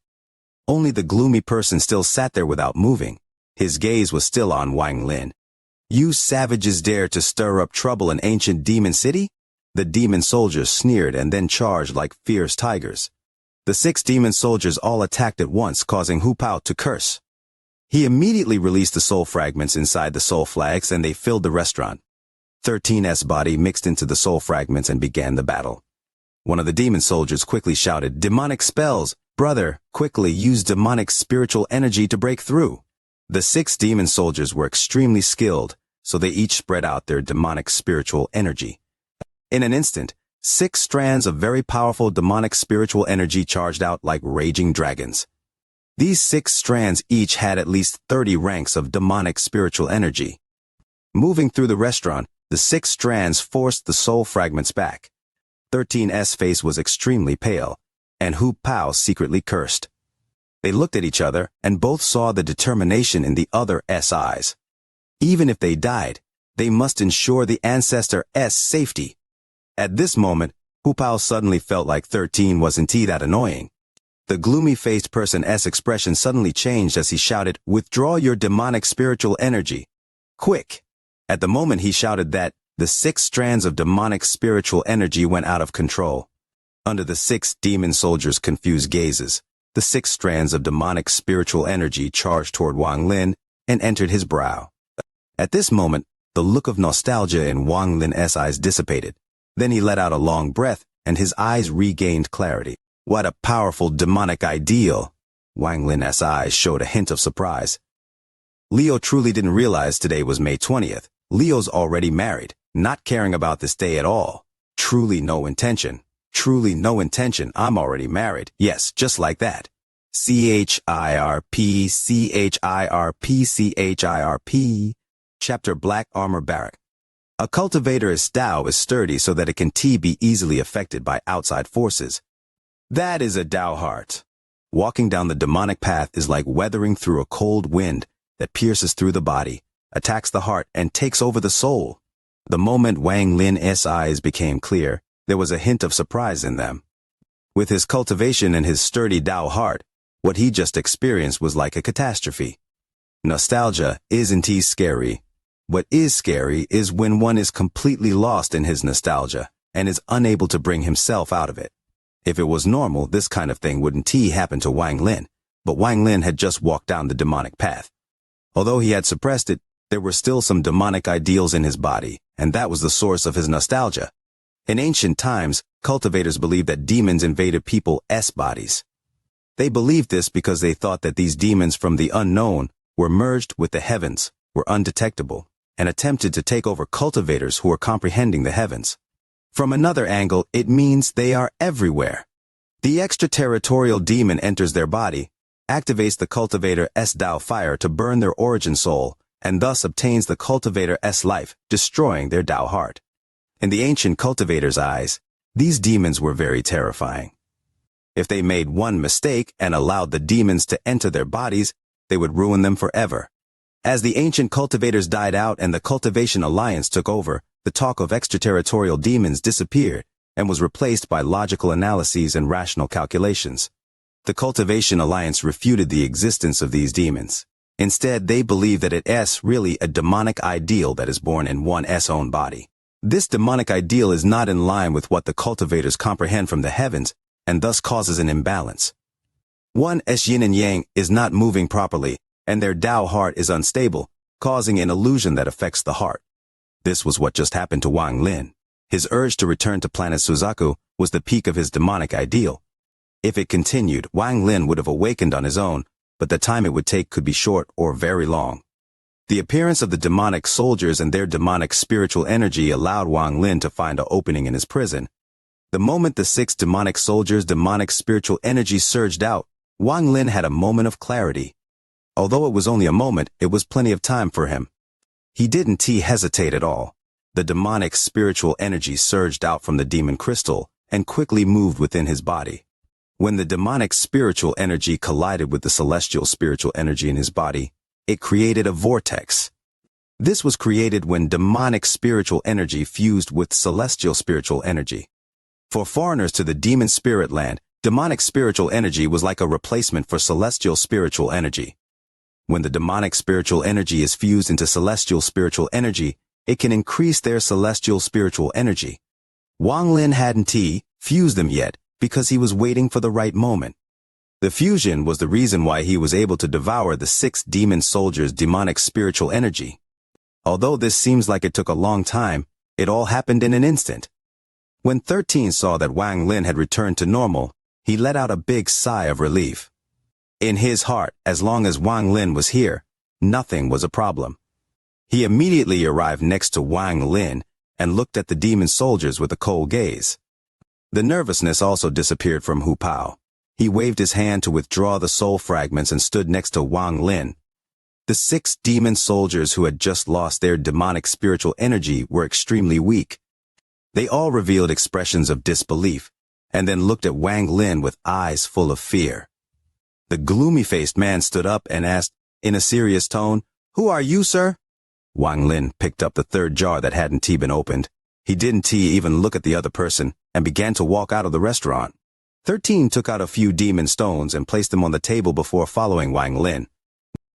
Only the gloomy person still sat there without moving. His gaze was still on Wang Lin. "You savages dare to stir up trouble in ancient demon city?" The demon soldiers sneered and then charged like fierce tigers. The 6 demon soldiers all attacked at once, causing Hu Pao to curse. He immediately released the soul fragments inside the soul flags and they filled the restaurant. 13's body mixed into the soul fragments and began the battle. One of the demon soldiers quickly shouted, "Demonic spells! Brother, quickly use demonic spiritual energy to break through." The 6 demon soldiers were extremely skilled, so they each spread out their demonic spiritual energy. In an instant, 6 strands of very powerful demonic spiritual energy charged out like raging dragons. These 6 strands each had at least 30 ranks of demonic spiritual energy. Moving through the restaurant, the 6 strands forced the soul fragments back. 13's face was extremely pale, and Hu Pao secretly cursed. They looked at each other, and both saw the determination in the other's eyes. Even if they died, they must ensure the ancestor's safety. At this moment, Hu Pao suddenly felt like 13 wasn't that annoying. The gloomy-faced person's expression suddenly changed as he shouted, "Withdraw your demonic spiritual energy. Quick!" At the moment he shouted that, the 6 strands of demonic spiritual energy went out of control. Under the 6 demon soldiers' confused gazes, the 6 strands of demonic spiritual energy charged toward Wang Lin and entered his brow. At this moment, the look of nostalgia in Wang Lin's eyes dissipated. Then he let out a long breath, and his eyes regained clarity. What a powerful demonic ideal! Wang Lin's eyes showed a hint of surprise. Leo truly didn't realize today was May 20th. Leo's already married, not caring about this day at all. Truly no intention. Truly no intention. I'm already married. Yes, just like that. CHIRP, CHIRP, CHIRP. Chapter Black Armor Barrack. A cultivator's Tao is sturdy so that it can be easily affected by outside forces. That is a Tao heart. Walking down the demonic path is like weathering through a cold wind that pierces through the body, attacks the heart, and takes over the soul. The moment Wang Lin's eyes became clear, there was a hint of surprise in them. With his cultivation and his sturdy Tao heart, what he just experienced was like a catastrophe. Nostalgia isn't scary. What is scary is when one is completely lost in his nostalgia and is unable to bring himself out of it. If it was normal, this kind of thing wouldn't happen to Wang Lin, but Wang Lin had just walked down the demonic path. Although he had suppressed it, there were still some demonic ideals in his body, and that was the source of his nostalgia. In ancient times, cultivators believed that demons invaded people's bodies. They believed this because they thought that these demons from the unknown were merged with the heavens, were undetectable, and attempted to take over cultivators who were comprehending the heavens. From another angle, it means they are everywhere. The extraterritorial demon enters their body, activates the cultivator's Tao fire to burn their origin soul, and thus obtains the cultivator's life, destroying their Tao heart. In the ancient cultivator's eyes, these demons were very terrifying. If they made one mistake and allowed the demons to enter their bodies, they would ruin them forever. As the ancient cultivators died out and the Cultivation Alliance took over, the talk of extraterritorial demons disappeared and was replaced by logical analyses and rational calculations. The Cultivation Alliance refuted the existence of these demons. Instead, they believe that it is really a demonic ideal that is born in one's own body. This demonic ideal is not in line with what the cultivators comprehend from the heavens, and thus causes an imbalance. One's yin and yang is not moving properly, and their Tao heart is unstable, causing an illusion that affects the heart. This was what just happened to Wang Lin. His urge to return to planet Suzaku was the peak of his demonic ideal. If it continued, Wang Lin would have awakened on his own, but the time it would take could be short or very long. The appearance of the demonic soldiers and their demonic spiritual energy allowed Wang Lin to find an opening in his prison. The moment the 6 demonic soldiers' demonic spiritual energy surged out, Wang Lin had a moment of clarity. Although it was only a moment, it was plenty of time for him. He didn't hesitate at all. The demonic spiritual energy surged out from the demon crystal and quickly moved within his body. When the demonic spiritual energy collided with the celestial spiritual energy in his body, it created a vortex. This was created when demonic spiritual energy fused with celestial spiritual energy. For foreigners to the demon spirit land, demonic spiritual energy was like a replacement for celestial spiritual energy. When the demonic spiritual energy is fused into celestial spiritual energy, it can increase their celestial spiritual energy. Wang Lin hadn't fused them yet, because he was waiting for the right moment. The fusion was the reason why he was able to devour the 6 demon soldiers' demonic spiritual energy. Although this seems like it took a long time, it all happened in an instant. When 13 saw that Wang Lin had returned to normal, he let out a big sigh of relief. In his heart, as long as Wang Lin was here, nothing was a problem. He immediately arrived next to Wang Lin and looked at the demon soldiers with a cold gaze. The nervousness also disappeared from Hu Pao. He waved his hand to withdraw the soul fragments and stood next to Wang Lin. The 6 demon soldiers who had just lost their demonic spiritual energy were extremely weak. They all revealed expressions of disbelief, and then looked at Wang Lin with eyes full of fear. The gloomy-faced man stood up and asked, in a serious tone, "Who are you, sir?" Wang Lin picked up the 3rd jar that hadn't been opened. He didn't even look at the other person, and began to walk out of the restaurant. 13 took out a few demon stones and placed them on the table before following Wang Lin.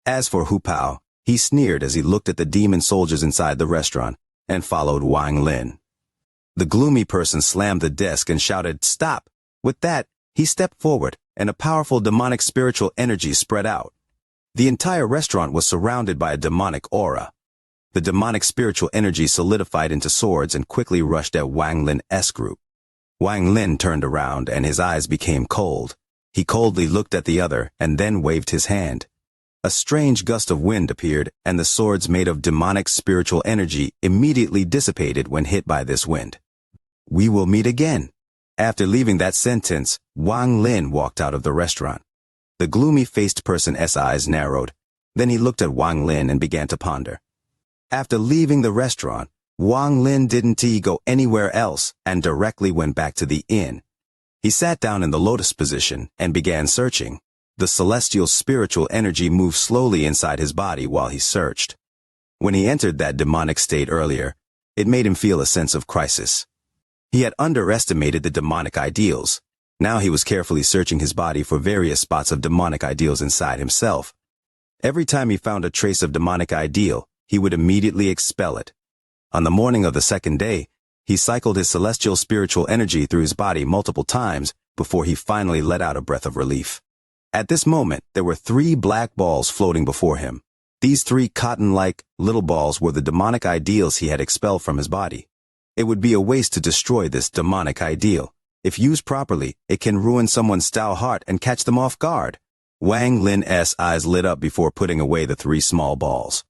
As for Hu Pao, he sneered as he looked at the demon soldiers inside the restaurant, and followed Wang Lin. The gloomy person slammed the desk and shouted, "Stop!" With that, he stepped forward, and a powerful demonic spiritual energy spread out. The entire restaurant was surrounded by a demonic aura. The demonic spiritual energy solidified into swords and quickly rushed at Wang Lin's group. Wang Lin turned around and his eyes became cold. He coldly looked at the other and then waved his hand. A strange gust of wind appeared, and the swords made of demonic spiritual energy immediately dissipated when hit by this wind. "We will meet again." After leaving that sentence, Wang Lin walked out of the restaurant. The gloomy-faced person's eyes narrowed. Then he looked at Wang Lin and began to ponder. After leaving the restaurant, Wang Lin didn't go anywhere else and directly went back to the inn. He sat down in the lotus position and began searching. The celestial spiritual energy moved slowly inside his body while he searched. When he entered that demonic state earlier, it made him feel a sense of crisis. He had underestimated the demonic ideals. Now he was carefully searching his body for various spots of demonic ideals inside himself. Every time he found a trace of demonic ideal, he would immediately expel it. On the morning of the 2nd day, he cycled his celestial spiritual energy through his body multiple times before he finally let out a breath of relief. At this moment, there were 3 black balls floating before him. These 3 cotton-like little balls were the demonic ideals he had expelled from his body. It would be a waste to destroy this demonic ideal. If used properly, it can ruin someone's Tao heart and catch them off guard. Wang Lin's eyes lit up before putting away the 3 small balls.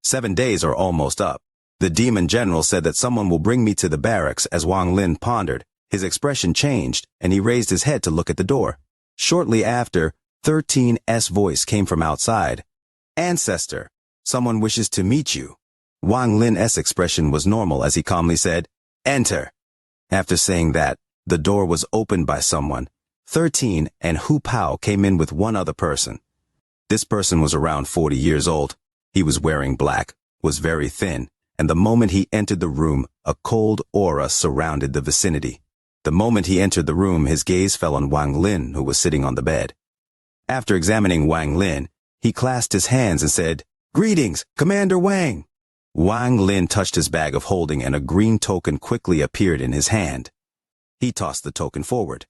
7 days are almost up. The demon general said that someone will bring me to the barracks. As Wang Lin pondered, his expression changed, and he raised his head to look at the door. Shortly after, 13's voice came from outside. "Ancestor, Someone wishes to meet you. Wang Lin's expression was normal as he calmly said, "Enter." After saying that, the door was opened by someone. 13 and Hu Pao came in with one other person. This person was around 40 years old. He was wearing black, was very thin, and the moment he entered the room, a cold aura surrounded the vicinity. The moment he entered the room, his gaze fell on Wang Lin, who was sitting on the bed. After examining Wang Lin, he clasped his hands and said, "Greetings, Commander Wang." Wang Lin touched his bag of holding and a green token quickly appeared in his hand. He tossed the token forward.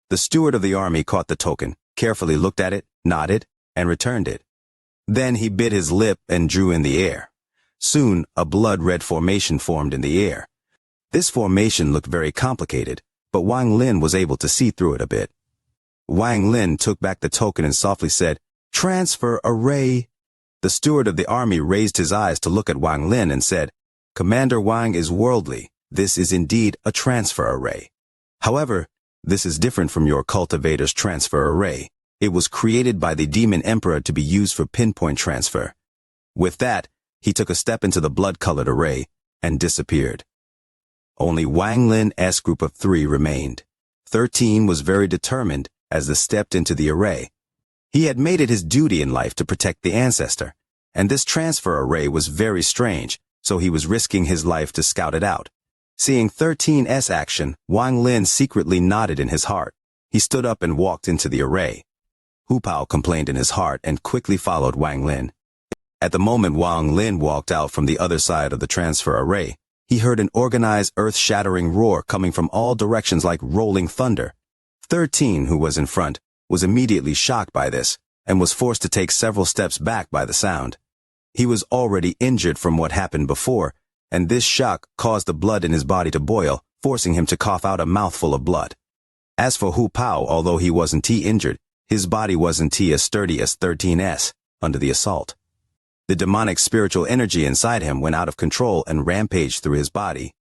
The steward of the army caught the token, carefully looked at it, nodded, and returned it. Then he bit his lip and drew in the air. Soon, a blood-red formation formed in the air. This formation looked very complicated, but Wang Lin was able to see through it a bit. Wang Lin took back the token and softly said, "Transfer array." The steward of the army raised his eyes to look at Wang Lin and said, "Commander Wang is worldly. This is indeed a transfer array. However, this is different from your cultivator's transfer array. It was created by the demon emperor to be used for pinpoint transfer." With that, he took a step into the blood-colored array and disappeared. Only Wang Lin's group of 3 remained. 13 was very determined as they stepped into the array. He had made it his duty in life to protect the ancestor, and this transfer array was very strange, so he was risking his life to scout it out. Seeing 13's action, Wang Lin secretly nodded in his heart. He stood up and walked into the array. Hu Pao complained in his heart and quickly followed Wang Lin. At the moment Wang Lin walked out from the other side of the transfer array, he heard an organized earth-shattering roar coming from all directions like rolling thunder. 13, who was in front, was immediately shocked by this, and was forced to take several steps back by the sound. He was already injured from what happened before, and this shock caused the blood in his body to boil, forcing him to cough out a mouthful of blood. As for Hu Pao, although he wasn't injured, his body wasn't as sturdy as 13's, under the assault. The demonic spiritual energy inside him went out of control and rampaged through his body.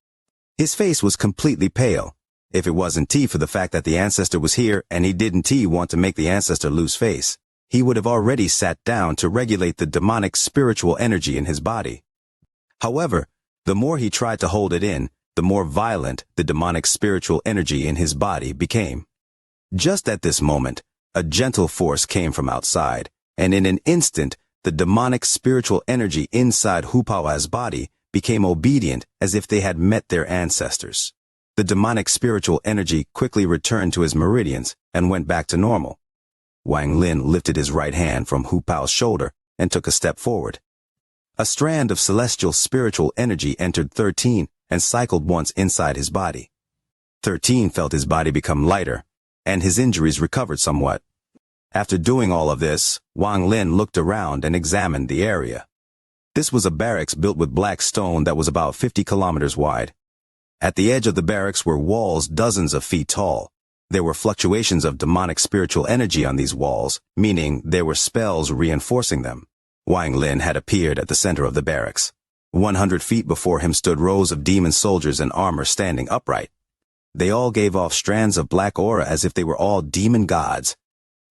His face was completely pale. If it wasn't for the fact that the ancestor was here and he didn't want to make the ancestor lose face, he would have already sat down to regulate the demonic spiritual energy in his body. However, the more he tried to hold it in, the more violent the demonic spiritual energy in his body became. Just at this moment, a gentle force came from outside, and in an instant, the demonic spiritual energy inside Hu Pao's body became obedient as if they had met their ancestors. The demonic spiritual energy quickly returned to his meridians and went back to normal. Wang Lin lifted his right hand from Hu Pao's shoulder and took a step forward. A strand of celestial spiritual energy entered 13 and cycled once inside his body. 13 felt his body become lighter, and his injuries recovered somewhat. After doing all of this, Wang Lin looked around and examined the area. This was a barracks built with black stone that was about 50 kilometers wide. At the edge of the barracks were walls dozens of feet tall. There were fluctuations of demonic spiritual energy on these walls, meaning there were spells reinforcing them. Wang Lin had appeared at the center of the barracks. 100 feet before him stood rows of demon soldiers in armor standing upright. They all gave off strands of black aura as if they were all demon gods.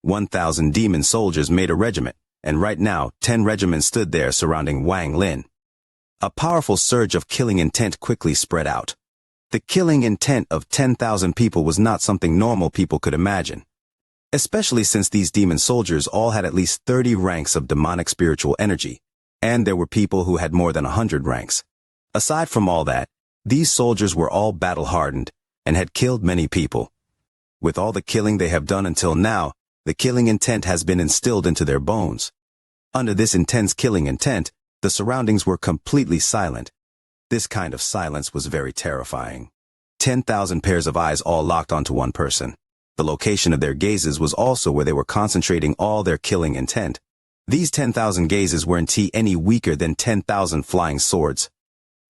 1,000 demon soldiers made a regiment, and right now 10 regiments stood there surrounding Wang Lin. A powerful surge of killing intent quickly spread out. The killing intent of 10,000 people was not something normal people could imagine, especially since these demon soldiers all had at least 30 ranks of demonic spiritual energy, and there were people who had more than 100 ranks. Aside from all that, these soldiers were all battle-hardened and had killed many people. With all the killing they have done until now, the killing intent has been instilled into their bones. Under this intense killing intent, the surroundings were completely silent. This kind of silence was very terrifying. 10,000 pairs of eyes all locked onto one person. The location of their gazes was also where they were concentrating all their killing intent. These 10,000 gazes weren't any weaker than 10,000 flying swords.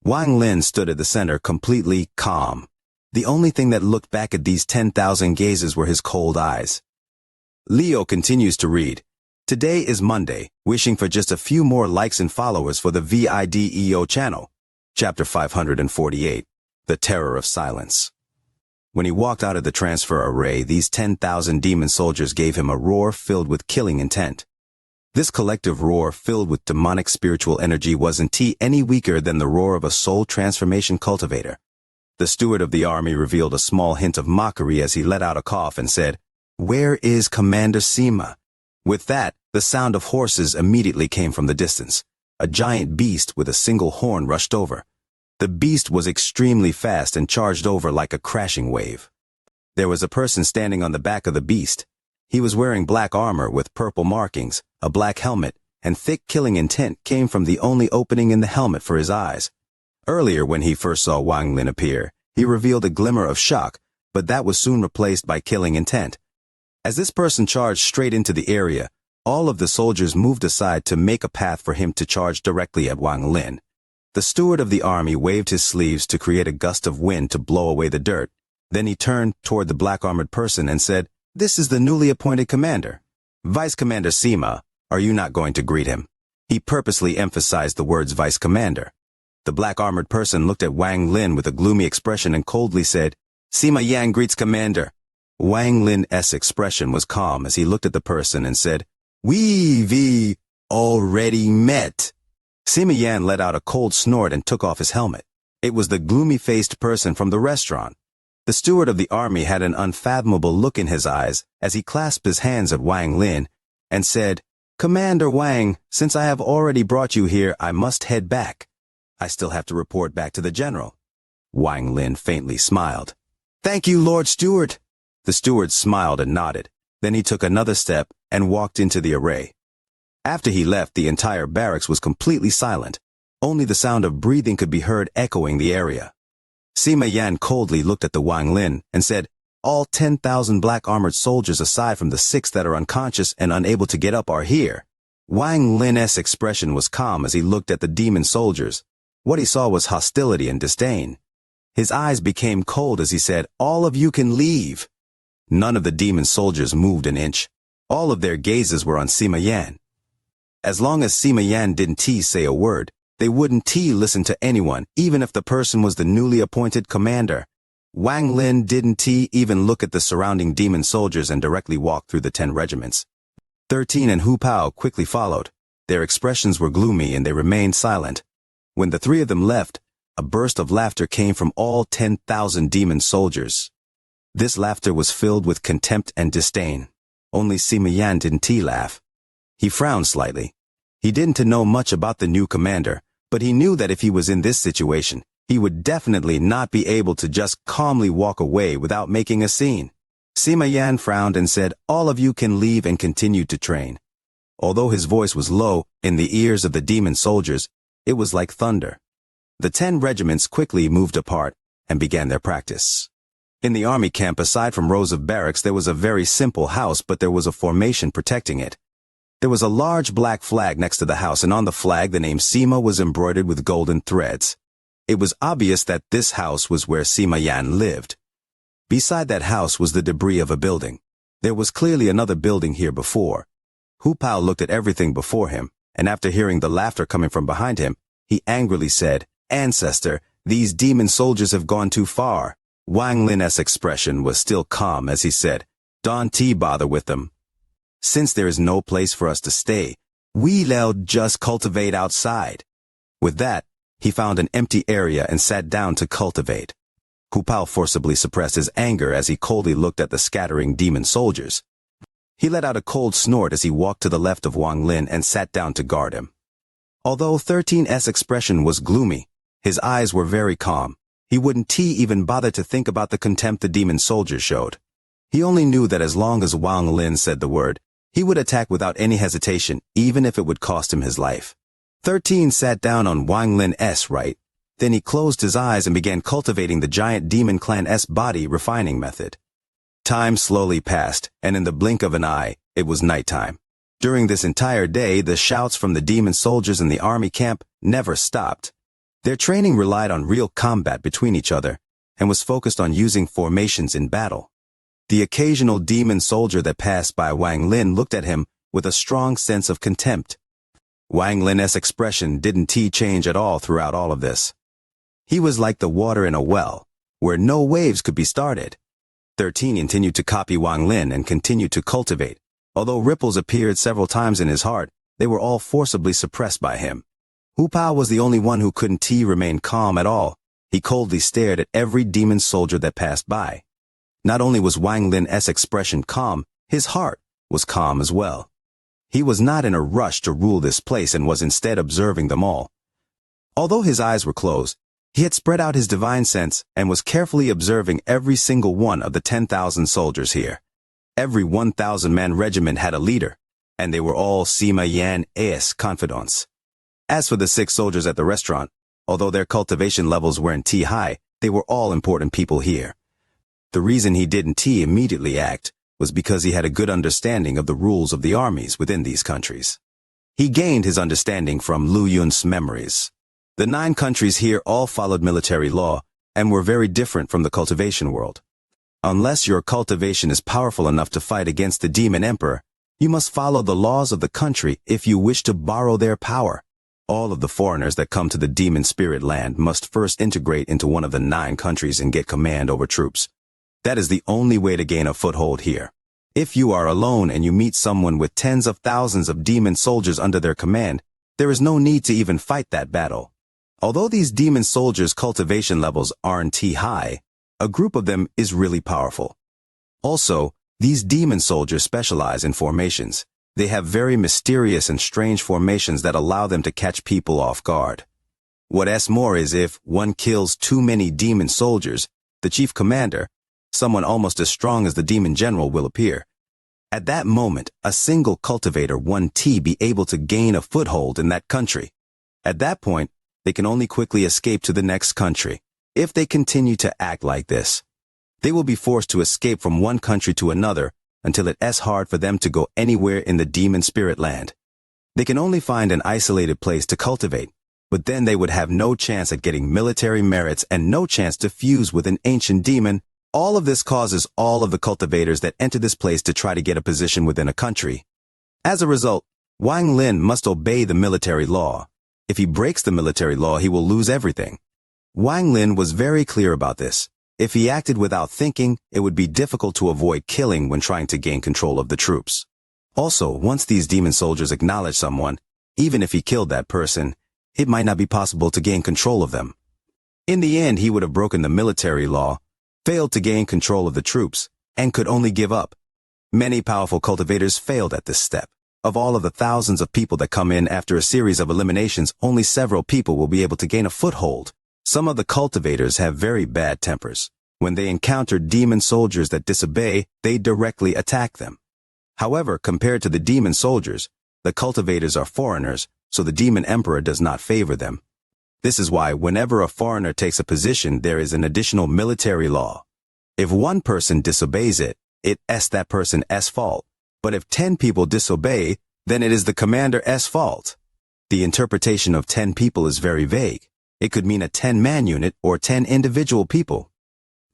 Wang Lin stood at the center completely calm. The only thing that looked back at these 10,000 gazes were his cold eyes. Leo continues to read. Today is Monday, wishing for just a few more likes and followers for the VIDEO channel. Chapter 548, The Terror of Silence. When he walked out of the transfer array, these 10,000 demon soldiers gave him a roar filled with killing intent. This collective roar filled with demonic spiritual energy wasn't any weaker than the roar of a soul transformation cultivator. The steward of the army revealed a small hint of mockery as he let out a cough and said, "Where is Commander Sima?" With that, the sound of horses immediately came from the distance. A giant beast with a single horn rushed over. The beast was extremely fast and charged over like a crashing wave. There was a person standing on the back of the beast. He was wearing black armor with purple markings, a black helmet, and thick killing intent came from the only opening in the helmet for his eyes. Earlier, when he first saw Wang Lin appear, he revealed a glimmer of shock, but that was soon replaced by killing intent. As this person charged straight into the area, all of the soldiers moved aside to make a path for him to charge directly at Wang Lin. The steward of the army waved his sleeves to create a gust of wind to blow away the dirt. Then he turned toward the black-armored person and said, "This is the newly appointed commander. Vice Commander Sima, are you not going to greet him?" He purposely emphasized the words vice commander. The black-armored person looked at Wang Lin with a gloomy expression and coldly said, "Sima Yan greets commander." Wang Lin's expression was calm as he looked at the person and said, "We've already met." Sima Yan let out a cold snort and took off his helmet. It was the gloomy-faced person from the restaurant. The steward of the army had an unfathomable look in his eyes as he clasped his hands at Wang Lin and said, "Commander Wang, since I have already brought you here, I must head back. I still have to report back to the general." Wang Lin faintly smiled. "Thank you, Lord Steward." The steward smiled and nodded. Then he took another step and walked into the array. After he left, the entire barracks was completely silent. Only the sound of breathing could be heard echoing the area. Sima Yan coldly looked at the Wang Lin and said, "All 10,000 black-armored soldiers aside from the 6 that are unconscious and unable to get up are here." Wang Lin's expression was calm as he looked at the demon soldiers. What he saw was hostility and disdain. His eyes became cold as he said, "All of you can leave." None of the demon soldiers moved an inch. All of their gazes were on Sima Yan. As long as Sima Yan didn't say a word, they wouldn't listen to anyone, even if the person was the newly appointed commander. Wang Lin didn't even look at the surrounding demon soldiers and directly walked through the 10 regiments. 13 and Hu Pao quickly followed. Their expressions were gloomy and they remained silent. When the 3 of them left, a burst of laughter came from all 10,000 demon soldiers. This laughter was filled with contempt and disdain. Only Sima Yan didn't laugh. He frowned slightly. He didn't know much about the new commander, but he knew that if he was in this situation, he would definitely not be able to just calmly walk away without making a scene. Sima Yan frowned and said, "All of you can leave," and continued to train. Although his voice was low, in the ears of the demon soldiers, it was like thunder. The 10 regiments quickly moved apart and began their practice. In the army camp, aside from rows of barracks, there was a very simple house, but there was a formation protecting it. There was a large black flag next to the house, and on the flag the name Sima was embroidered with golden threads. It was obvious that this house was where Sima Yan lived. Beside that house was the debris of a building. There was clearly another building here before. Hu Pao looked at everything before him, and after hearing the laughter coming from behind him, he angrily said, "Ancestor, these demon soldiers have gone too far." Wang Lin's expression was still calm as he said, "Don't bother with them. Since there is no place for us to stay, we'll just cultivate outside." With that, he found an empty area and sat down to cultivate. Hu Pao forcibly suppressed his anger as he coldly looked at the scattering demon soldiers. He let out a cold snort as he walked to the left of Wang Lin and sat down to guard him. Although 13's expression was gloomy, his eyes were very calm. He wouldn't even bother to think about the contempt the demon soldiers showed. He only knew that as long as Wang Lin said the word, he would attack without any hesitation, even if it would cost him his life. 13 sat down on Wang Lin's right. Then he closed his eyes and began cultivating the giant demon clan's body refining method. Time slowly passed, and in the blink of an eye, it was nighttime. During this entire day, the shouts from the demon soldiers in the army camp never stopped. Their training relied on real combat between each other, and was focused on using formations in battle. The occasional demon soldier that passed by Wang Lin looked at him with a strong sense of contempt. Wang Lin's expression didn't change at all throughout all of this. He was like the water in a well, where no waves could be started. 13 continued to copy Wang Lin and continued to cultivate. Although ripples appeared several times in his heart, they were all forcibly suppressed by him. Hu Pao was the only one who couldn't remain calm at all. He coldly stared at every demon soldier that passed by. Not only was Wang Lin's expression calm, his heart was calm as well. He was not in a rush to rule this place and was instead observing them all. Although his eyes were closed, he had spread out his divine sense and was carefully observing every single one of the 10,000 soldiers here. Every 1,000-man regiment had a leader, and they were all Sima Yan's confidants. As for the 6 soldiers at the restaurant, although their cultivation levels weren't high, they were all important people here. The reason he didn't immediately act was because he had a good understanding of the rules of the armies within these countries. He gained his understanding from Lu Yun's memories. The 9 countries here all followed military law and were very different from the cultivation world. Unless your cultivation is powerful enough to fight against the demon emperor, you must follow the laws of the country if you wish to borrow their power. All of the foreigners that come to the demon spirit land must first integrate into one of the 9 countries and get command over troops. That is the only way to gain a foothold here. If you are alone and you meet someone with tens of thousands of demon soldiers under their command, there is no need to even fight that battle. Although these demon soldiers' cultivation levels aren't high, a group of them is really powerful. Also, these demon soldiers specialize in formations. They have very mysterious and strange formations that allow them to catch people off guard. What's more is if one kills too many demon soldiers, the chief commander, someone almost as strong as the demon general, will appear. At that moment, a single cultivator won't be able to gain a foothold in that country. At that point, they can only quickly escape to the next country. If they continue to act like this, they will be forced to escape from one country to another until it's hard for them to go anywhere in the demon spirit land. They can only find an isolated place to cultivate, but then they would have no chance at getting military merits and no chance to fuse with an ancient demon. All of this causes all of the cultivators that enter this place to try to get a position within a country. As a result, Wang Lin must obey the military law. If he breaks the military law, he will lose everything. Wang Lin was very clear about this. If he acted without thinking, it would be difficult to avoid killing when trying to gain control of the troops. Also, once these demon soldiers acknowledge someone, even if he killed that person, it might not be possible to gain control of them. In the end, he would have broken the military law, failed to gain control of the troops, and could only give up. Many powerful cultivators failed at this step. Of all of the thousands of people that come in after a series of eliminations, only several people will be able to gain a foothold. Some of the cultivators have very bad tempers. When they encounter demon soldiers that disobey, they directly attack them. However, compared to the demon soldiers, the cultivators are foreigners, so the demon emperor does not favor them. This is why whenever a foreigner takes a position, there is an additional military law. If one person disobeys it, it's that person's fault. But if 10 people disobey, then it is the commander's fault. The interpretation of 10 people is very vague. It could mean a 10-man unit or 10 individual people.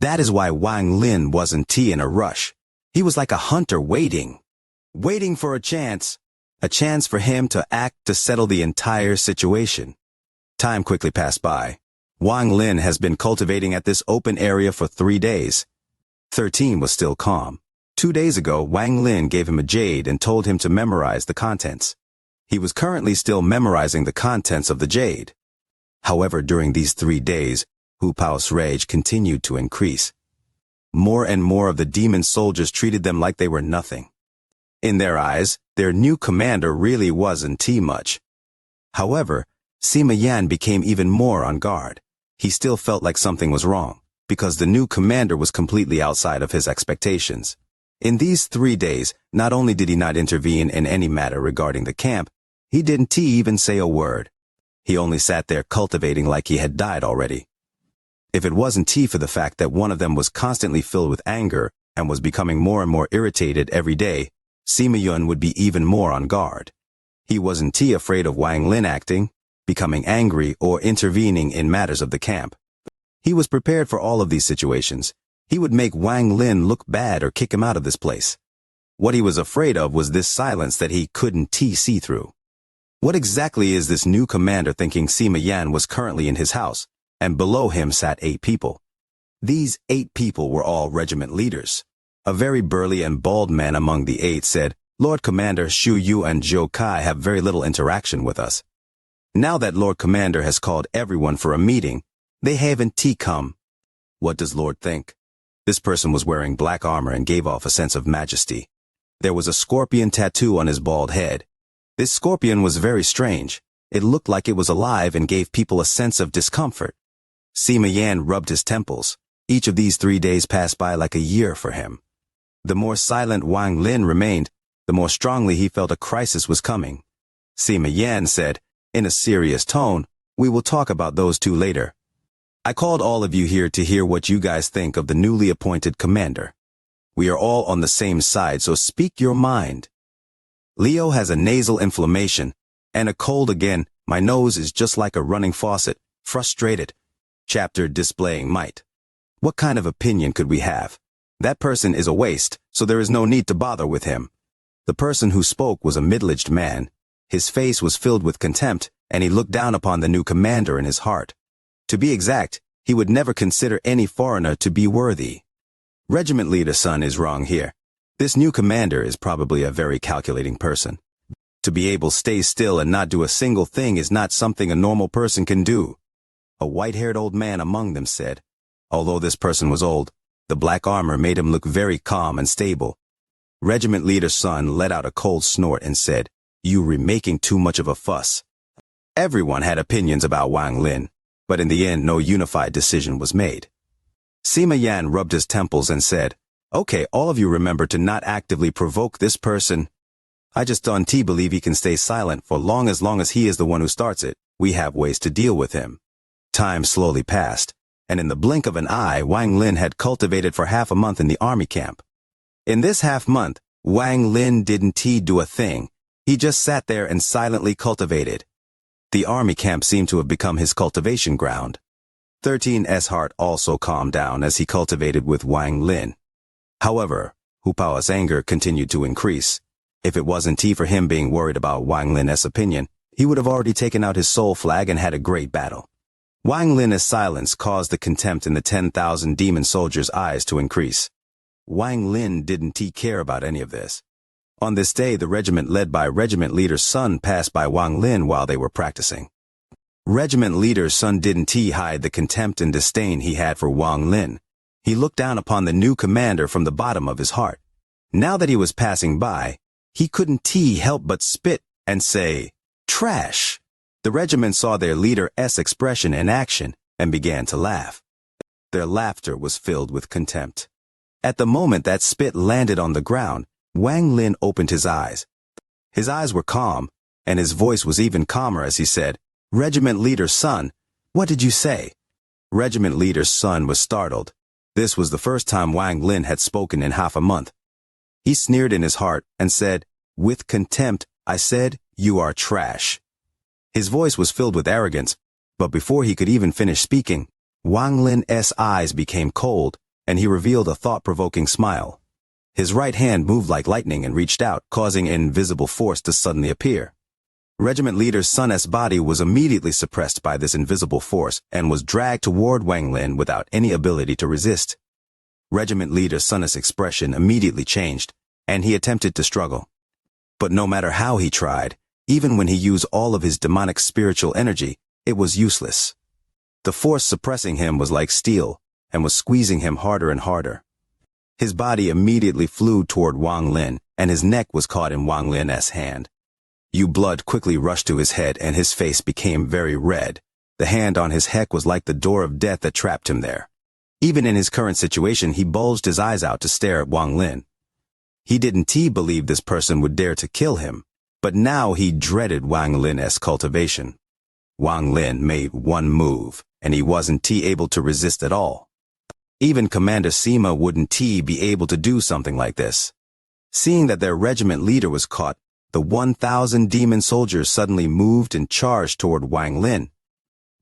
That is why Wang Lin wasn't in a rush. He was like a hunter waiting for a chance for him to act to settle the entire situation. Time quickly passed by. Wang Lin has been cultivating at this open area for 3 days. 13 was still calm. 2 days ago, Wang Lin gave him a jade and told him to memorize the contents. He was currently still memorizing the contents of the jade. However, during these 3 days, Hu Pao's rage continued to increase. More and more of the demon soldiers treated them like they were nothing. In their eyes, their new commander really wasn't much. However, Sima Yan became even more on guard. He still felt like something was wrong, because the new commander was completely outside of his expectations. In these 3 days, not only did he not intervene in any matter regarding the camp, he didn't even say a word. He only sat there cultivating like he had died already. If it wasn't for the fact that one of them was constantly filled with anger and was becoming more and more irritated every day, Sima Yun would be even more on guard. He wasn't afraid of Wang Lin acting, becoming angry, or intervening in matters of the camp. He was prepared for all of these situations. He would make Wang Lin look bad or kick him out of this place. What he was afraid of was this silence that he couldn't see through. What exactly is this new commander thinking Sima Yan was currently in his house, and below him sat 8 people? These 8 people were all regiment leaders. A very burly and bald man among the 8 said, Lord Commander Xu Yu and Zhou Kai have very little interaction with us. Now that Lord Commander has called everyone for a meeting, they haven't come. What does Lord think? This person was wearing black armor and gave off a sense of majesty. There was a scorpion tattoo on his bald head. This scorpion was very strange. It looked like it was alive and gave people a sense of discomfort. Sima Yan rubbed his temples. Each of these 3 days passed by like a year for him. The more silent Wang Lin remained, the more strongly he felt a crisis was coming. Sima Yan said, in a serious tone, "We will talk about those two later. I called all of you here to hear what you guys think of the newly appointed commander. We are all on the same side, so speak your mind." Leo has a nasal inflammation and a cold again. My nose is just like a running faucet, frustrated. Chapter displaying might. What kind of opinion could we have? That person is a waste, so there is no need to bother with him. The person who spoke was a middle-aged man. His face was filled with contempt, and he looked down upon the new commander in his heart. To be exact, he would never consider any foreigner to be worthy. Regiment leader Sun is wrong here. This new commander is probably a very calculating person. To be able to stay still and not do a single thing is not something a normal person can do. A white-haired old man among them said. Although this person was old, the black armor made him look very calm and stable. Regiment leader Sun let out a cold snort and said, "You're making too much of a fuss." Everyone had opinions about Wang Lin, but in the end no unified decision was made. Sima Yan rubbed his temples and said, "Okay, all of you remember to not actively provoke this person. I just don't believe he can stay silent for long as he is the one who starts it. We have ways to deal with him." Time slowly passed, and in the blink of an eye Wang Lin had cultivated for half a month in the army camp. In this half month, Wang Lin didn't do a thing. He just sat there and silently cultivated. The army camp seemed to have become his cultivation ground. 13's heart also calmed down as he cultivated with Wang Lin. However, Hu Pao's anger continued to increase. If it wasn't for him being worried about Wang Lin's opinion, he would have already taken out his soul flag and had a great battle. Wang Lin's silence caused the contempt in the 10,000 demon soldiers' eyes to increase. Wang Lin didn't care about any of this. On this day, the regiment led by regiment leader Sun passed by Wang Lin while they were practicing. Regiment leader Sun didn't hide the contempt and disdain he had for Wang Lin. He looked down upon the new commander from the bottom of his heart. Now that he was passing by, he couldn't help but spit and say, "Trash." The regiment saw their leader's expression in action and began to laugh. Their laughter was filled with contempt. At the moment that spit landed on the ground, Wang Lin opened his eyes. His eyes were calm, and his voice was even calmer as he said, "Regiment leader Sun, what did you say?" Regiment leader Sun was startled. This was the first time Wang Lin had spoken in half a month. He sneered in his heart and said, "With contempt, I said, you are trash." His voice was filled with arrogance, but before he could even finish speaking, Wang Lin's eyes became cold, and he revealed a thought-provoking smile. His right hand moved like lightning and reached out, causing an invisible force to suddenly appear. Regiment leader Sun's body was immediately suppressed by this invisible force and was dragged toward Wang Lin without any ability to resist. Regiment leader Sun's expression immediately changed, and he attempted to struggle. But no matter how he tried, even when he used all of his demonic spiritual energy, it was useless. The force suppressing him was like steel, and was squeezing him harder and harder. His body immediately flew toward Wang Lin, and his neck was caught in Wang Lin's hand. Blood quickly rushed to his head, and his face became very red. The hand on his neck was like the door of death that trapped him there. Even in his current situation, he bulged his eyes out to stare at Wang Lin. He didn't believe this person would dare to kill him, but now he dreaded Wang Lin's cultivation. Wang Lin made one move, and he wasn't able to resist at all. Even Commander Sima wouldn't be able to do something like this. Seeing that their regiment leader was caught, the 1,000 demon soldiers suddenly moved and charged toward Wang Lin.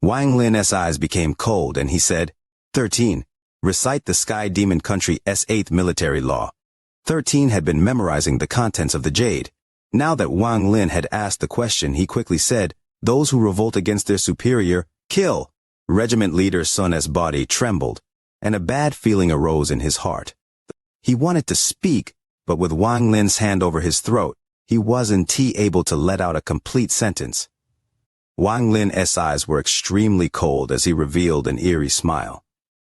Wang Lin's eyes became cold, and he said, 13. Recite the Sky Demon Country's 8th military law. 13 had been memorizing the contents of the jade. Now that Wang Lin had asked the question, he quickly said, "Those who revolt against their superior, kill." Regiment leader Sun's body trembled, and a bad feeling arose in his heart. He wanted to speak, but with Wang Lin's hand over his throat, he wasn't able to let out a complete sentence. Wang Lin's eyes were extremely cold as he revealed an eerie smile.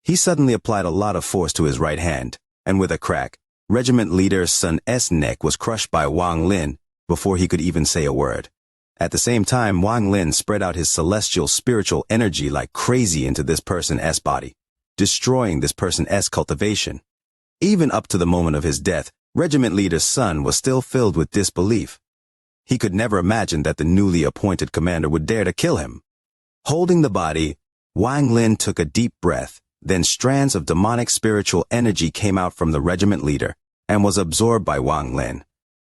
He suddenly applied a lot of force to his right hand, and with a crack, Regiment Leader Sun's neck was crushed by Wang Lin before he could even say a word. At the same time, Wang Lin spread out his celestial spiritual energy like crazy into this person's body, destroying this person's cultivation. Even up to the moment of his death, Regiment Leader Sun was still filled with disbelief. He could never imagine that the newly appointed commander would dare to kill him. Holding the body, Wang Lin took a deep breath, then strands of demonic spiritual energy came out from the regiment leader and was absorbed by Wang Lin.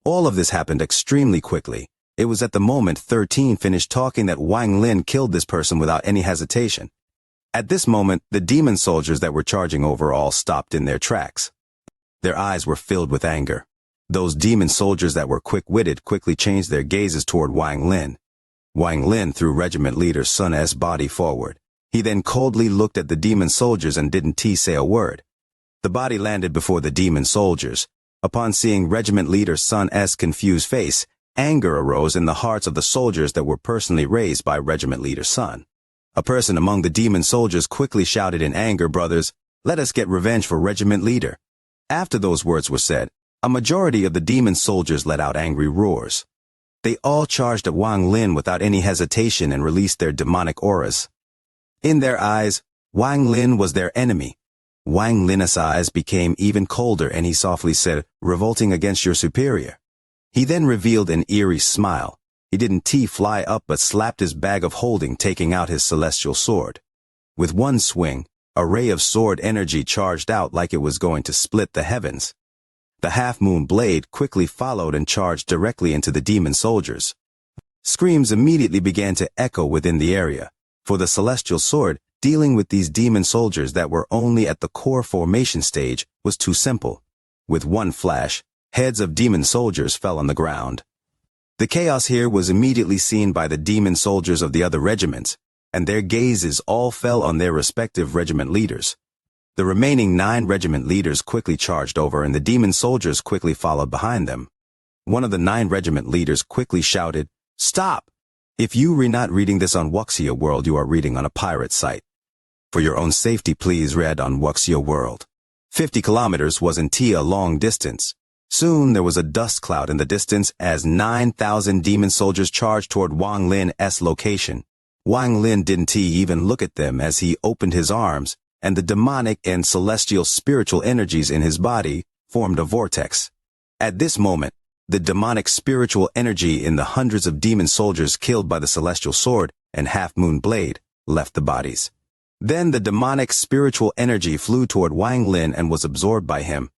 All of this happened extremely quickly. It was at the moment 13 finished talking that Wang Lin killed this person without any hesitation. At this moment, the demon soldiers that were charging over all stopped in their tracks. Their eyes were filled with anger. Those demon soldiers that were quick-witted quickly changed their gazes toward Wang Lin. Wang Lin threw regiment leader Sun's body forward. He then coldly looked at the demon soldiers and didn't say a word. The body landed before the demon soldiers. Upon seeing regiment leader Sun's confused face, anger arose in the hearts of the soldiers that were personally raised by regiment leader Sun. A person among the demon soldiers quickly shouted in anger, "Brothers, let us get revenge for regiment leader." After those words were said, a majority of the demon soldiers let out angry roars. They all charged at Wang Lin without any hesitation and released their demonic auras. In their eyes, Wang Lin was their enemy. Wang Lin's eyes became even colder and he softly said, "Revolting against your superior." He then revealed an eerie smile. He didn't fly up but slapped his bag of holding, taking out his celestial sword. With one swing, a ray of sword energy charged out like it was going to split the heavens. The half-moon blade quickly followed and charged directly into the demon soldiers. Screams immediately began to echo within the area, for the celestial sword, dealing with these demon soldiers that were only at the core formation stage, was too simple. With one flash, heads of demon soldiers fell on the ground. The chaos here was immediately seen by the demon soldiers of the other regiments, and their gazes all fell on their respective regiment leaders. The remaining 9 regiment leaders quickly charged over and the demon soldiers quickly followed behind them. One of the 9 regiment leaders quickly shouted, "Stop! If you are not reading this on Wuxia World, you are reading on a pirate site. For your own safety, please read on Wuxia World." 50 kilometers wasn't a long distance. Soon there was a dust cloud in the distance as 9,000 demon soldiers charged toward Wang Lin's location. Wang Lin didn't even look at them as he opened his arms, and the demonic and celestial spiritual energies in his body formed a vortex. At this moment, the demonic spiritual energy in the hundreds of demon soldiers killed by the celestial sword and half-moon blade left the bodies. Then the demonic spiritual energy flew toward Wang Lin and was absorbed by him.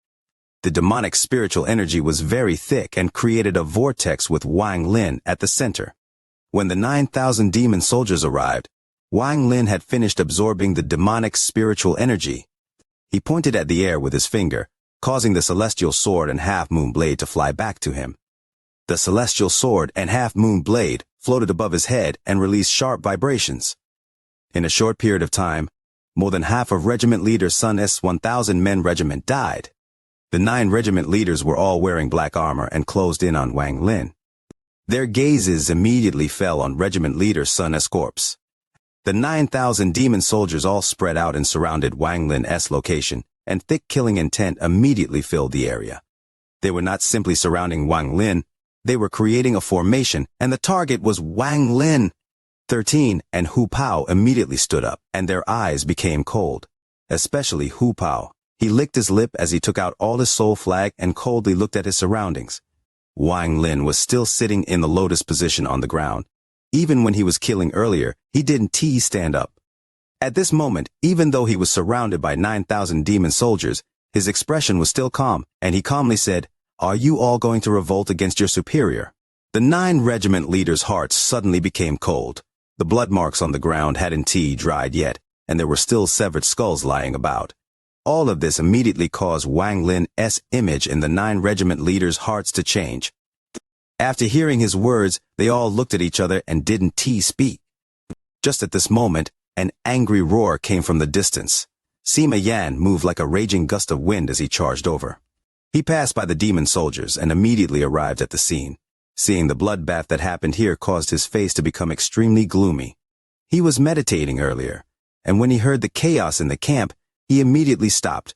The demonic spiritual energy was very thick and created a vortex with Wang Lin at the center. When the 9,000 demon soldiers arrived, Wang Lin had finished absorbing the demonic spiritual energy. He pointed at the air with his finger, causing the celestial sword and half-moon blade to fly back to him. The celestial sword and half-moon blade floated above his head and released sharp vibrations. In a short period of time, more than half of regiment leader Sun's 1,000-men regiment died. The 9 regiment leaders were all wearing black armor and closed in on Wang Lin. Their gazes immediately fell on regiment leader Sun's corpse. The 9,000 demon soldiers all spread out and surrounded Wang Lin's location, and thick killing intent immediately filled the area. They were not simply surrounding Wang Lin, they were creating a formation, and the target was Wang Lin. 13 and Hu Pao immediately stood up, and their eyes became cold. Especially Hu Pao. He licked his lip as he took out all his soul flag and coldly looked at his surroundings. Wang Lin was still sitting in the lotus position on the ground. Even when he was killing earlier, he didn't stand up. At this moment, even though he was surrounded by 9,000 demon soldiers, his expression was still calm, and he calmly said, "Are you all going to revolt against your superior?" The 9 regiment leaders' hearts suddenly became cold. The blood marks on the ground hadn't dried yet, and there were still severed skulls lying about. All of this immediately caused Wang Lin's image in the 9 regiment leaders' hearts to change. After hearing his words, they all looked at each other and didn't speak. Just at this moment, an angry roar came from the distance. Sima Yan moved like a raging gust of wind as he charged over. He passed by the demon soldiers and immediately arrived at the scene. Seeing the bloodbath that happened here caused his face to become extremely gloomy. He was meditating earlier, and when he heard the chaos in the camp, he immediately stopped.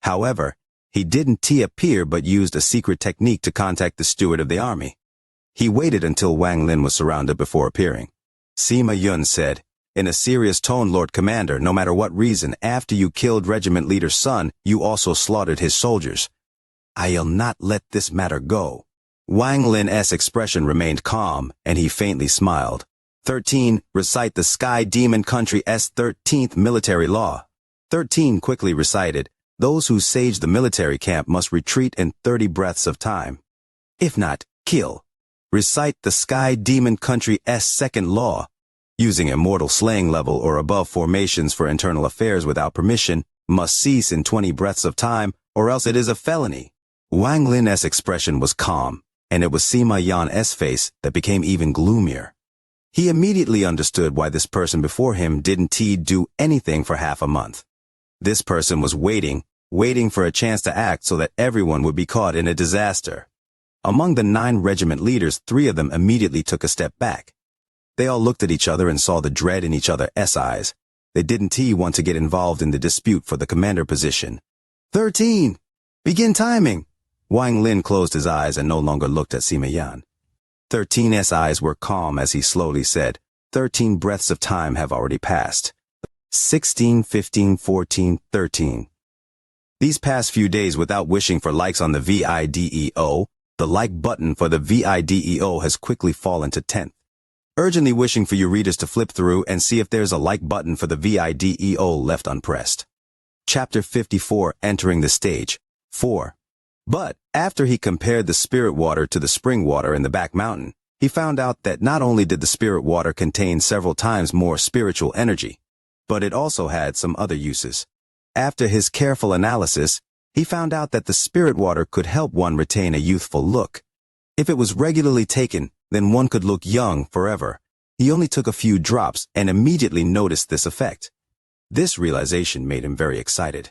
However, he didn't appear but used a secret technique to contact the steward of the army. He waited until Wang Lin was surrounded before appearing. Sima Yun said, in a serious tone, Lord Commander, no matter what reason, after you killed regiment leader's son, you also slaughtered his soldiers. I'll not let this matter go. Wang Lin's expression remained calm, and he faintly smiled. 13. Recite the Sky Demon Country's 13th military law. 13 quickly recited, those who sage the military camp must retreat in 30 breaths of time. If not, kill. Recite the Sky Demon Country's second law. Using immortal slaying level or above formations for internal affairs without permission must cease in 20 breaths of time, or else it is a felony. Wang Lin's expression was calm, and it was Sima Yan's face that became even gloomier. He immediately understood why this person before him didn't do anything for half a month. This person was waiting for a chance to act so that everyone would be caught in a disaster. Among the 9 regiment leaders, 3 of them immediately took a step back. They all looked at each other and saw the dread in each other's eyes. They didn't want to get involved in the dispute for the commander position. 13. Begin timing. Wang Lin closed his eyes and no longer looked at Sima Yan. 13's eyes were calm as he slowly said, 13 breaths of time have already passed. 16, 15, 14, 13. These past few days without wishing for likes on the video, the like button for the video has quickly fallen to 10th. Urgently wishing for your readers to flip through and see if there's a like button for the video left unpressed. Chapter 54, Entering the Stage. 4. But, after he compared the spirit water to the spring water in the back mountain, he found out that not only did the spirit water contain several times more spiritual energy, but it also had some other uses. After his careful analysis, he found out that the spirit water could help one retain a youthful look. If it was regularly taken, then one could look young forever. He only took a few drops and immediately noticed this effect. This realization made him very excited.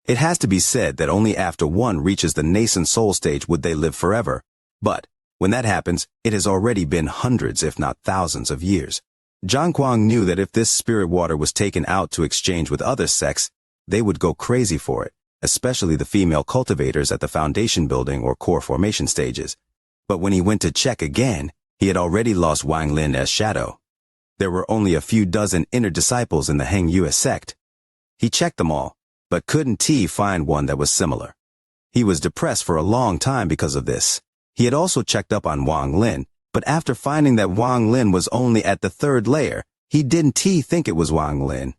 It has to be said that only after one reaches the nascent soul stage would they live forever, but when that happens, it has already been hundreds if not thousands of years. Zhang Kuang knew that if this spirit water was taken out to exchange with other sects, they would go crazy for it, especially the female cultivators at the foundation building or core formation stages. But when he went to check again, he had already lost Wang Lin's shadow. There were only a few dozen inner disciples in the Heng Yue sect. He checked them all, but couldn't find one that was similar. He was depressed for a long time because of this. He had also checked up on Wang Lin, but after finding that Wang Lin was only at the 3rd layer, he didn't think it was Wang Lin.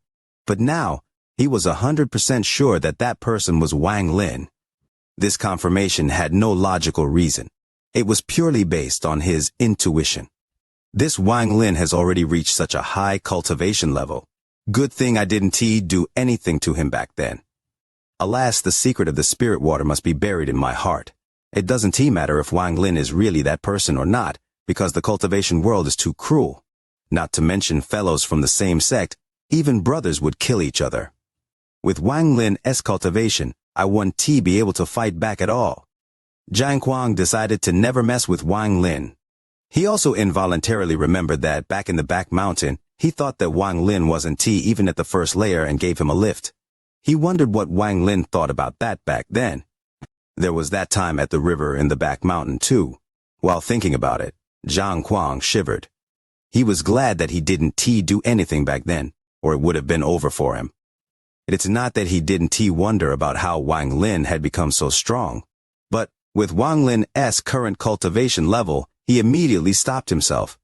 But now, he was 100% sure that that person was Wang Lin. This confirmation had no logical reason. It was purely based on his intuition. This Wang Lin has already reached such a high cultivation level. Good thing I didn't do anything to him back then. Alas, the secret of the spirit water must be buried in my heart. It doesn't matter if Wang Lin is really that person or not, because the cultivation world is too cruel. Not to mention fellows from the same sect, even brothers would kill each other. With Wang Lin's cultivation, I wouldn't be able to fight back at all. Zhang Kuang decided to never mess with Wang Lin. He also involuntarily remembered that back in the back mountain, he thought that Wang Lin wasn't even at the 1st layer and gave him a lift. He wondered what Wang Lin thought about that back then. There was that time at the river in the back mountain too. While thinking about it, Zhang Kuang shivered. He was glad that he didn't do anything back then, or it would have been over for him. It's not that he didn't wonder about how Wang Lin had become so strong, but with Wang Lin's current cultivation level, he immediately stopped himself.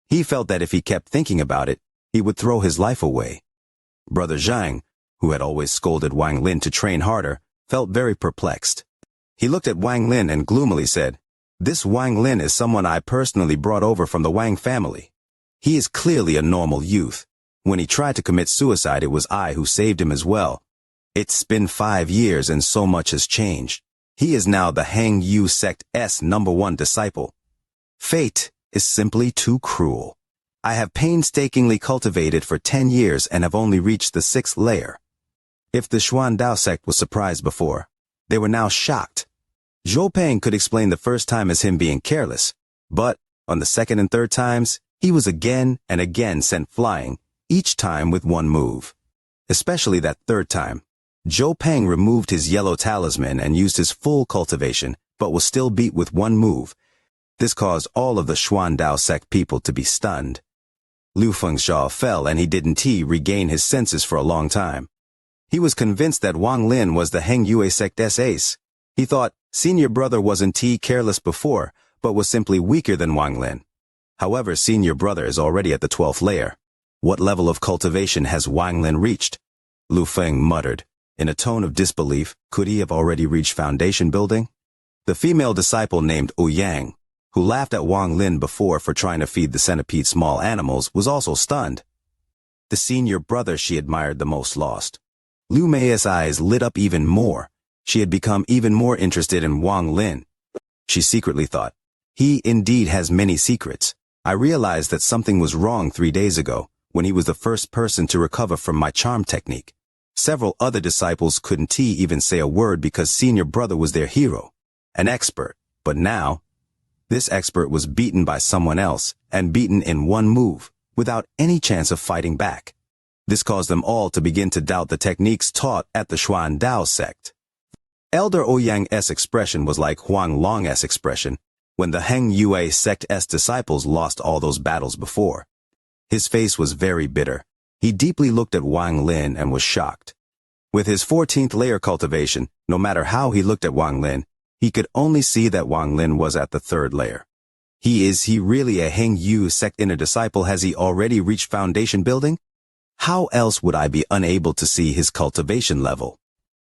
He felt that if he kept thinking about it, he would throw his life away. Brother Zhang, who had always scolded Wang Lin to train harder, felt very perplexed. He looked at Wang Lin and gloomily said, "This Wang Lin is someone I personally brought over from the Wang family. He is clearly a normal youth. When he tried to commit suicide, it was I who saved him as well. It's been 5 years and so much has changed. He is now the Heng Yue sect's #1 disciple. Fate is simply too cruel. I have painstakingly cultivated for 10 years and have only reached the 6th layer." If the Xuan Dao sect was surprised before, they were now shocked. Zhou Peng could explain the first time as him being careless, But, on the second and third times, he was again and again sent flying, each time with one move. Especially that third time. Zhou Peng removed his yellow talisman and used his full cultivation, but was still beat with one move. This caused all of the Xuan Dao sect people to be stunned. Liu Fengxiao fell and he didn't regain his senses for a long time. He was convinced that Wang Lin was the Heng Yue sect's ace. He thought senior brother wasn't careless before, but was simply weaker than Wang Lin. However, senior brother is already at the 12th layer. What level of cultivation has Wang Lin reached? Lu Feng muttered. In a tone of disbelief, could he have already reached foundation building? The female disciple named Ouyang, who laughed at Wang Lin before for trying to feed the centipede small animals, was also stunned. The senior brother she admired the most lost. Lu Mei's eyes lit up even more. She had become even more interested in Wang Lin. She secretly thought, he indeed has many secrets. I realized that something was wrong 3 days ago, when he was the first person to recover from my charm technique. Several other disciples couldn't even say a word because senior brother was their hero, an expert. But now, this expert was beaten by someone else, and beaten in one move, without any chance of fighting back. This caused them all to begin to doubt the techniques taught at the Xuan Dao sect. Elder Ouyang's expression was like Huang Long's expression when the Heng Yue sect's disciples lost all those battles before. His face was very bitter. He deeply looked at Wang Lin and was shocked. With his 14th layer cultivation, no matter how he looked at Wang Lin, he could only see that Wang Lin was at the 3rd layer. Is he really a Heng Yue sect inner disciple? Has he already reached foundation building? How else would I be unable to see his cultivation level?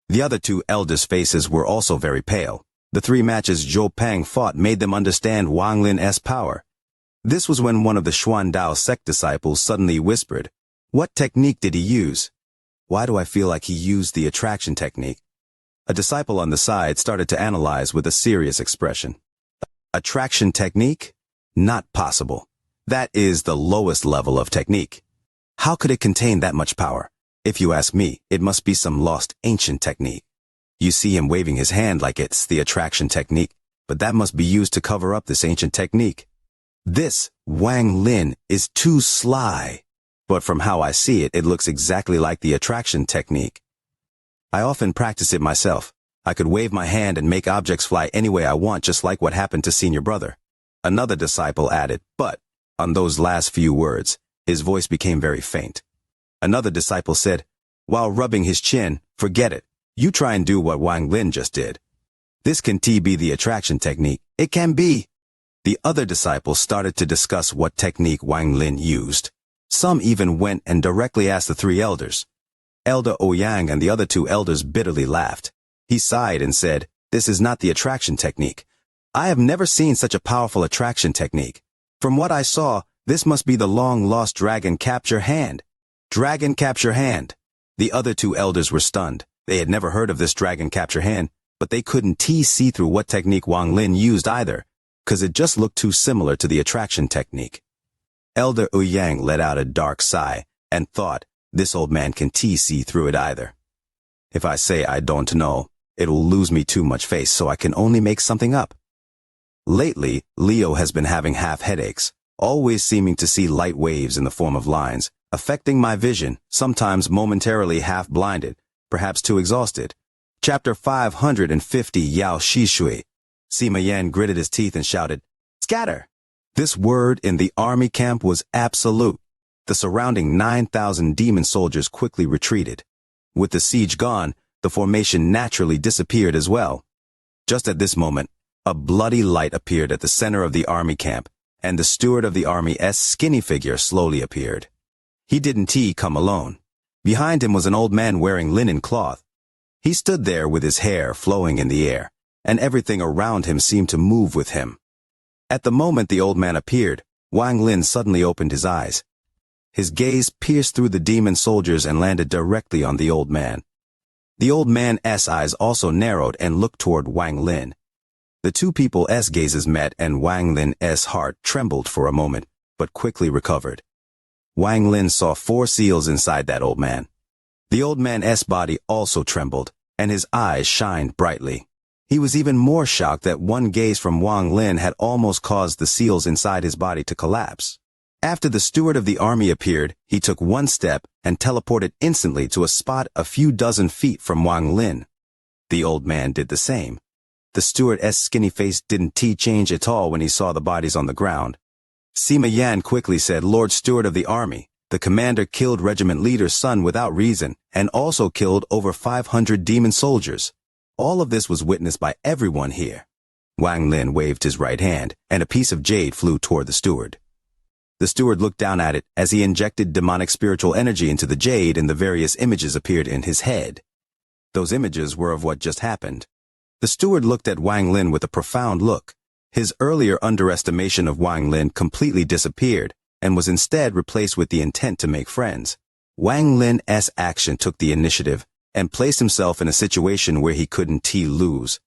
The other two elders' faces were also very pale. The 3 matches Zhou Peng fought made them understand Wang Lin's power. This was when one of the Xuan Dao sect disciples suddenly whispered, "What technique did he use? Why do I feel like he used the attraction technique?" A disciple on the side started to analyze with a serious expression. Attraction technique? Not possible. That is the lowest level of technique. How could it contain that much power? If you ask me, it must be some lost ancient technique. You see him waving his hand like it's the attraction technique, but that must be used to cover up this ancient technique. This Wang Lin is too sly. But from how I see it, it looks exactly like the attraction technique. I often practice it myself. I could wave my hand and make objects fly any way I want, just like what happened to senior brother. Another disciple added, but, on those last few words, his voice became very faint. Another disciple said, while rubbing his chin, "Forget it. You try and do what Wang Lin just did. This can be the attraction technique. It can be." The other disciples started to discuss what technique Wang Lin used. Some even went and directly asked the 3 elders. Elder Ouyang and the other 2 elders bitterly laughed. He sighed and said, "This is not the attraction technique. I have never seen such a powerful attraction technique. From what I saw, this must be the long-lost dragon capture hand. Dragon capture hand." The other 2 elders were stunned. They had never heard of this dragon capture hand, but they couldn't see through what technique Wang Lin used either, because it just looked too similar to the attraction technique. Elder Ouyang let out a dark sigh and thought, this old man can see through it either. If I say I don't know, it will lose me too much face, so I can only make something up. Lately, Leo has been having half headaches, always seeming to see light waves in the form of lines, affecting my vision, sometimes momentarily half blinded, perhaps too exhausted. Chapter 550 Yao Shishui. Sima Yan gritted his teeth and shouted, "Scatter!" This word in the army camp was absolute. The surrounding 9,000 demon soldiers quickly retreated. With the siege gone, the formation naturally disappeared as well. Just at this moment, a bloody light appeared at the center of the army camp, and the steward of the army's skinny figure slowly appeared. He didn't come alone. Behind him was an old man wearing linen cloth. He stood there with his hair flowing in the air, and everything around him seemed to move with him. At the moment the old man appeared, Wang Lin suddenly opened his eyes. His gaze pierced through the demon soldiers and landed directly on the old man. The old man's eyes also narrowed and looked toward Wang Lin. The two people's gazes met and Wang Lin's heart trembled for a moment, but quickly recovered. Wang Lin saw 4 seals inside that old man. The old man's body also trembled, and his eyes shined brightly. He was even more shocked that one gaze from Wang Lin had almost caused the seals inside his body to collapse. After the steward of the army appeared, he took one step and teleported instantly to a spot a few dozen feet from Wang Lin. The old man did the same. The steward's skinny face didn't change at all when he saw the bodies on the ground. Sima Yan quickly said, "Lord Steward of the army, the commander killed regiment leader's son without reason and also killed over 500 demon soldiers. All of this was witnessed by everyone here." Wang Lin waved his right hand, and a piece of jade flew toward the steward. The steward looked down at it as he injected demonic spiritual energy into the jade, and the various images appeared in his head. Those images were of what just happened. The steward looked at Wang Lin with a profound look. His earlier underestimation of Wang Lin completely disappeared and was instead replaced with the intent to make friends. Wang Lin's action took the initiative and placed himself in a situation where he couldn't lose.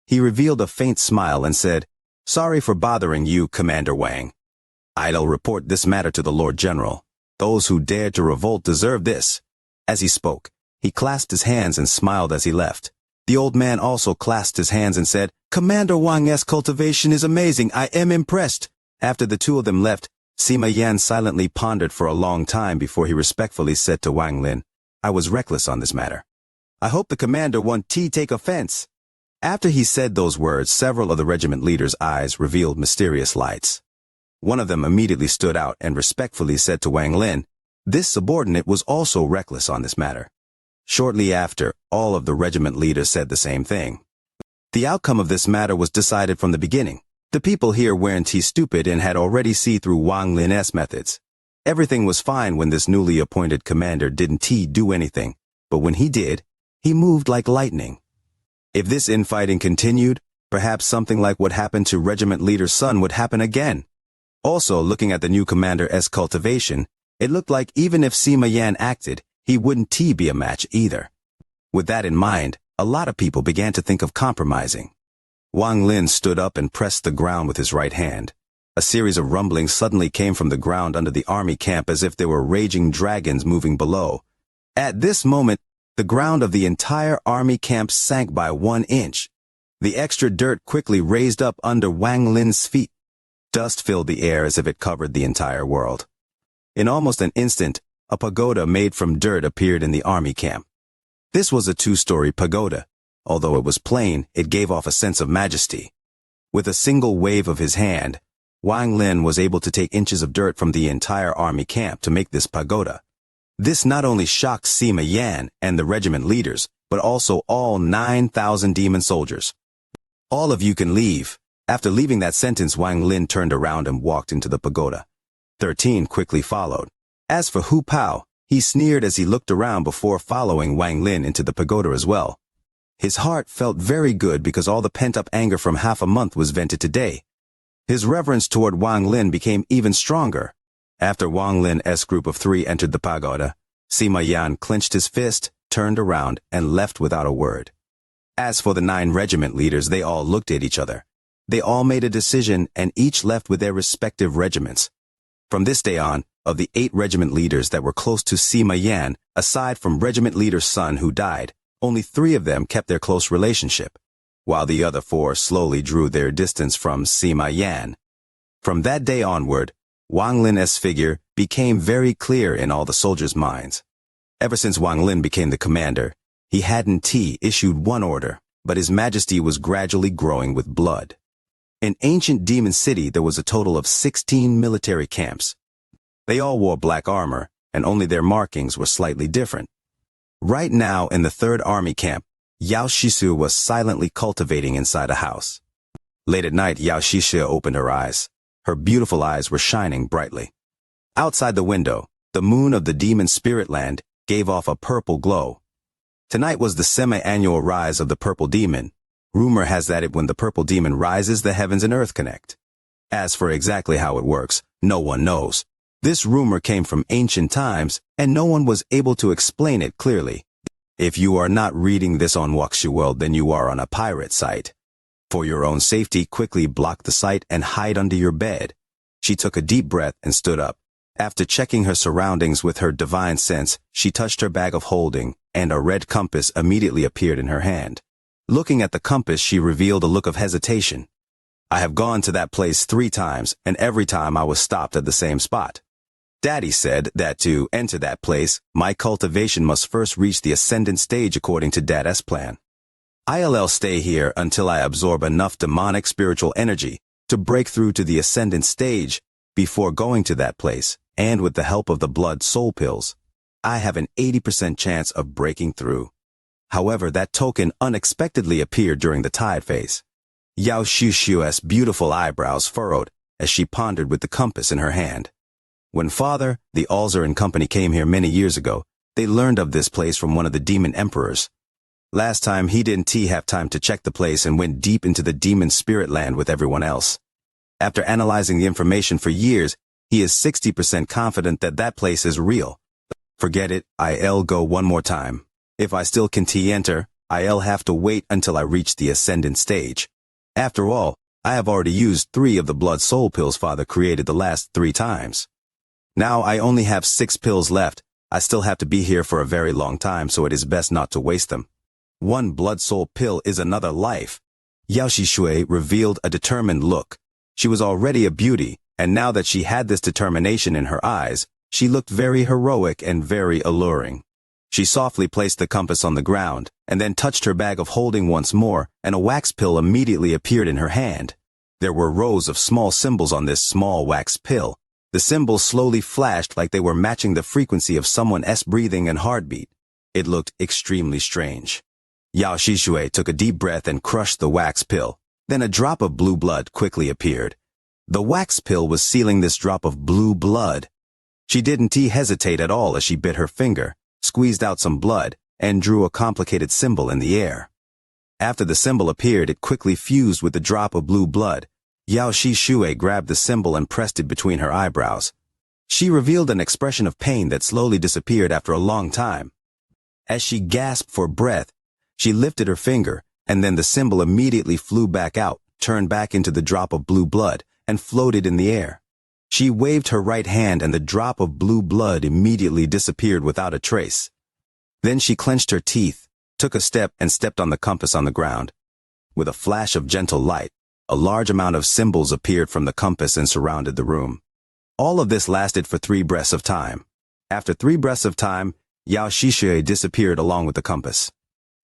He revealed a faint smile and said, "Sorry for bothering you, Commander Wang. I'll report this matter to the Lord General. Those who dared to revolt deserve this." As he spoke, he clasped his hands and smiled as he left. The old man also clasped his hands and said, "Commander Wang's cultivation is amazing. I am impressed." After the two of them left, Sima Yan silently pondered for a long time before he respectfully said to Wang Lin, "I was reckless on this matter. I hope the commander won't take offense." After he said those words, several of the regiment leaders' eyes revealed mysterious lights. One of them immediately stood out and respectfully said to Wang Lin, "This subordinate was also reckless on this matter." Shortly after, all of the regiment leaders said the same thing. The outcome of this matter was decided from the beginning. The people here weren't stupid and had already seen through Wang Lin's methods. Everything was fine when this newly appointed commander didn't do anything, but when he did, he moved like lightning. If this infighting continued, perhaps something like what happened to regiment leader's son would happen again. Also, looking at the new commander's cultivation, it looked like even if Sima Yan acted, he wouldn't be a match either. With that in mind, a lot of people began to think of compromising. Wang Lin stood up and pressed the ground with his right hand. A series of rumblings suddenly came from the ground under the army camp as if there were raging dragons moving below. At this moment, the ground of the entire army camp sank by 1 inch. The extra dirt quickly raised up under Wang Lin's feet. Dust filled the air as if it covered the entire world. In almost an instant, a pagoda made from dirt appeared in the army camp. This was a 2-story pagoda. Although it was plain, it gave off a sense of majesty. With a single wave of his hand, Wang Lin was able to take inches of dirt from the entire army camp to make this pagoda. This not only shocked Sima Yan and the regiment leaders, but also all 9,000 demon soldiers. "All of you can leave." After leaving that sentence, Wang Lin turned around and walked into the pagoda. 13 quickly followed. As for Hu Pao, he sneered as he looked around before following Wang Lin into the pagoda as well. His heart felt very good because all the pent-up anger from half a month was vented today. His reverence toward Wang Lin became even stronger. After Wang Lin's group of 3 entered the pagoda, Sima Yan clenched his fist, turned around, and left without a word. As for the 9 regiment leaders, they all looked at each other. They all made a decision and each left with their respective regiments. From this day on, of the 8 regiment leaders that were close to Sima Yan, aside from regiment leader's son who died, only 3 of them kept their close relationship, while the other 4 slowly drew their distance from Sima Yan. From that day onward, Wang Lin's figure became very clear in all the soldiers' minds. Ever since Wang Lin became the commander, he hadn't issued one order, but his majesty was gradually growing with blood. In ancient Demon City, there was a total of 16 military camps. They all wore black armor, and only their markings were slightly different. Right now, in the 3rd Army Camp, Yao Shisu was silently cultivating inside a house. Late at night, Yao Shisu opened her eyes. Her beautiful eyes were shining brightly. Outside the window, the moon of the demon spirit land gave off a purple glow. Tonight was the semi-annual rise of the purple demon. Rumor has that when the purple demon rises, the heavens and earth connect. As for exactly how it works, no one knows. This rumor came from ancient times, and no one was able to explain it clearly. If you are not reading this on Wuxi World, then you are on a pirate site. For your own safety, quickly block the site and hide under your bed. She took a deep breath and stood up. After checking her surroundings with her divine sense, she touched her bag of holding, and a red compass immediately appeared in her hand. Looking at the compass, she revealed a look of hesitation. I have gone to that place 3 times, and every time I was stopped at the same spot. Daddy said that to enter that place, my cultivation must first reach the ascendant stage according to Dad's plan. I'll stay here until I absorb enough demonic spiritual energy to break through to the ascendant stage before going to that place, and with the help of the blood soul pills, I have an 80% chance of breaking through. However, that token unexpectedly appeared during the tide phase. Yao Xishue's beautiful eyebrows furrowed as she pondered with the compass in her hand. When Father, the Alzer and company came here many years ago, they learned of this place from one of the demon emperors. Last time he didn't have time to check the place and went deep into the demon spirit land with everyone else. After analyzing the information for years, he is 60% confident that that place is real. Forget it, I'll go one more time. If I still can't enter, I'll have to wait until I reach the ascendant stage. After all, I have already used 3 of the blood soul pills Father created the last 3 times. Now I only have 6 pills left. I still have to be here for a very long time, so it is best not to waste them. 1 blood soul pill is another life. Yao Xishui revealed a determined look. She was already a beauty, and now that she had this determination in her eyes, she looked very heroic and very alluring. She softly placed the compass on the ground, and then touched her bag of holding once more, and a wax pill immediately appeared in her hand. There were rows of small symbols on this small wax pill. The symbols slowly flashed like they were matching the frequency of someone's breathing and heartbeat. It looked extremely strange. Yao Xishui took a deep breath and crushed the wax pill. Then a drop of blue blood quickly appeared. The wax pill was sealing this drop of blue blood. She didn't hesitate at all as she bit her finger, squeezed out some blood, and drew a complicated symbol in the air. After the symbol appeared, it quickly fused with the drop of blue blood. Yao Xishui grabbed the symbol and pressed it between her eyebrows. She revealed an expression of pain that slowly disappeared after a long time. As she gasped for breath, she lifted her finger, and then the symbol immediately flew back out, turned back into the drop of blue blood, and floated in the air. She waved her right hand and the drop of blue blood immediately disappeared without a trace. Then she clenched her teeth, took a step and stepped on the compass on the ground. With a flash of gentle light, a large amount of symbols appeared from the compass and surrounded the room. All of this lasted for 3 breaths of time. After 3 breaths of time, Yao Xishui disappeared along with the compass.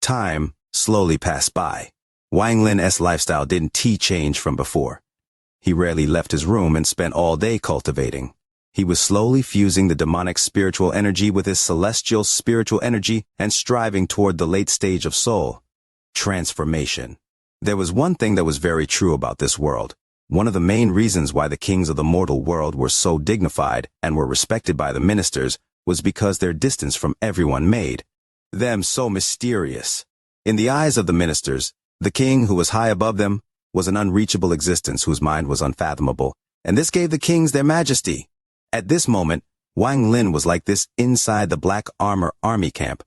Time slowly passed by. Wang Lin's lifestyle didn't change from before. He rarely left his room and spent all day cultivating. He was slowly fusing the demonic spiritual energy with his celestial spiritual energy and striving toward the late stage of soul. Transformation. There was one thing that was very true about this world. One of the main reasons why the kings of the mortal world were so dignified and were respected by the ministers was because their distance from everyone made them so mysterious. In the eyes of the ministers, the king who was high above them was an unreachable existence whose mind was unfathomable, and this gave the kings their majesty. At this moment, Wang Lin was like this inside the Black Armor army camp.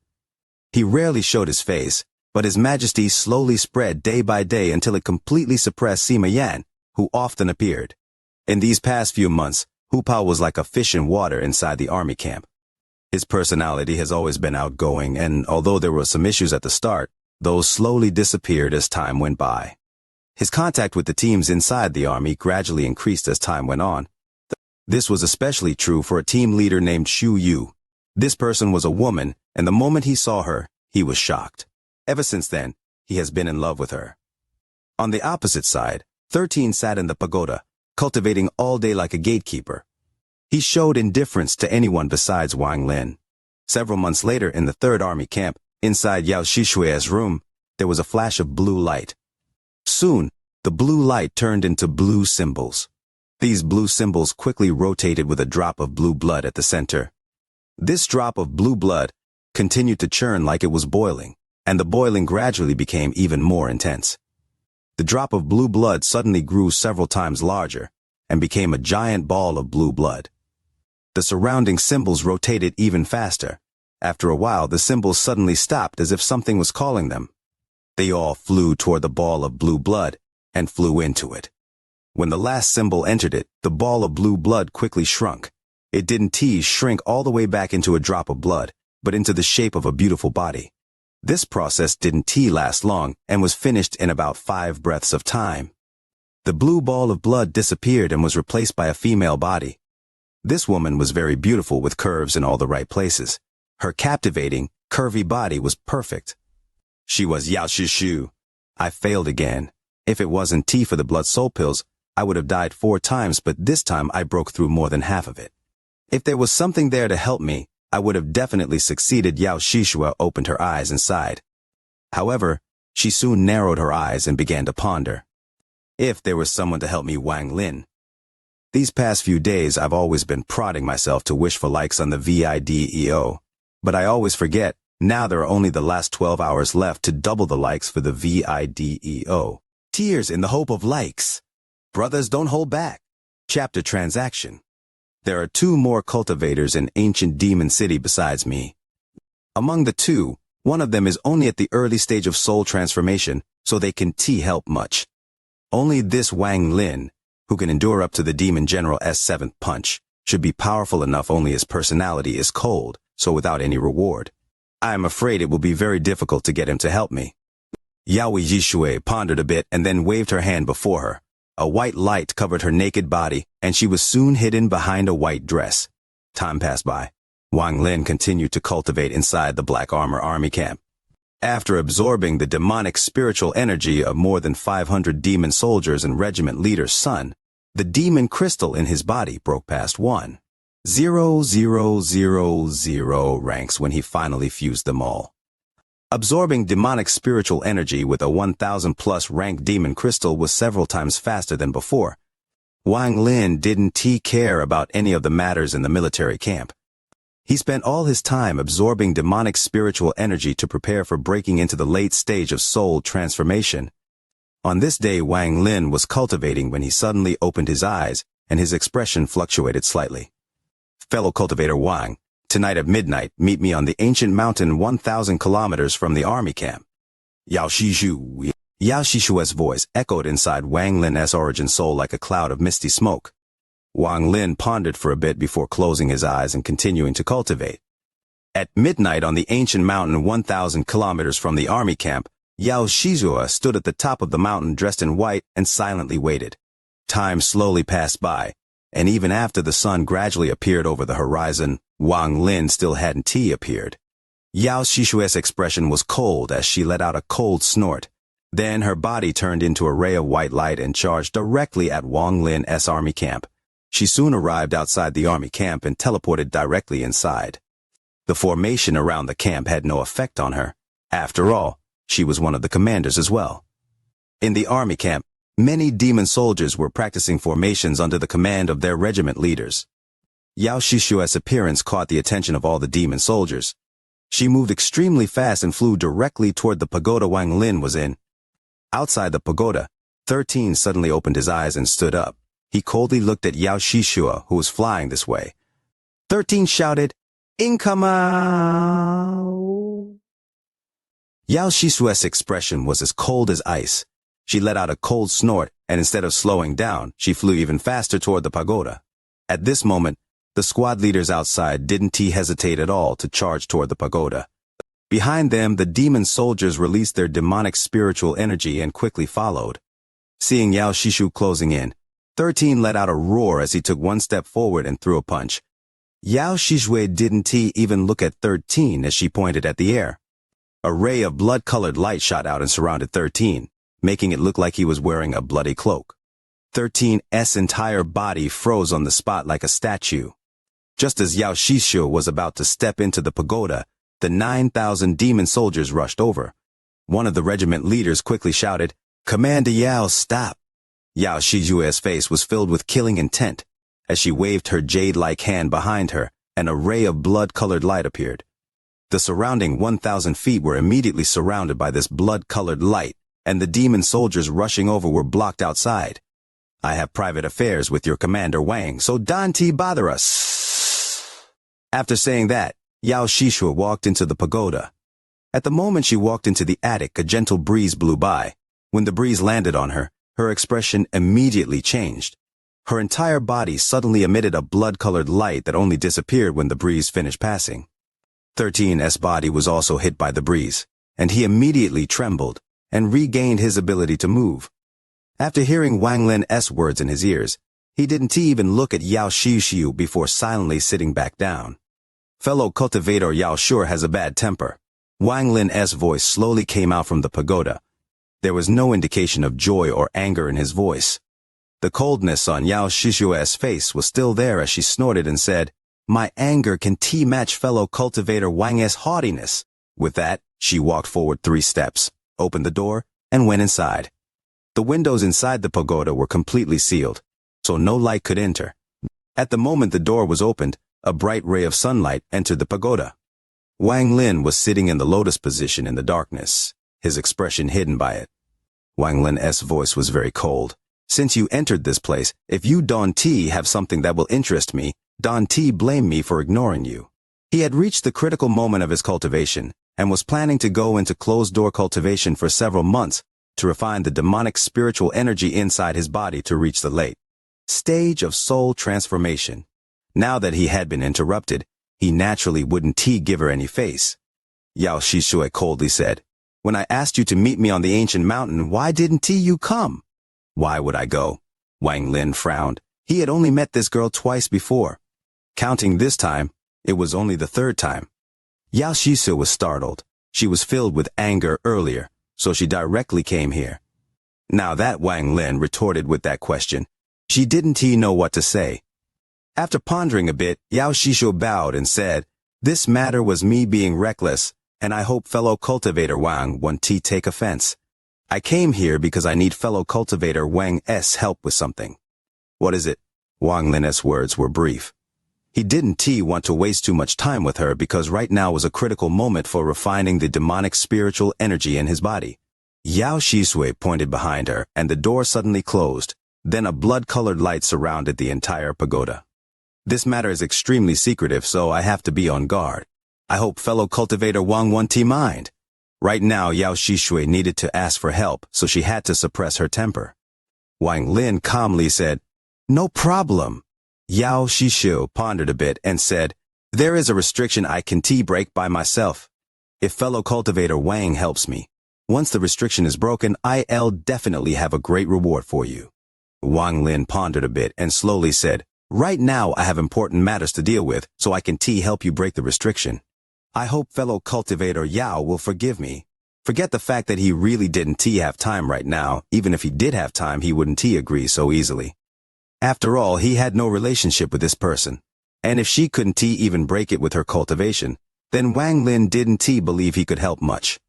He rarely showed his face, but his majesty slowly spread day by day until it completely suppressed Sima Yan, who often appeared. In these past few months, Hu Pao was like a fish in water inside the army camp. His personality has always been outgoing, and although there were some issues at the start, those slowly disappeared as time went by. His contact with the teams inside the army gradually increased as time went on. This was especially true for a team leader named Xu Yu. This person was a woman, and the moment he saw her, he was shocked. Ever since then, he has been in love with her. On the opposite side, 13 sat in the pagoda, cultivating all day like a gatekeeper. He showed indifference to anyone besides Wang Lin. Several months later, in the 3rd Army camp, inside Yao Xishui's room, there was a flash of blue light. Soon, the blue light turned into blue symbols. These blue symbols quickly rotated with a drop of blue blood at the center. This drop of blue blood continued to churn like it was boiling, and the boiling gradually became even more intense. The drop of blue blood suddenly grew several times larger and became a giant ball of blue blood. The surrounding symbols rotated even faster. After a while, the symbols suddenly stopped as if something was calling them. They all flew toward the ball of blue blood and flew into it. When the last symbol entered it, the ball of blue blood quickly shrunk. It didn't shrink all the way back into a drop of blood, but into the shape of a beautiful body. This process didn't last long and was finished in about 5 breaths of time. The blue ball of blood disappeared and was replaced by a female body. This woman was very beautiful with curves in all the right places. Her captivating, curvy body was perfect. She was Yao Shishu. I failed again. If it wasn't tea for the blood soul pills, I would have died 4 times, but this time I broke through more than half of it. If there was something there to help me, I would have definitely succeeded. Yao Shishua opened her eyes and sighed. However, she soon narrowed her eyes and began to ponder. If there was someone to help me, Wang Lin. These past few days I've always been prodding myself to wish for likes on the VIDEO. But I always forget, now there are only the last 12 hours left to double the likes for the VIDEO. Tears in the hope of likes. Brothers, don't hold back. Chapter Transaction. There are 2 more cultivators in ancient demon city besides me. Among the 2, one of them is only at the early stage of soul transformation, so they can help much. Only this Wang Lin, who can endure up to the demon general's 7th punch, should be powerful enough. Only his personality is cold, so without any reward. I am afraid it will be very difficult to get him to help me. Yao Yishui pondered a bit and then waved her hand before her. A white light covered her naked body, and she was soon hidden behind a white dress. Time passed by. Wang Lin continued to cultivate inside the Black Armor army camp. After absorbing the demonic spiritual energy of more than 500 demon soldiers and regiment leader's son, the demon crystal in his body broke past 1,000 ranks when he finally fused them all. Absorbing demonic spiritual energy with a 1,000+ rank demon crystal was several times faster than before. Wang Lin didn't care about any of the matters in the military camp. He spent all his time absorbing demonic spiritual energy to prepare for breaking into the late stage of soul transformation. On this day, Wang Lin was cultivating when he suddenly opened his eyes, and his expression fluctuated slightly. Fellow cultivator Wang, tonight at midnight, meet me on the ancient mountain 1,000 kilometers from the army camp. Yao Shishu. Yao Shishu's voice echoed inside Wang Lin's origin soul like a cloud of misty smoke. Wang Lin pondered for a bit before closing his eyes and continuing to cultivate. At midnight on the ancient mountain 1,000 kilometers from the army camp, Yao Shizua stood at the top of the mountain dressed in white and silently waited. Time slowly passed by, and even after the sun gradually appeared over the horizon, Wang Lin still hadn't appeared. Yao Shishu's expression was cold as she let out a cold snort. Then her body turned into a ray of white light and charged directly at Wang Lin's army camp. She soon arrived outside the army camp and teleported directly inside. The formation around the camp had no effect on her. After all, she was one of the commanders as well. In the army camp, many demon soldiers were practicing formations under the command of their regiment leaders. Yao Shishu's appearance caught the attention of all the demon soldiers. She moved extremely fast and flew directly toward the pagoda Wang Lin was in. Outside the pagoda, 13 suddenly opened his eyes and stood up. He coldly looked at Yao Shishua, who was flying this way. 13 shouted, "Incoming!" Yao Shishu's expression was as cold as ice. She let out a cold snort, and instead of slowing down, she flew even faster toward the pagoda. At this moment, the squad leaders outside didn't hesitate at all to charge toward the pagoda. Behind them, the demon soldiers released their demonic spiritual energy and quickly followed. Seeing Yao Shishu closing in, 13 let out a roar as he took one step forward and threw a punch. Yao Shishui didn't even look at 13 as she pointed at the air. A ray of blood-colored light shot out and surrounded 13, making it look like he was wearing a bloody cloak. 13's entire body froze on the spot like a statue. Just as Yao Shishu was about to step into the pagoda, the 9,000 demon soldiers rushed over. One of the regiment leaders quickly shouted, "Commander Yao, stop!" Yao Shishu's face was filled with killing intent. As she waved her jade-like hand behind her, an array of blood-colored light appeared. The surrounding 1,000 feet were immediately surrounded by this blood-colored light, and the demon soldiers rushing over were blocked outside. "I have private affairs with your commander Wang, so don't bother us." After saying that, Yao Shishu walked into the pagoda. At the moment she walked into the attic, a gentle breeze blew by. When the breeze landed on her, her expression immediately changed. Her entire body suddenly emitted a blood-colored light that only disappeared when the breeze finished passing. 13's body was also hit by the breeze. and he immediately trembled and regained his ability to move. After hearing Wang Lin's words in his ears, he didn't even look at Yao Shishu before silently sitting back down. Fellow cultivator Yao sure has a bad temper. Wang Lin's voice slowly came out from the pagoda. There was no indication of joy or anger in his voice. The coldness on Yao Shishu's face was still there as she snorted and said, "My anger can match fellow cultivator Wang's haughtiness." With that, she walked forward 3 steps, opened the door, and went inside. The windows inside the pagoda were completely sealed, so no light could enter. At the moment the door was opened, a bright ray of sunlight entered the pagoda. Wang Lin was sitting in the lotus position in the darkness, his expression hidden by it. Wang Lin's voice was very cold. "Since you entered this place, if you don't have something that will interest me, don't blame me for ignoring you." He had reached the critical moment of his cultivation, and was planning to go into closed-door cultivation for several months to refine the demonic spiritual energy inside his body to reach the late stage of soul transformation. Now that he had been interrupted, he naturally wouldn't give her any face. Yao Shishui coldly said, "When I asked you to meet me on the ancient mountain, why didn't you come?" "Why would I go?" Wang Lin frowned. He had only met this girl twice before. Counting this time, it was only the 3rd time. Yao Shishui was startled. She was filled with anger earlier, so she directly came here. Now that Wang Lin retorted with that question, she didn't know what to say. After pondering a bit, Yao Shishui bowed and said, "This matter was me being reckless, and I hope fellow cultivator Wang won't take offense. I came here because I need fellow cultivator Wang's help with something." "What is it?" Wang Lin's words were brief. He didn't want to waste too much time with her because right now was a critical moment for refining the demonic spiritual energy in his body. Yao Shishui pointed behind her, and the door suddenly closed. Then a blood-colored light surrounded the entire pagoda. "This matter is extremely secretive, so I have to be on guard. I hope fellow cultivator Wang won't mind." Right now, Yao Shishui needed to ask for help, so she had to suppress her temper. Wang Lin calmly said, "No problem." Yao Shishui pondered a bit and said, "There is a restriction I can break by myself. If fellow cultivator Wang helps me, once the restriction is broken, I'll definitely have a great reward for you." Wang Lin pondered a bit and slowly said, "Right now I have important matters to deal with, so I can help you break the restriction. I hope fellow cultivator Yao will forgive me." Forget the fact that he really didn't have time right now. Even if he did have time, he wouldn't agree so easily. After all, he had no relationship with this person. And if she couldn't even break it with her cultivation, then Wang Lin didn't believe he could help much.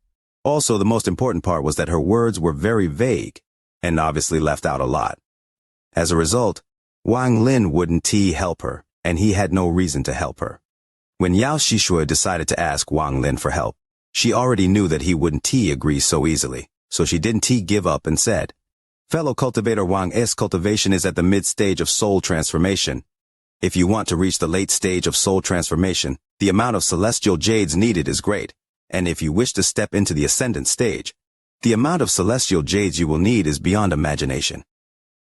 Also, the most important part was that her words were very vague, and obviously left out a lot. As a result, Wang Lin wouldn't help her, and he had no reason to help her. When Yao Shishui decided to ask Wang Lin for help, she already knew that he wouldn't agree so easily, so she didn't give up and said, "Fellow cultivator Wang's cultivation is at the mid-stage of soul transformation. If you want to reach the late stage of soul transformation, the amount of celestial jades needed is great, and if you wish to step into the ascendant stage, the amount of celestial jades you will need is beyond imagination.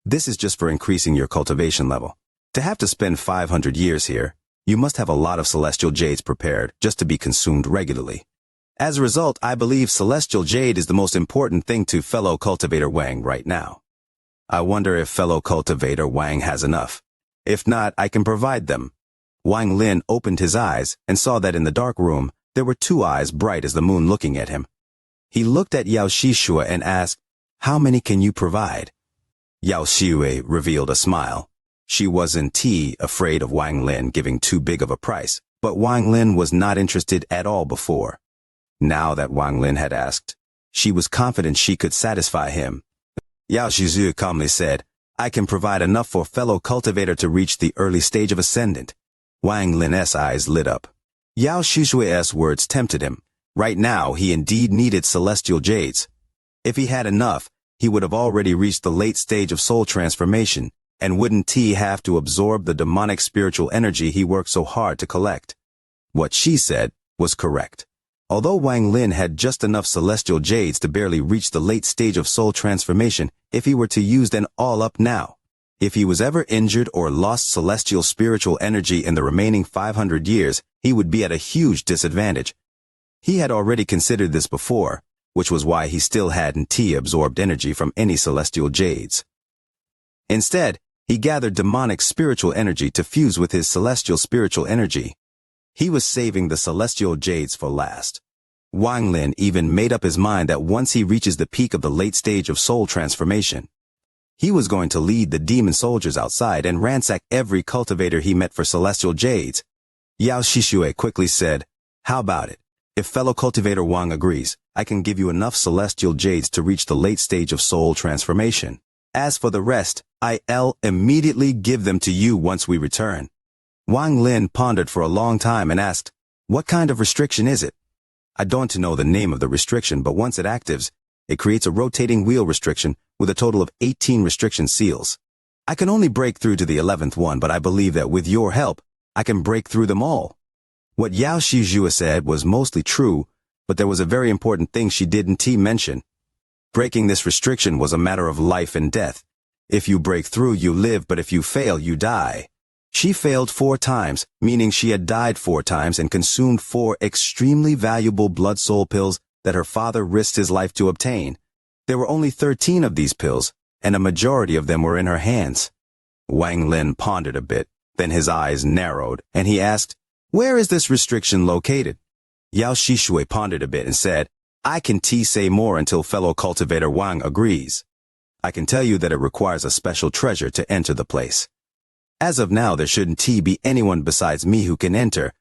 This is just for increasing your cultivation level. To have to spend 500 years here, you must have a lot of celestial jades prepared just to be consumed regularly. As a result, I believe celestial jade is the most important thing to fellow cultivator Wang right now. I wonder if fellow cultivator Wang has enough. If not, I can provide them." Wang Lin opened his eyes and saw that in the dark room, there were 2 eyes bright as the moon looking at him. He looked at Yao Shishui and asked, "How many can you provide?" Yao Shishui revealed a smile. She wasn't afraid of Wang Lin giving too big of a price, but Wang Lin was not interested at all before. Now that Wang Lin had asked, she was confident she could satisfy him. Yao Shishui calmly said, "I can provide enough for fellow cultivator to reach the early stage of ascendant." Wang Lin's eyes lit up. Yao Shishui's words tempted him. Right now, he indeed needed celestial jades. If he had enough, he would have already reached the late stage of soul transformation, and wouldn't have to absorb the demonic spiritual energy he worked so hard to collect. What she said was correct. Although Wang Lin had just enough celestial jades to barely reach the late stage of soul transformation, if he were to use them all up now, if he was ever injured or lost celestial spiritual energy in the remaining 500 years, he would be at a huge disadvantage. He had already considered this before, which was why he still hadn't absorbed energy from any celestial jades. Instead, he gathered demonic spiritual energy to fuse with his celestial spiritual energy. He was saving the celestial jades for last. Wang Lin even made up his mind that once he reaches the peak of the late stage of soul transformation, he was going to lead the demon soldiers outside and ransack every cultivator he met for celestial jades. Yao Shishue quickly said, "How about it? If fellow cultivator Wang agrees, I can give you enough celestial jades to reach the late stage of soul transformation. As for the rest, I'll immediately give them to you once we return." Wang Lin pondered for a long time and asked, "What kind of restriction is it?" "I don't know the name of the restriction, but once it actives, it creates a rotating wheel restriction with a total of 18 restriction seals. I can only break through to the 11th one, but I believe that with your help, I can break through them all." What Yao Shizhua said was mostly true, but there was a very important thing she didn't mention. Breaking this restriction was a matter of life and death. If you break through, you live, but if you fail, you die. She failed 4 times, meaning she had died 4 times and consumed 4 extremely valuable blood soul pills that her father risked his life to obtain. There were only 13 of these pills, and a majority of them were in her hands. Wang Lin pondered a bit, then his eyes narrowed, and he asked, "Where is this restriction located?" Yao Shishue pondered a bit and said, "I can say more until fellow cultivator Wang agrees. I can tell you that it requires a special treasure to enter the place. As of now, there shouldn't be anyone besides me who can enter.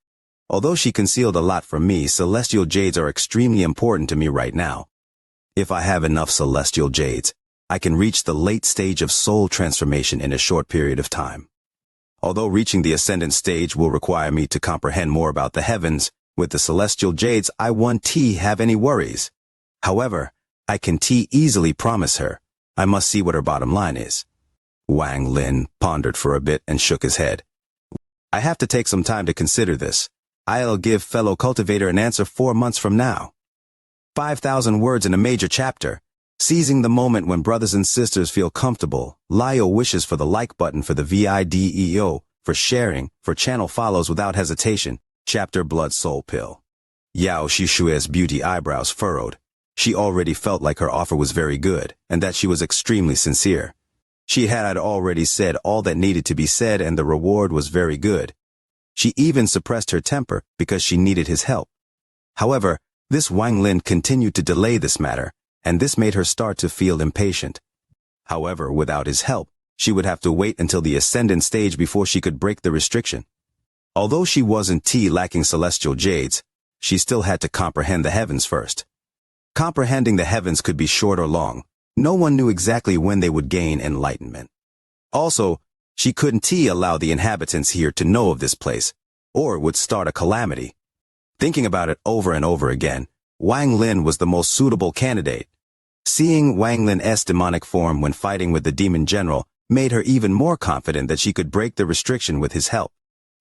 Although she concealed a lot from me, celestial jades are extremely important to me right now. If I have enough celestial jades, I can reach the late stage of soul transformation in a short period of time. Although reaching the ascendant stage will require me to comprehend more about the heavens, with the celestial jades I won't have any worries. However, I can easily promise her, I must see what her bottom line is." Wang Lin pondered for a bit and shook his head. "I have to take some time to consider this. I'll give fellow cultivator an answer 4 months from now." 5,000 words in a major chapter. Seizing the moment when brothers and sisters feel comfortable, Lio wishes for the like button for the video, for sharing, for channel follows without hesitation. Chapter Blood Soul Pill. Yao Shishue's beauty eyebrows furrowed. She already felt like her offer was very good, and that she was extremely sincere. She had already said all that needed to be said, and the reward was very good. She even suppressed her temper because she needed his help. However, this Wang Lin continued to delay this matter, and this made her start to feel impatient. However, without his help, she would have to wait until the ascendant stage before she could break the restriction. Although she wasn't lacking celestial jades, she still had to comprehend the heavens first. Comprehending the heavens could be short or long. No one knew exactly when they would gain enlightenment. Also, she couldn't allow the inhabitants here to know of this place, or it would start a calamity. Thinking about it over and over again, Wang Lin was the most suitable candidate. Seeing Wang Lin's demonic form when fighting with the demon general made her even more confident that she could break the restriction with his help.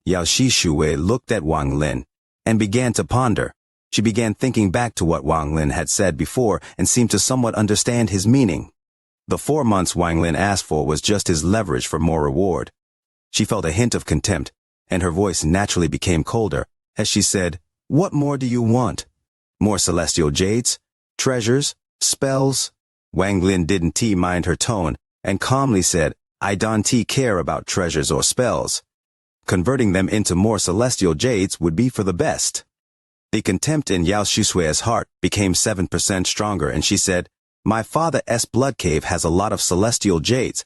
Yao Shishue looked at Wang Lin and began to ponder. She began thinking back to what Wang Lin had said before and seemed to somewhat understand his meaning. The 4 months Wang Lin asked for was just his leverage for more reward. She felt a hint of contempt, and her voice naturally became colder as she said, "What more do you want? More celestial jades? Treasures? Spells?" Wang Lin didn't mind her tone and calmly said, "I don't care about treasures or spells. Converting them into more celestial jades would be for the best." The contempt in Yao Shishue's heart became 7% stronger, and she said, "My father's blood cave has a lot of celestial jades.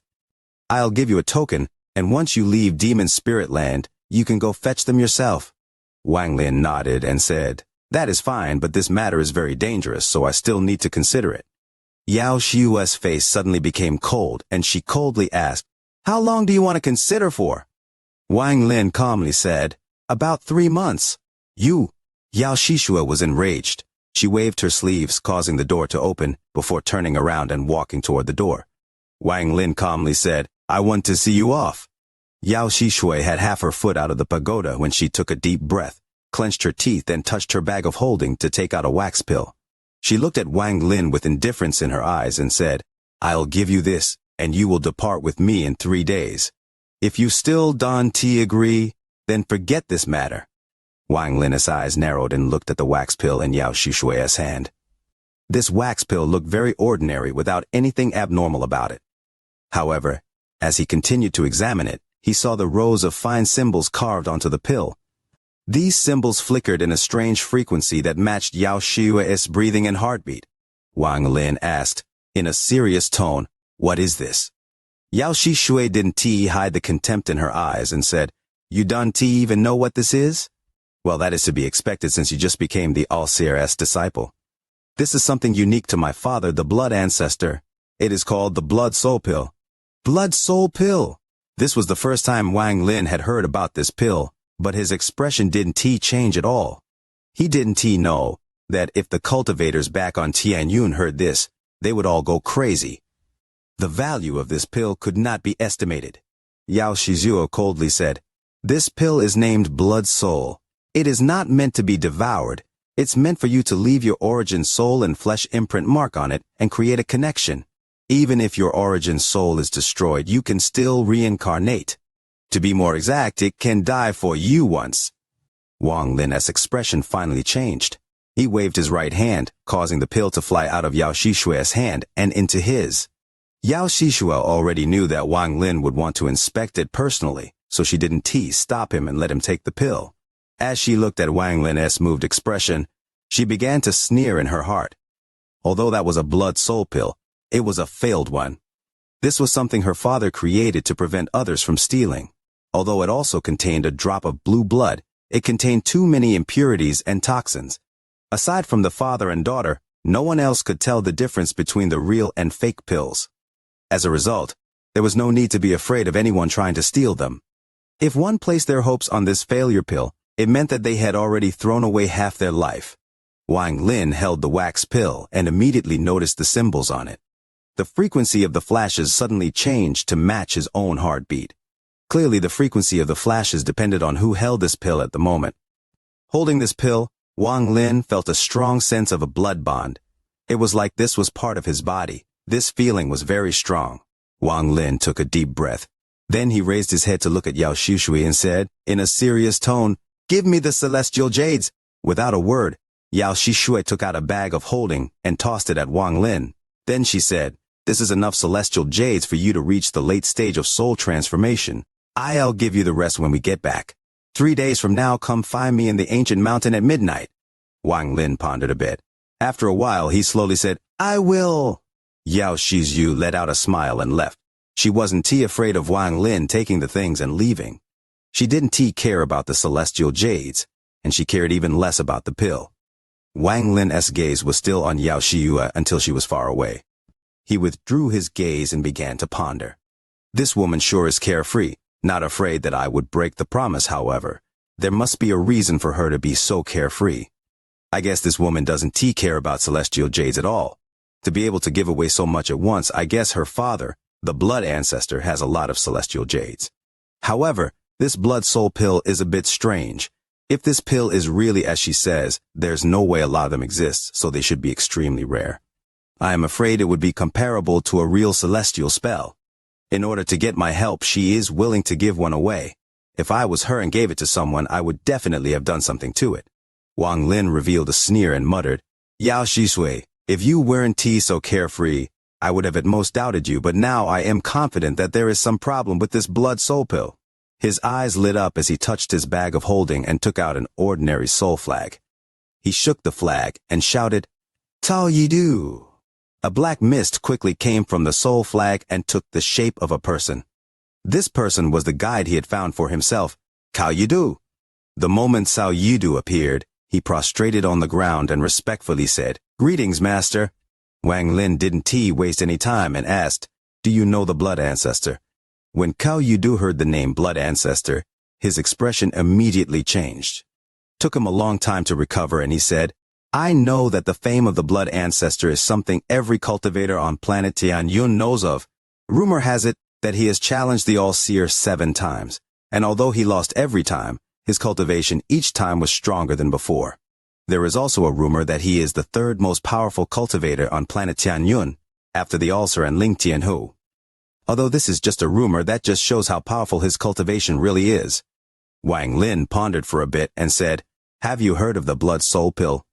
I'll give you a token, and once you leave Demon Spirit Land, you can go fetch them yourself." Wang Lin nodded and said, "That is fine, but this matter is very dangerous, so I still need to consider it." Yao Shishue's face suddenly became cold, and she coldly asked, "How long do you want to consider for?" Wang Lin calmly said, "About 3 months. Yao Shishue was enraged. She waved her sleeves, causing the door to open, before turning around and walking toward the door. Wang Lin calmly said, "I want to see you off." Yao Shishue had half her foot out of the pagoda when she took a deep breath, clenched her teeth, and touched her bag of holding to take out a wax pill. She looked at Wang Lin with indifference in her eyes and said, "I'll give you this, and you will depart with me in 3 days. If you still don't agree, then forget this matter." Wang Lin's eyes narrowed and looked at the wax pill in Yao Shishui's hand. This wax pill looked very ordinary without anything abnormal about it. However, as he continued to examine it, he saw the rows of fine symbols carved onto the pill. These symbols flickered in a strange frequency that matched Yao Shishui's breathing and heartbeat. Wang Lin asked, in a serious tone, "What is this?" Yao Shishui didn't hide the contempt in her eyes and said, "You don't even know what this is? Well, that is to be expected since you just became the All-Seer's disciple. This is something unique to my father, the blood ancestor. It is called the blood soul pill." Blood soul pill! This was the first time Wang Lin had heard about this pill, but his expression didn't change at all. He didn't know that if the cultivators back on Tianyun heard this, they would all go crazy. The value of this pill could not be estimated. Yao Shizuo coldly said, "This pill is named Blood Soul. It is not meant to be devoured. It's meant for you to leave your origin soul and flesh imprint mark on it and create a connection. Even if your origin soul is destroyed, you can still reincarnate. To be more exact, it can die for you once." Wang Lin's expression finally changed. He waved his right hand, causing the pill to fly out of Yao Shishui's hand and into his. Yao Shishua already knew that Wang Lin would want to inspect it personally, so she didn't stop him and let him take the pill. As she looked at Wang Lin's moved expression, she began to sneer in her heart. Although that was a blood soul pill, it was a failed one. This was something her father created to prevent others from stealing. Although it also contained a drop of blue blood, it contained too many impurities and toxins. Aside from the father and daughter, no one else could tell the difference between the real and fake pills. As a result, there was no need to be afraid of anyone trying to steal them. If one placed their hopes on this failure pill, it meant that they had already thrown away half their life. Wang Lin held the wax pill and immediately noticed the symbols on it. The frequency of the flashes suddenly changed to match his own heartbeat. Clearly, the frequency of the flashes depended on who held this pill at the moment. Holding this pill, Wang Lin felt a strong sense of a blood bond. It was like this was part of his body. This feeling was very strong. Wang Lin took a deep breath. Then he raised his head to look at Yao Shishui and said, in a serious tone, "Give me the celestial jades." Without a word, Yao Shishui took out a bag of holding and tossed it at Wang Lin. Then she said, "This is enough celestial jades for you to reach the late stage of soul transformation. I'll give you the rest when we get back. 3 days from now, come find me in the ancient mountain at midnight." Wang Lin pondered a bit. After a while, he slowly said, "I will." Yao Shizu let out a smile and left. She wasn't afraid of Wang Lin taking the things and leaving. She didn't care about the celestial jades, and she cared even less about the pill. Wang Lin's gaze was still on Yao Shiyu until she was far away. He withdrew his gaze and began to ponder. This woman sure is carefree, not afraid that I would break the promise, however. There must be a reason for her to be so carefree. I guess this woman doesn't care about celestial jades at all. To be able to give away so much at once, I guess her father, the blood ancestor, has a lot of celestial jades. However, this blood soul pill is a bit strange. If this pill is really as she says, there's no way a lot of them exist, so they should be extremely rare. I am afraid it would be comparable to a real celestial spell. In order to get my help, she is willing to give one away. If I was her and gave it to someone, I would definitely have done something to it. Wang Lin revealed a sneer and muttered, "Yao Shisui, if you weren't so carefree, I would have at most doubted you, but now I am confident that there is some problem with this blood soul pill." His eyes lit up as he touched his bag of holding and took out an ordinary soul flag. He shook the flag and shouted, "Tao Yidu." A black mist quickly came from the soul flag and took the shape of a person. This person was the guide he had found for himself, Cao Yidu. The moment Cao Yidu appeared, he prostrated on the ground and respectfully said, "Greetings, master." Wang Lin didn't waste any time and asked, "Do you know the blood ancestor?" When Cao Yidu heard the name blood ancestor, his expression immediately changed. Took him a long time to recover, and he said, "I know that the fame of the blood ancestor is something every cultivator on planet Tianyun knows of. Rumor has it that he has challenged the All-Seer 7 times, and although he lost every time, his cultivation each time was stronger than before. There is also a rumor that he is the 3rd most powerful cultivator on planet Tianyun, after the All-Seer and Ling Tianhu. Although this is just a rumor, that just shows how powerful his cultivation really is." Wang Lin pondered for a bit and said, Have you heard of the blood soul pill?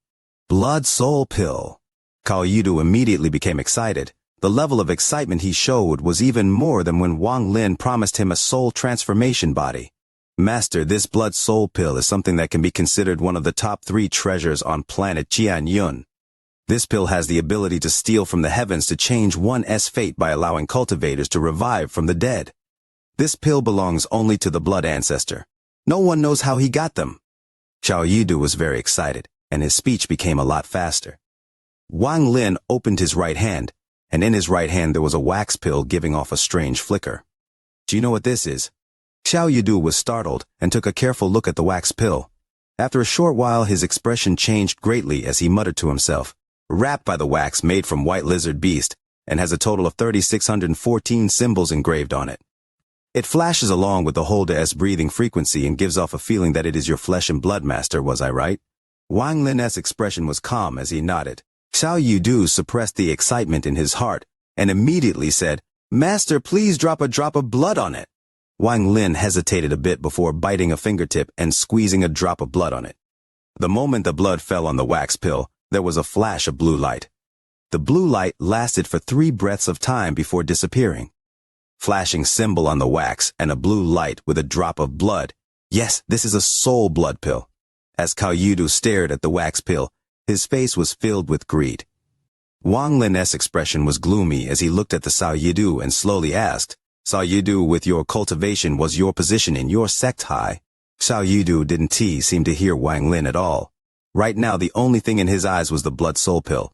Blood soul pill. Cao Yidu immediately became excited. The level of excitement he showed was even more than when Wang Lin promised him a soul transformation body. Master, this blood soul pill is something that can be considered one of the top 3 treasures on planet Jianyun. This pill has the ability to steal from the heavens to change one's fate by allowing cultivators to revive from the dead. This pill belongs only to the blood ancestor. No one knows how he got them. Cao Yidu was very excited, and his speech became a lot faster. Wang Lin opened his right hand, and in his right hand there was a wax pill giving off a strange flicker. Do you know what this is? Cao Yidu was startled and took a careful look at the wax pill. After a short while his expression changed greatly as he muttered to himself. Wrapped by the wax made from white lizard beast, and has a total of 3,614 symbols engraved on it. It flashes along with the holder's breathing frequency and gives off a feeling that it is your flesh and blood, master, was I right? Wang Lin's expression was calm as he nodded. Cao Yidu suppressed the excitement in his heart and immediately said, Master, please drop a drop of blood on it. Wang Lin hesitated a bit before biting a fingertip and squeezing a drop of blood on it. The moment the blood fell on the wax pill, there was a flash of blue light. The blue light lasted for 3 breaths of time before disappearing. Flashing symbol on the wax and a blue light with a drop of blood. Yes, this is a soul blood pill. As Cao Yidu stared at the wax pill, his face was filled with greed. Wang Lin's expression was gloomy as he looked at the Cao Yidu and slowly asked, Cao Yidu, with your cultivation, was your position in your sect high? Cao Yidu didn't seem to hear Wang Lin at all. Right now the only thing in his eyes was the blood soul pill.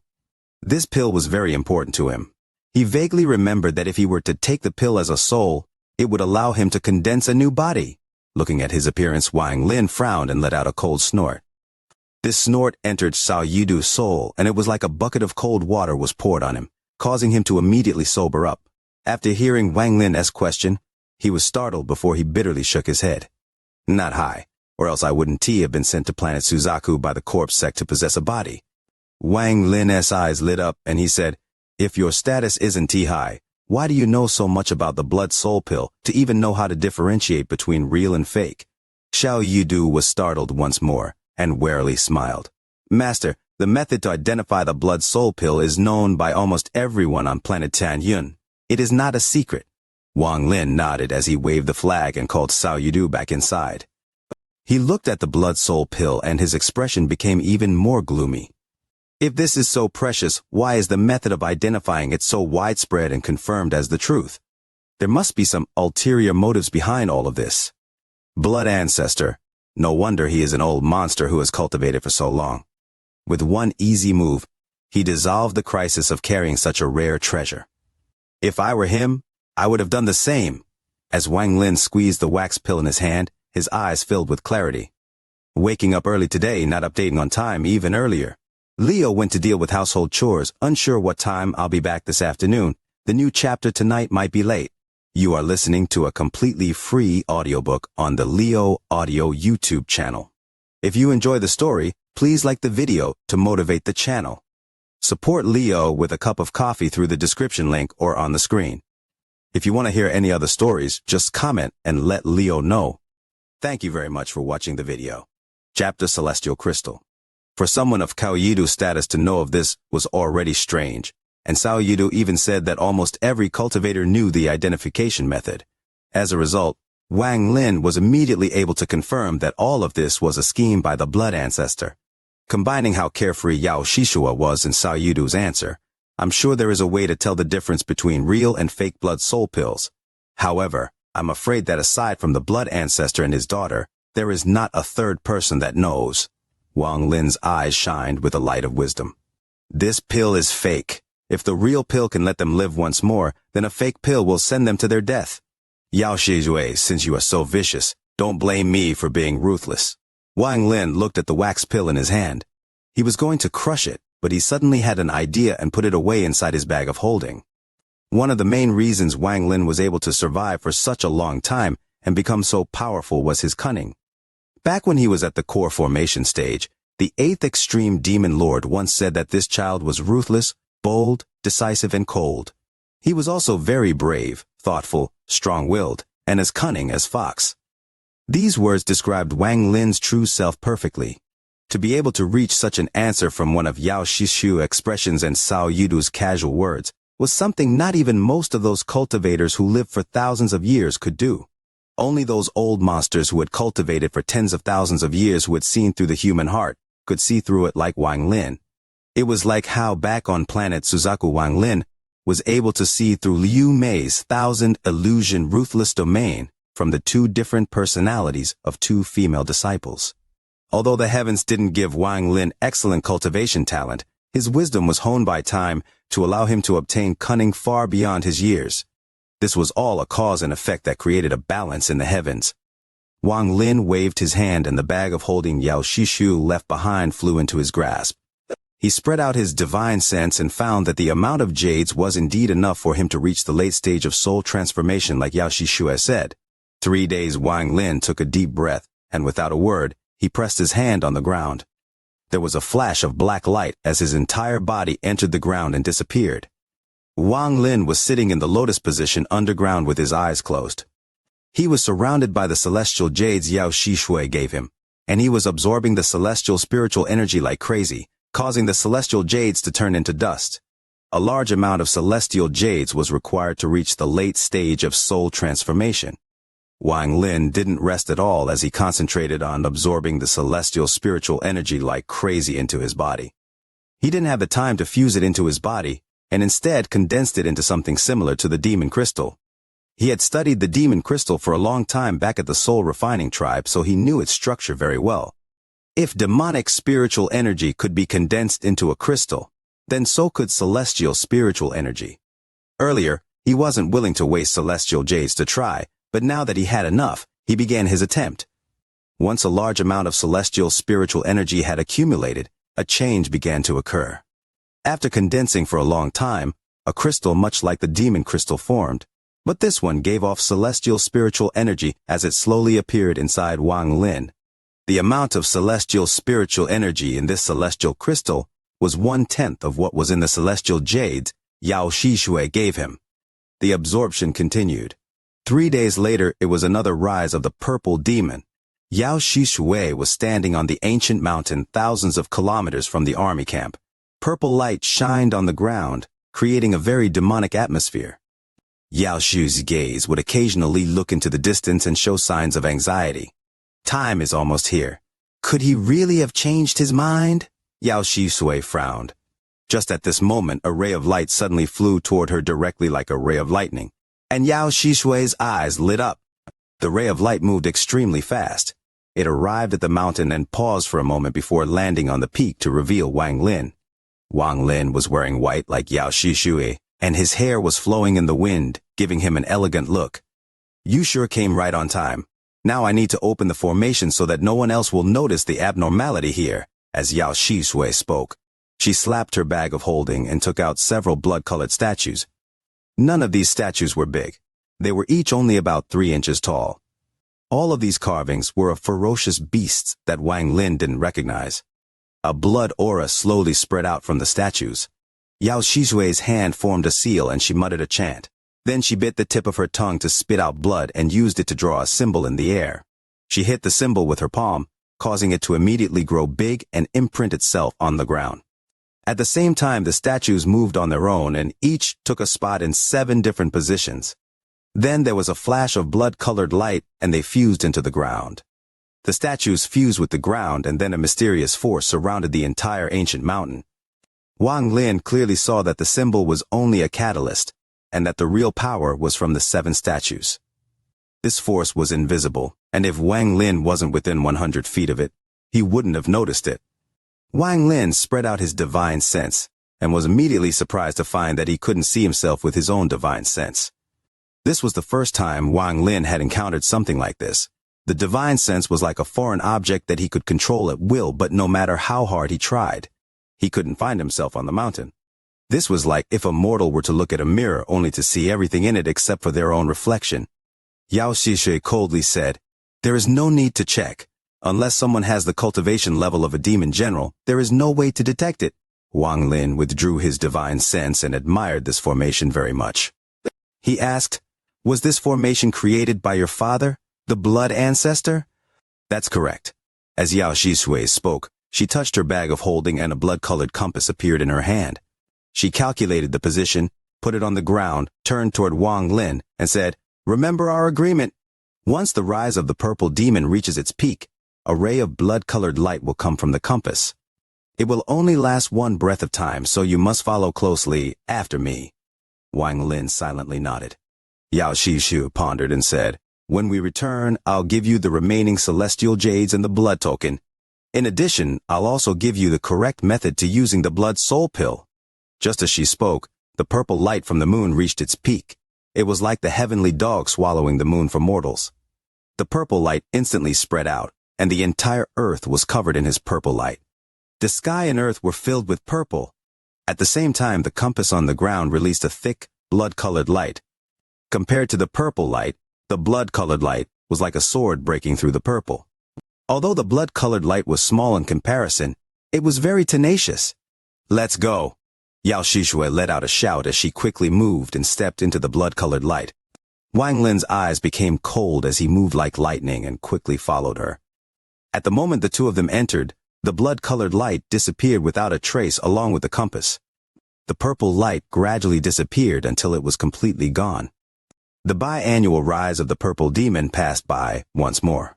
This pill was very important to him. He vaguely remembered that if he were to take the pill as a soul, it would allow him to condense a new body. Looking at his appearance, Wang Lin frowned and let out a cold snort. This snort entered Cao Yidu's soul, and it was like a bucket of cold water was poured on him, causing him to immediately sober up. After hearing Wang Lin's question, he was startled before he bitterly shook his head. Not high, or else I wouldn't have been sent to planet Suzaku by the corpse sect to possess a body. Wang Lin's eyes lit up, and he said, If your status isn't high, why do you know so much about the blood soul pill to even know how to differentiate between real and fake? Cao Yidu was startled once more, and warily smiled. Master, the method to identify the blood soul pill is known by almost everyone on planet Tanyun. It is not a secret. Wang Lin nodded as he waved the flag and called Cao Yidu back inside. He looked at the blood soul pill and his expression became even more gloomy. If this is so precious, why is the method of identifying it so widespread and confirmed as the truth? There must be some ulterior motives behind all of this. Blood ancestor. No wonder he is an old monster who has cultivated for so long. With one easy move, he dissolved the crisis of carrying such a rare treasure. If I were him, I would have done the same. As Wang Lin squeezed the wax pill in his hand, his eyes filled with clarity. Waking up early today, not updating on time even earlier. Leo went to deal with household chores, unsure what time I'll be back this afternoon. The new chapter tonight might be late. You are listening to a completely free audiobook on the Leo Audio YouTube channel. If you enjoy the story, please like the video to motivate the channel. Support Leo with a cup of coffee through the description link or on the screen. If you want to hear any other stories, just comment and let Leo know. Thank you very much for watching the video. Chapter Celestial Crystal. For someone of Cao Yidu's status to know of this was already strange, and Cao Yidu even said that almost every cultivator knew the identification method. As a result, Wang Lin was immediately able to confirm that all of this was a scheme by the blood ancestor. Combining how carefree Yao Shishua was in Cao Yidu's answer, I'm sure there is a way to tell the difference between real and fake blood soul pills. However, I'm afraid that aside from the blood ancestor and his daughter, there is not a third person that knows. Wang Lin's eyes shined with the light of wisdom. This pill is fake. If the real pill can let them live once more, then a fake pill will send them to their death. Yao Shizhui, since you are so vicious, don't blame me for being ruthless. Wang Lin looked at the wax pill in his hand. He was going to crush it, but he suddenly had an idea and put it away inside his bag of holding. One of the main reasons Wang Lin was able to survive for such a long time and become so powerful was his cunning. Back when he was at the core formation stage, the 8th extreme demon lord once said that this child was ruthless, bold, decisive, and cold. He was also very brave, thoughtful, strong-willed, and as cunning as fox. These words described Wang Lin's true self perfectly. To be able to reach such an answer from one of Yao Shishu's expressions and Cao Yudu's casual words was something not even most of those cultivators who lived for thousands of years could do. Only those old monsters who had cultivated for tens of thousands of years, who had seen through the human heart, could see through it like Wang Lin. It was like how back on planet Suzaku Wang Lin was able to see through Liu Mei's 1,000 illusion ruthless domain from the two different personalities of two female disciples. Although the heavens didn't give Wang Lin excellent cultivation talent, his wisdom was honed by time to allow him to obtain cunning far beyond his years. This was all a cause and effect that created a balance in the heavens. Wang Lin waved his hand and the bag of holding Yao Shishu left behind flew into his grasp. He spread out his divine sense and found that the amount of jades was indeed enough for him to reach the late stage of soul transformation like Yao Shishu had said. 3 days Wang Lin took a deep breath, and without a word, he pressed his hand on the ground. There was a flash of black light as his entire body entered the ground and disappeared. Wang Lin was sitting in the lotus position underground with his eyes closed. He was surrounded by the celestial jades Yao Shishui gave him, and he was absorbing the celestial spiritual energy like crazy, causing the celestial jades to turn into dust. A large amount of celestial jades was required to reach the late stage of soul transformation. Wang Lin didn't rest at all as he concentrated on absorbing the celestial spiritual energy like crazy into his body. He didn't have the time to fuse it into his body, and instead condensed it into something similar to the demon crystal. He had studied the demon crystal for a long time back at the soul refining tribe, so he knew its structure very well. If demonic spiritual energy could be condensed into a crystal, then so could celestial spiritual energy. Earlier, he wasn't willing to waste celestial jades to try, but now that he had enough, he began his attempt. Once a large amount of celestial spiritual energy had accumulated, a change began to occur. After condensing for a long time, a crystal much like the demon crystal formed, but this one gave off celestial spiritual energy as it slowly appeared inside Wang Lin. The amount of celestial spiritual energy in this celestial crystal was 1/10 of what was in the celestial jades Yao Shishui gave him. The absorption continued. 3 days later, it was another rise of the purple demon. Yao Shishui was standing on the ancient mountain thousands of kilometers from the army camp. Purple light shined on the ground, creating a very demonic atmosphere. Yao Shu's gaze would occasionally look into the distance and show signs of anxiety. Time is almost here. Could he really have changed his mind? Yao Shishui frowned. Just at this moment, a ray of light suddenly flew toward her directly like a ray of lightning, and Yao Shishui's eyes lit up. The ray of light moved extremely fast. It arrived at the mountain and paused for a moment before landing on the peak to reveal Wang Lin. Wang Lin was wearing white like Yao Shishui, and his hair was flowing in the wind, giving him an elegant look. You sure came right on time. Now I need to open the formation so that no one else will notice the abnormality here. As Yao Shishui spoke, she slapped her bag of holding and took out several blood-colored statues. None of these statues were big. They were each only about 3 inches tall. All of these carvings were of ferocious beasts that Wang Lin didn't recognize. A blood aura slowly spread out from the statues. Yao Shishui's hand formed a seal and she muttered a chant. Then she bit the tip of her tongue to spit out blood and used it to draw a symbol in the air. She hit the symbol with her palm, causing it to immediately grow big and imprint itself on the ground. At the same time, the statues moved on their own and each took a spot in 7 different positions. Then there was a flash of blood-colored light and they fused into the ground. The statues fused with the ground and then a mysterious force surrounded the entire ancient mountain. Wang Lin clearly saw that the symbol was only a catalyst, and that the real power was from the 7 statues. This force was invisible, and if Wang Lin wasn't within 100 feet of it, he wouldn't have noticed it. Wang Lin spread out his divine sense, and was immediately surprised to find that he couldn't see himself with his own divine sense. This was the first time Wang Lin had encountered something like this. The divine sense was like a foreign object that he could control at will, but no matter how hard he tried, he couldn't find himself on the mountain. This was like if a mortal were to look at a mirror only to see everything in it except for their own reflection. Yao Shishui coldly said, "There is no need to check. Unless someone has the cultivation level of a demon general, there is no way to detect it." Wang Lin withdrew his divine sense and admired this formation very much. He asked, "Was this formation created by your father, the blood ancestor?" "That's correct." As Yao Shishui spoke, She touched her bag of holding and a blood-colored compass appeared in her hand. She calculated the position, put it on the ground, turned toward Wang Lin, and said, "Remember our agreement. Once the rise of the purple demon reaches its peak, a ray of blood-colored light will come from the compass. It will only last one breath of time, so you must follow closely after me." Wang Lin silently nodded. Yao Xishu pondered and said, "When we return, I'll give you the remaining celestial jades and the blood token. In addition, I'll also give you the correct method to using the blood soul pill." Just as she spoke, the purple light from the moon reached its peak. It was like the heavenly dog swallowing the moon for mortals. The purple light instantly spread out, and the entire earth was covered in his purple light. The sky and earth were filled with purple. At the same time, the compass on the ground released a thick, blood-colored light. Compared to the purple light, the blood-colored light was like a sword breaking through the purple. Although the blood-colored light was small in comparison, it was very tenacious. "Let's go!" Yao Xishui let out a shout as she quickly moved and stepped into the blood-colored light. Wang Lin's eyes became cold as he moved like lightning and quickly followed her. At the moment the two of them entered, the blood-colored light disappeared without a trace along with the compass. The purple light gradually disappeared until it was completely gone. The biannual rise of the purple demon passed by once more.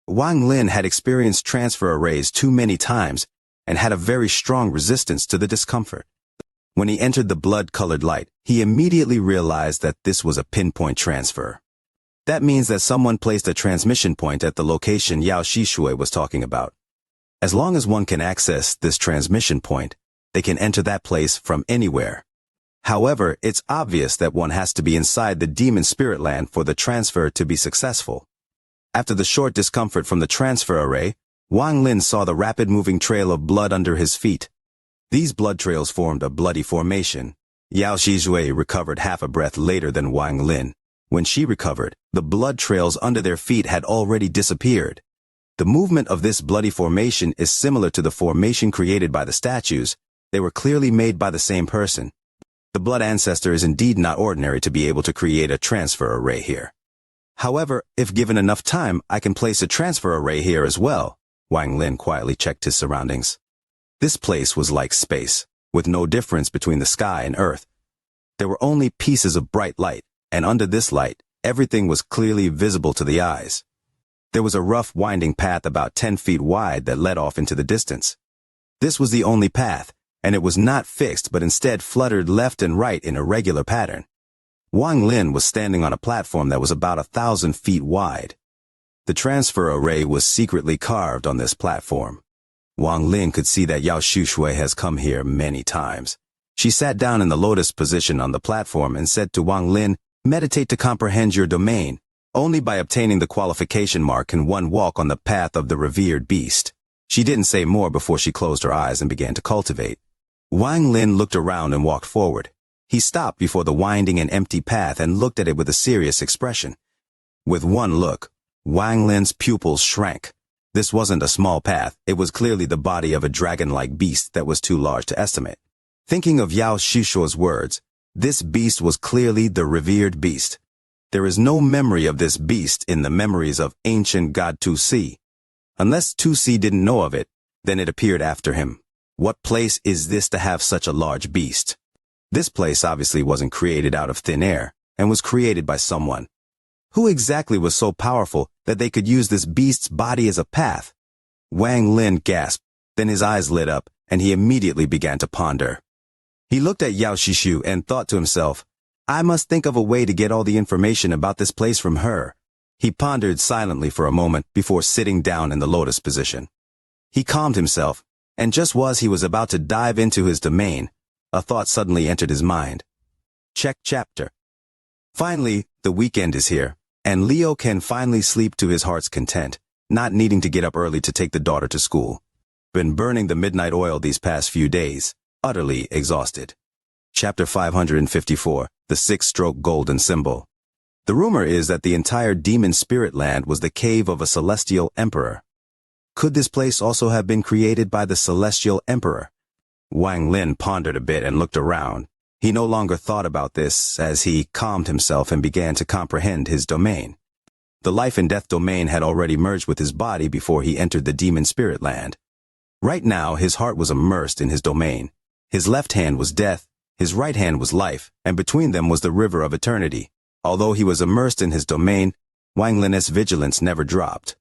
Wang Lin had experienced transfer arrays too many times and had a very strong resistance to the discomfort. When he entered the blood-colored light, he immediately realized that this was a pinpoint transfer. That means that someone placed a transmission point at the location Yao Xishui was talking about. As long as one can access this transmission point, they can enter that place from anywhere. However, it's obvious that one has to be inside the demon spirit land for the transfer to be successful. After the short discomfort from the transfer array, Wang Lin saw the rapid-moving trail of blood under his feet. These blood trails formed a bloody formation. Yao Xishui recovered half a breath later than Wang Lin. When she recovered, the blood trails under their feet had already disappeared. The movement of this bloody formation is similar to the formation created by the statues. They were clearly made by the same person. The blood ancestor is indeed not ordinary to be able to create a transfer array here. However, if given enough time, I can place a transfer array here as well. Wang Lin quietly checked his surroundings. This place was like space, with no difference between the sky and earth. There were only pieces of bright light, and under this light, everything was clearly visible to the eyes. There was a rough winding path about 10 feet wide that led off into the distance. This was the only path, and it was not fixed but instead fluttered left and right in a regular pattern. Wang Lin was standing on a platform that was about 1,000 feet wide. The transfer array was secretly carved on this platform. Wang Lin could see that Yao Xishui has come here many times. She sat down in the lotus position on the platform and said to Wang Lin, "Meditate to comprehend your domain. Only by obtaining the qualification mark can one walk on the path of the revered beast." She didn't say more before she closed her eyes and began to cultivate. Wang Lin looked around and walked forward. He stopped before the winding and empty path and looked at it with a serious expression. With one look, Wang Lin's pupils shrank. This wasn't a small path, it was clearly the body of a dragon-like beast that was too large to estimate. Thinking of Yao Xishui's words, this beast was clearly the revered beast. There is no memory of this beast in the memories of ancient god Tu-Si. Unless Tu-Si didn't know of it, then it appeared after him. What place is this to have such a large beast? This place obviously wasn't created out of thin air, and was created by someone. Who exactly was so powerful that they could use this beast's body as a path? Wang Lin gasped, then his eyes lit up, and he immediately began to ponder. He looked at Yao Xishui and thought to himself, I must think of a way to get all the information about this place from her. He pondered silently for a moment before sitting down in the lotus position. He calmed himself, and just as he was about to dive into his domain, a thought suddenly entered his mind. Check chapter. Finally, the weekend is here, and Leo can finally sleep to his heart's content, not needing to get up early to take the daughter to school. Been burning the midnight oil these past few days, utterly exhausted. Chapter 554, the six-stroke golden symbol. The rumor is that the entire demon spirit land was the cave of a celestial emperor. Could this place also have been created by the celestial emperor? Wang Lin pondered a bit and looked around. He no longer thought about this as he calmed himself and began to comprehend his domain. The life and death domain had already merged with his body before he entered the demon spirit land. Right now, his heart was immersed in his domain. His left hand was death, his right hand was life, and between them was the river of eternity. Although he was immersed in his domain, Wang Lin's vigilance never dropped.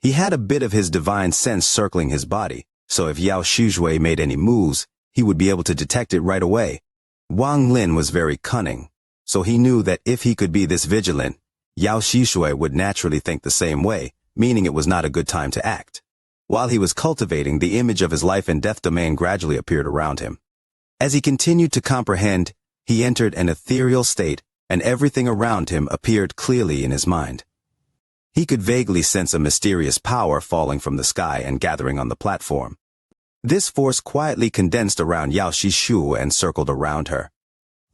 He had a bit of his divine sense circling his body, so if Yao Shizhui made any moves, he would be able to detect it right away. Wang Lin was very cunning, so he knew that if he could be this vigilant, Yao Shizhui would naturally think the same way, meaning it was not a good time to act. While he was cultivating, the image of his life and death domain gradually appeared around him. As he continued to comprehend, he entered an ethereal state, and everything around him appeared clearly in his mind. He could vaguely sense a mysterious power falling from the sky and gathering on the platform. This force quietly condensed around Yao Shizhui and circled around her.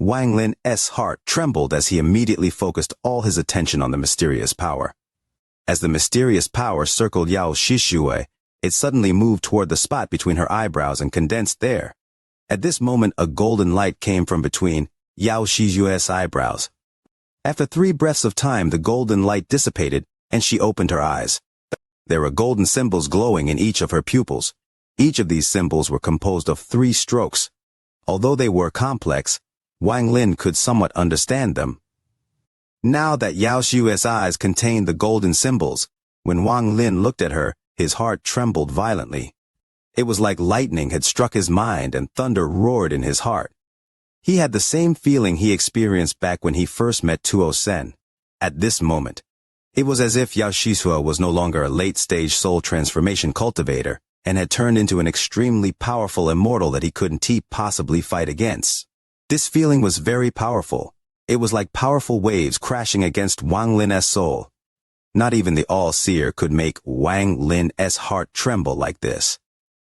Wang Lin's heart trembled as he immediately focused all his attention on the mysterious power. As the mysterious power circled Yao Shizhui, it suddenly moved toward the spot between her eyebrows and condensed there. At this moment, a golden light came from between Yao Shizhui's eyebrows. After 3 breaths of time, the golden light dissipated, and she opened her eyes. There were golden symbols glowing in each of her pupils. Each of these symbols were composed of 3 strokes. Although they were complex, Wang Lin could somewhat understand them. Now that Yao Shizhui's eyes contained the golden symbols, when Wang Lin looked at her, his heart trembled violently. It was like lightning had struck his mind and thunder roared in his heart. He had the same feeling he experienced back when he first met Tuo Sen. At this moment, it was as if Yao Shizhui was no longer a late-stage soul transformation cultivator and had turned into an extremely powerful immortal that he couldn't possibly fight against. This feeling was very powerful. It was like powerful waves crashing against Wang Lin's soul. Not even the all-seer could make Wang Lin's heart tremble like this.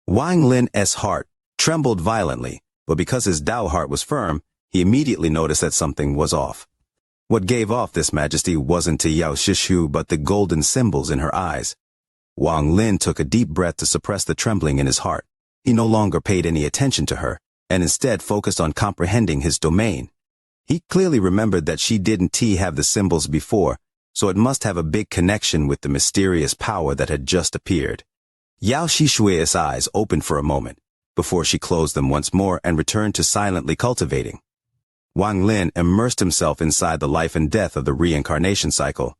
Wang Lin's heart trembled violently, but because his Dao heart was firm, he immediately noticed that something was off. What gave off this majesty wasn't to Yao Shizhui but the golden symbols in her eyes. Wang Lin took a deep breath to suppress the trembling in his heart. He no longer paid any attention to her, and instead focused on comprehending his domain. He clearly remembered that she didn't have the symbols before, so it must have a big connection with the mysterious power that had just appeared. Yao Shizhui's eyes opened for a moment, before she closed them once more and returned to silently cultivating. Wang Lin immersed himself inside the life and death of the reincarnation cycle.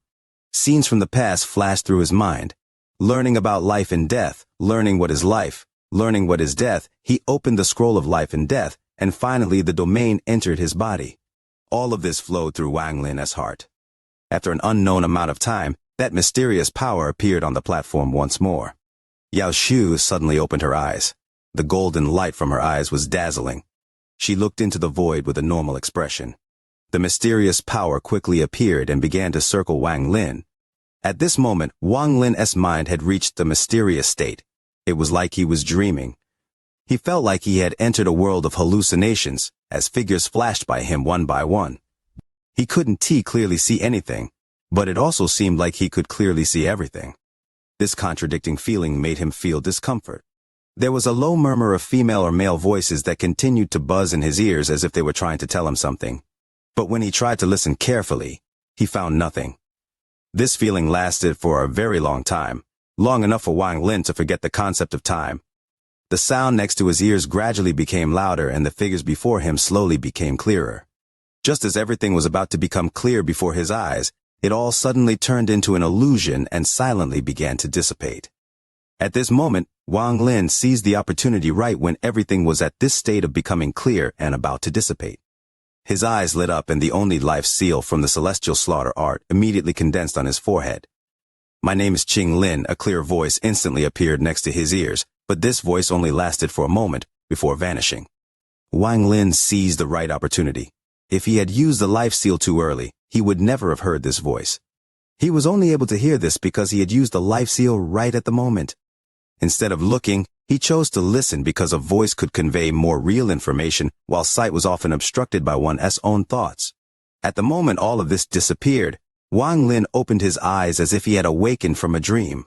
Scenes from the past flashed through his mind. Learning about life and death, learning what is life, learning what is death, he opened the scroll of life and death, and finally the domain entered his body. All of this flowed through Wang Lin's heart. After an unknown amount of time, that mysterious power appeared on the platform once more. Yao Shizhui suddenly opened her eyes. The golden light from her eyes was dazzling. She looked into the void with a normal expression. The mysterious power quickly appeared and began to circle Wang Lin. At this moment, Wang Lin's mind had reached the mysterious state. It was like he was dreaming. He felt like he had entered a world of hallucinations, as figures flashed by him one by one. He couldn't clearly see anything, but it also seemed like he could clearly see everything. This contradicting feeling made him feel discomfort. There was a low murmur of female or male voices that continued to buzz in his ears as if they were trying to tell him something. But when he tried to listen carefully, he found nothing. This feeling lasted for a very long time, long enough for Wang Lin to forget the concept of time. The sound next to his ears gradually became louder and the figures before him slowly became clearer. Just as everything was about to become clear before his eyes, it all suddenly turned into an illusion and silently began to dissipate. At this moment, Wang Lin seized the opportunity right when everything was at this state of becoming clear and about to dissipate. His eyes lit up and the only life seal from the celestial slaughter art immediately condensed on his forehead. "My name is Qing Lin," a clear voice instantly appeared next to his ears, but this voice only lasted for a moment before vanishing. Wang Lin seized the right opportunity. If he had used the life seal too early, he would never have heard this voice. He was only able to hear this because he had used the life seal right at the moment. Instead of looking, he chose to listen because a voice could convey more real information while sight was often obstructed by one's own thoughts. At the moment all of this disappeared, Wang Lin opened his eyes as if he had awakened from a dream.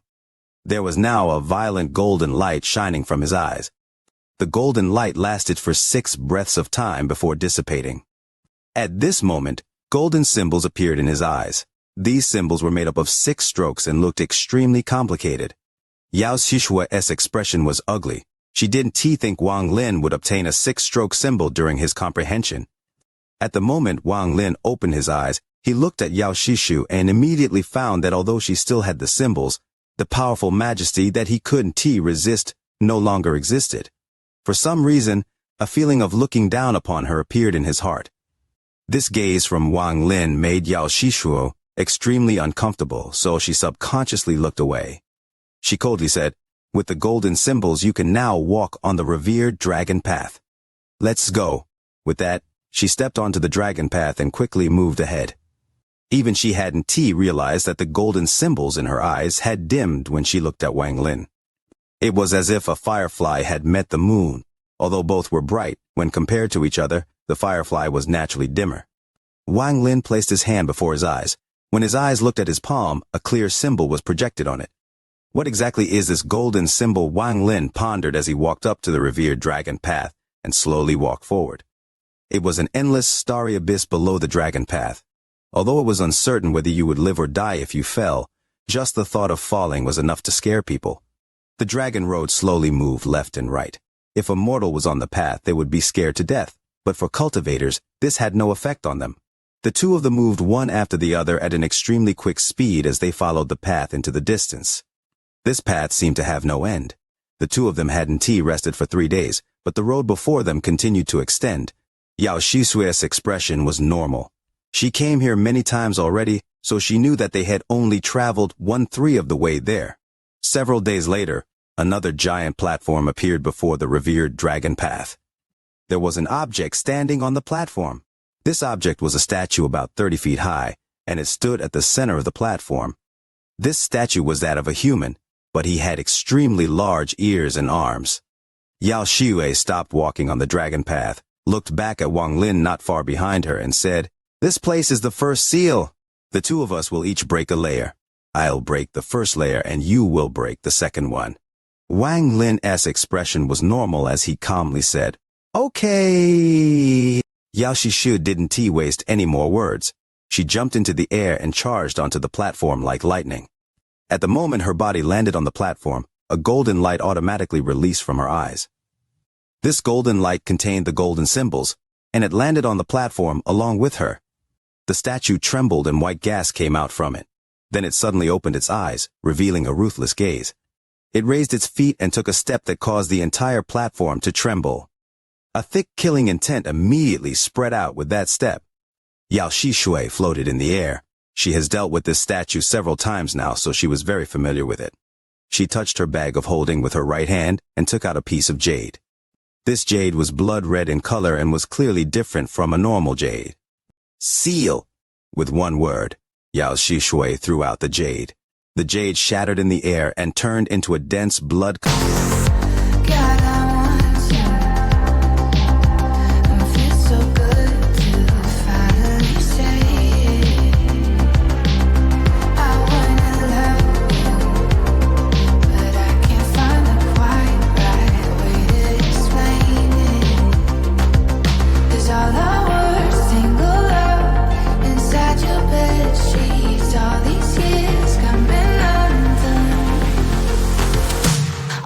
There was now a violent golden light shining from his eyes. The golden light lasted for 6 breaths of time before dissipating. At this moment, golden symbols appeared in his eyes. These symbols were made up of 6 strokes and looked extremely complicated. Yao Xishua's expression was ugly. She didn't think Wang Lin would obtain a 6-stroke symbol during his comprehension. At the moment Wang Lin opened his eyes, he looked at Yao Xishu and immediately found that although she still had the symbols, the powerful majesty that he couldn't resist no longer existed. For some reason, a feeling of looking down upon her appeared in his heart. This gaze from Wang Lin made Yao Xishu extremely uncomfortable, so she subconsciously looked away. She coldly said, "With the golden symbols you can now walk on the revered dragon path. Let's go." With that, she stepped onto the dragon path and quickly moved ahead. Even she hadn't realized that the golden symbols in her eyes had dimmed when she looked at Wang Lin. It was as if a firefly had met the moon. Although both were bright, when compared to each other, the firefly was naturally dimmer. Wang Lin placed his hand before his eyes. When his eyes looked at his palm, a clear symbol was projected on it. What exactly is this golden symbol? Wang Lin pondered as he walked up to the revered dragon path and slowly walked forward. It was an endless, starry abyss below the dragon path. Although it was uncertain whether you would live or die if you fell, just the thought of falling was enough to scare people. The dragon road slowly moved left and right. If a mortal was on the path, they would be scared to death, but for cultivators, this had no effect on them. The two of them moved one after the other at an extremely quick speed as they followed the path into the distance. This path seemed to have no end. The two of them hadn't rested for 3 days, but the road before them continued to extend. Yao Xishua's expression was normal. She came here many times already, so she knew that they had only traveled 1/3 of the way there. Several days later, another giant platform appeared before the revered dragon path. There was an object standing on the platform. This object was a statue about 30 feet high, and it stood at the center of the platform. This statue was that of a human, but he had extremely large ears and arms. Yao Xishu stopped walking on the dragon path, looked back at Wang Lin not far behind her, and said, "This place is the first seal. The two of us will each break a layer. I'll break the first layer and you will break the second one." Wang Lin's expression was normal as he calmly said, "Okay." Yao Xishu didn't waste any more words. She jumped into the air and charged onto the platform like lightning. At the moment her body landed on the platform, a golden light automatically released from her eyes. This golden light contained the golden symbols, and it landed on the platform along with her. The statue trembled and white gas came out from it. Then it suddenly opened its eyes, revealing a ruthless gaze. It raised its feet and took a step that caused the entire platform to tremble. A thick killing intent immediately spread out with that step. Yao Xishu floated in the air. She has dealt with this statue several times now, so she was very familiar with it. She touched her bag of holding with her right hand and took out a piece of jade. This jade was blood red in color and was clearly different from a normal jade. "Seal!" With one word, Yao Xishu threw out the jade. The jade shattered in the air and turned into a dense blood